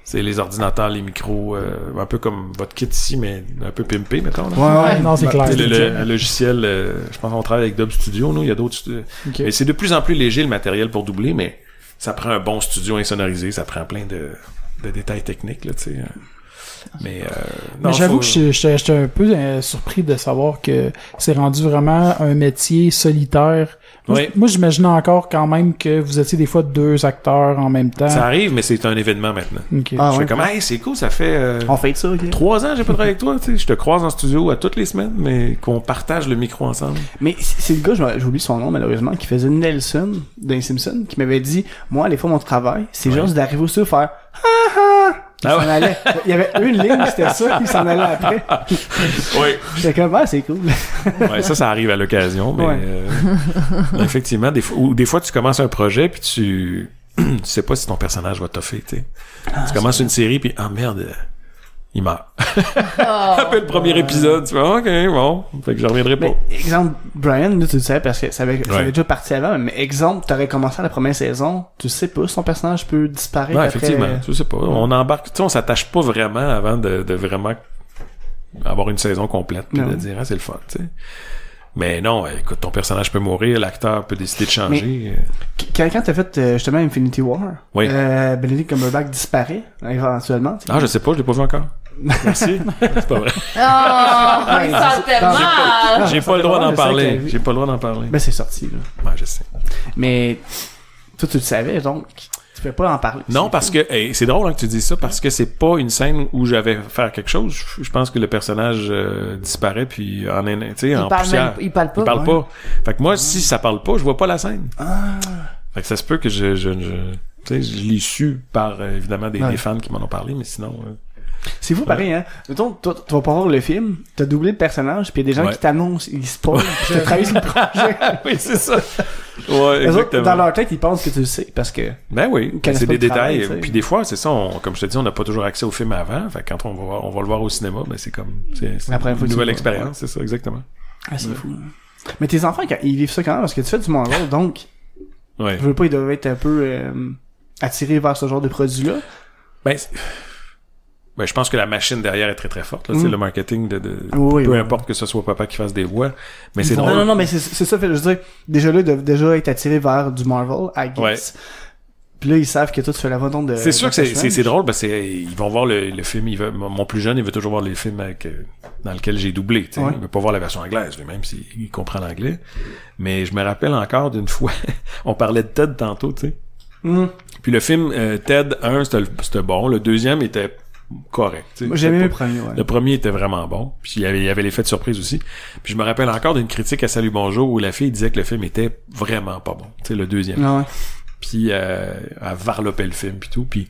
C'est les ordinateurs, les micros, un peu comme votre kit ici, mais un peu pimpé, mettons. Ouais, non, c'est clair. Le logiciel, je pense qu'on travaille avec Dub Studio. Il y a d'autres mais c'est de plus en plus léger le matériel pour doubler, mais ça prend un bon studio insonorisé, ça prend plein de détails techniques là, tu sais. Mais j'avoue que j'étais un peu surpris de savoir que c'est rendu vraiment un métier solitaire. Moi, j'imaginais encore quand même que vous étiez des fois 2 acteurs en même temps. Ça arrive, mais c'est un événement maintenant. Je fais comme, hey, c'est cool, ça fait on fait ça, 3 ans que j'ai pas travaillé avec toi, tu sais, je te croise en studio à toutes les semaines, mais qu'on partage le micro ensemble. Mais c'est le gars, j'oublie son nom malheureusement, qui faisait Nelson dans Simpson, qui m'avait dit, moi, des fois, mon travail, c'est juste d'arriver au studio et faire il s'en allait. Il y avait une ligne, c'était ça, il s'en allait après. Oui. J'étais comme, c'est cool. Ouais, ça arrive à l'occasion, mais effectivement, des fois, tu commences un projet, puis tu sais pas si ton personnage va toffer, tu sais. Tu commences une série, puis merde, il meurt. Après le premier épisode, tu vois, ok, bon, fait que je reviendrai pas. Mais, exemple, Brian, là, tu le sais, parce que ça avait déjà parti avant, mais exemple, t'aurais commencé à la première saison, tu sais pas, son personnage peut disparaître après... effectivement, tu sais pas, on embarque, tu sais, on s'attache pas vraiment avant de vraiment avoir une saison complète, puis de dire, c'est le fun, tu sais. Mais non, écoute, ton personnage peut mourir, l'acteur peut décider de changer. Mais, quand t'as fait justement Infinity War, Benedict Cumberbatch disparaît éventuellement. Je sais pas, je l'ai pas vu encore. Merci. C'est pas vrai. Il sentait mal. J'ai pas le droit d'en parler. J'ai pas le droit d'en parler. Ben c'est sorti là. Ouais, je sais. Mais toi tu le savais donc tu peux pas en parler. Non, parce que c'est drôle que tu dises ça parce que c'est pas une scène où j'avais faire quelque chose. Je pense que le personnage disparaît puis en poussière. Il parle pas. Il parle pas. Fait que moi si ça parle pas, je vois pas la scène. Fait que ça se peut que je l'ai su par évidemment des fans qui m'en ont parlé, mais sinon c'est fou pareil, hein. Mettons, toi, tu vas pas voir le film, t'as doublé le personnage, pis y a des gens qui t'annoncent, ils spoilent, tu t'as travaillé sur le projet. Oui, c'est ça. Ouais, exactement. Dans leur tête, ils pensent que tu le sais, parce que... Ben oui, c'est des détails. Puis des fois, c'est ça, comme je te dis, on n'a pas toujours accès au film avant, fait que quand on va le voir au cinéma, ben c'est comme... C'est une nouvelle expérience, c'est ça, exactement. Ah, c'est fou. Mais tes enfants, ils vivent ça quand même, parce que tu fais du Marvel, donc... Je veux pas, ils doivent être un peu attirés vers ce genre de produit-là. Ben, je pense que la machine derrière est très très forte. Là, le marketing peu importe que ce soit papa qui fasse des voix, mais c'est drôle. Non, mais c'est ça. Je veux dire, déjà là, ils doivent déjà être attirés vers du Marvel, I guess. Ouais. Puis là, ils savent que toi, tu fais la vente de... C'est sûr que c'est drôle, parce ils vont voir le film, mon plus jeune, il veut toujours voir les films dans lequel j'ai doublé, tu sais. Il veut pas voir la version anglaise, même s'il comprend l'anglais. Mais je me rappelle encore d'une fois, on parlait de Ted tantôt, tu sais. Puis le film, Ted 1, c'était bon. Le deuxième était correct. Moi, j'aimais le premier, Le premier était vraiment bon. Puis il y avait l'effet de surprise aussi. Puis je me rappelle encore d'une critique à Salut Bonjour où la fille disait que le film était vraiment pas bon. Tu sais, le deuxième. Ah ouais. Puis elle varlopait le film puis tout. Puis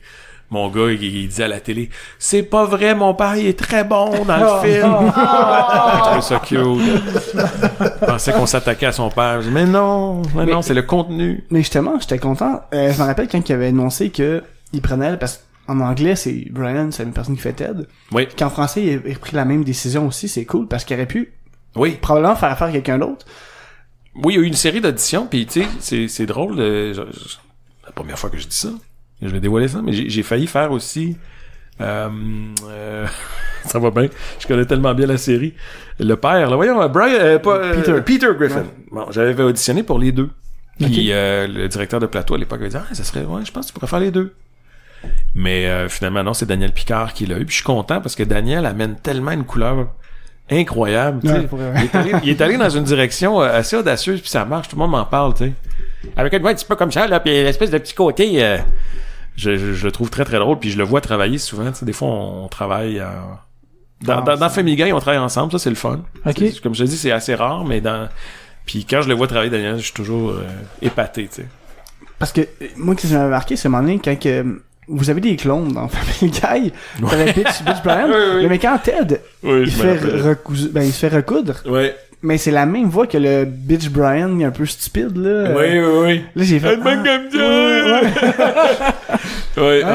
mon gars, il disait à la télé, c'est pas vrai, mon père, il est très bon dans le film. Je trouvais ça cute. Je pensais qu'on s'attaquait à son père. Je dis, mais non, c'est le contenu. Mais justement, j'étais content. Je me rappelle quand il avait annoncé que il prenait, parce qu'en anglais, c'est Brian, c'est une personne qui fait Ted. Oui. Qu'en français, il a pris la même décision aussi, c'est cool, parce qu'il aurait pu probablement faire affaire à quelqu'un d'autre. Oui, il y a eu une série d'auditions, puis tu sais, c'est drôle. La première fois que je dis ça. Je vais dévoiler ça, mais j'ai failli faire aussi ça va bien, je connais tellement bien la série. Le père, là, voyons, Peter Griffin. Bon, j'avais auditionné pour les deux. Puis le directeur de plateau à l'époque avait dit, ça serait, je pense que tu pourrais faire les deux. Mais finalement, non, c'est Daniel Picard qui l'a eu. Puis je suis content parce que Daniel amène tellement une couleur incroyable. Il est allé dans une direction assez audacieuse, puis ça marche, tout le monde m'en parle, tu sais. Avec une voix un petit peu comme ça, là, puis l'espèce de petit côté... Je le trouve très très drôle, puis je le vois travailler souvent. Tu sais, des fois on travaille dans Family Guy, on travaille ensemble, ça c'est le fun. Comme je te dis, c'est assez rare, mais puis quand je le vois travailler, Daniel, je suis toujours épaté, tu sais. Parce que moi, ce que j'ai marqué, c'est un moment donné, quand vous avez des clones dans Family Guy, t'avais Bitch Brian, mais quand Ted, il se fait recoudre. Oui. Mais c'est la même voix que le Bitch Brian, un peu stupide, là. Oui. Là, j'ai fait...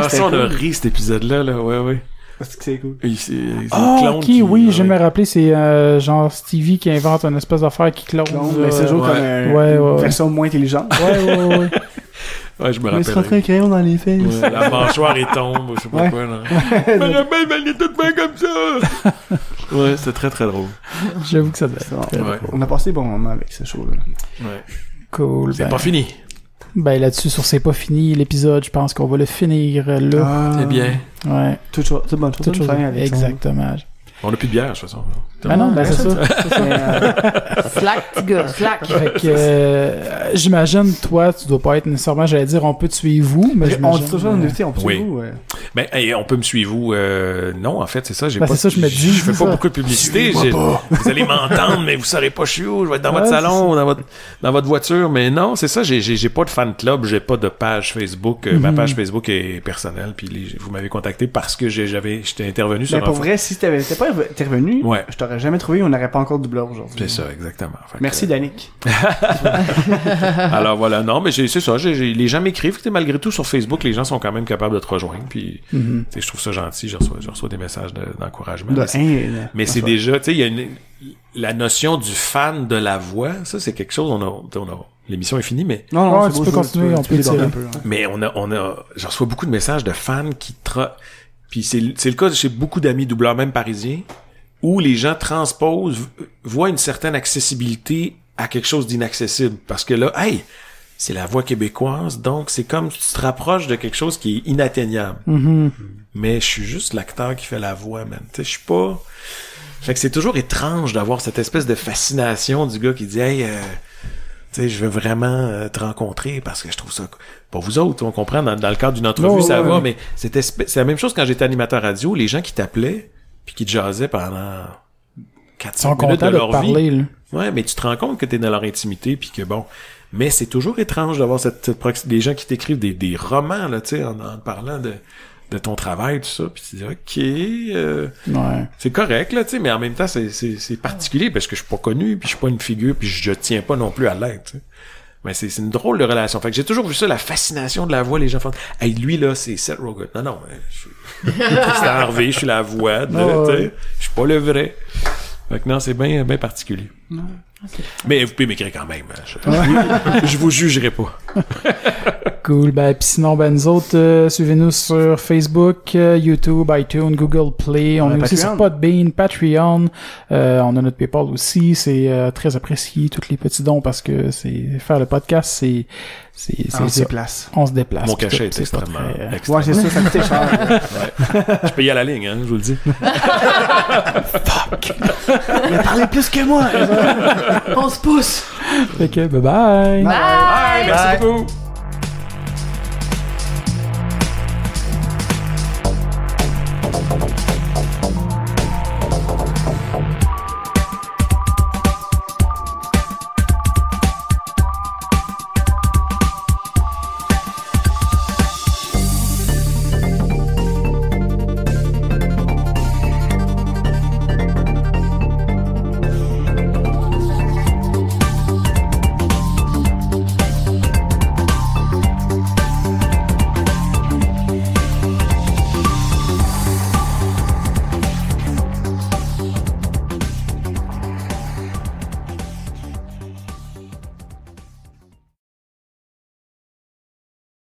Ça, on a ri, cet épisode-là, là. Oui. Parce que c'est cool. Je me rappelais, c'est genre Stevie qui invente une espèce d'affaire qui clone. Mais c'est toujours comme une version moins intelligente. Ouais. Ouais, je me rappelle. Il se rentre un crayon dans les fesses. Ouais, la mâchoire est tombe, je sais pas quoi, là. Mais la même, elle est toute bien comme ça! Ouais, c'était très très drôle. J'avoue que ça doit être. On a passé bon moment avec ce show-là. Ouais. Cool. C'est pas fini. Ben là-dessus, sur C'est pas fini, l'épisode, je pense qu'on va le finir là. C'est bien. Ouais. Toute bonne chose. Exactement. On a plus de bière, de toute façon. Ah non, ben c'est ça. Slack, petit gars, slack. Fait que, j'imagine, toi, tu dois pas être nécessairement, j'allais dire, on peut te suivre vous, mais on dit toujours, on peut te suivre vous. Ben, on peut me suivre vous, non, en fait, c'est ça, c'est ça, je me dis. Je fais pas beaucoup de publicité, vous allez m'entendre, mais vous saurez pas je suis où, je vais être dans votre salon, dans votre voiture, mais non, c'est ça, j'ai pas de fan club, j'ai pas de page Facebook, ma page Facebook est personnelle, puis vous m'avez contacté parce que j'étais intervenu sur pour vrai, si t'étais pas intervenu, je t'aurais jamais trouvé, on n'aurait pas encore de doubleur aujourd'hui. C'est ça, exactement. Merci, Danick. Alors voilà, non, mais c'est ça, les gens m'écrivent, malgré tout, sur Facebook, les gens sont quand même capables de te rejoindre, puis je trouve ça gentil, je reçois des messages d'encouragement. Mais c'est déjà, tu sais, il y a la notion du fan de la voix, ça c'est quelque chose, l'émission est finie, mais... Non, tu peux continuer, on peut tirer un peu. Mais je reçois beaucoup de messages de fans qui puis c'est le cas chez beaucoup d'amis doubleurs, même parisiens, où les gens transposent, voient une certaine accessibilité à quelque chose d'inaccessible. Parce que là, hey, c'est la voix québécoise, donc c'est comme tu te rapproches de quelque chose qui est inatteignable. Mais je suis juste l'acteur qui fait la voix, man. Tu sais, je suis pas... Fait que c'est toujours étrange d'avoir cette espèce de fascination du gars qui dit « Hey, tu sais, je veux vraiment te rencontrer parce que je trouve ça... » Pour vous autres, on comprend, dans le cadre d'une entrevue, ça va, mais c'est la même chose quand j'étais animateur radio, les gens qui t'appelaient puis qui te jasaient pendant 4-5 minutes de leur vie. Là. Ouais, mais tu te rends compte que t'es dans leur intimité puis que bon... Mais c'est toujours étrange d'avoir des gens qui t'écrivent des romans, là, tu sais, en parlant de ton travail, tout ça, puis tu dis OK, c'est correct, là, tu sais, mais en même temps, c'est particulier parce que je suis pas connu, puis je suis pas une figure, puis je tiens pas non plus à l'être, tu sais. Mais c'est une drôle de relation. Fait que j'ai toujours vu ça, la fascination de la voix, les gens font « Hey, lui, là, c'est Seth Rogen. » Non, je suis Tristan Harvey, je suis la voix, tu sais, je suis pas le vrai. Fait que non, c'est bien particulier. Mais vous pouvez m'écrire quand même. Je vous jugerai pas. Cool. Ben, pis sinon, nous autres, suivez-nous sur Facebook, YouTube, iTunes, Google Play. On est aussi sur Podbean, Patreon. On a notre PayPal aussi. C'est très apprécié, tous les petits dons, parce que faire le podcast, on se déplace. On se déplace. Mon cachet est extrêmement... Ouais, c'est ça, ça coûte cher. Je paye à la ligne, hein, je vous le dis. Fuck! Il a parlé plus que moi! On se pousse! Fait que, bye bye! Bye! Merci beaucoup!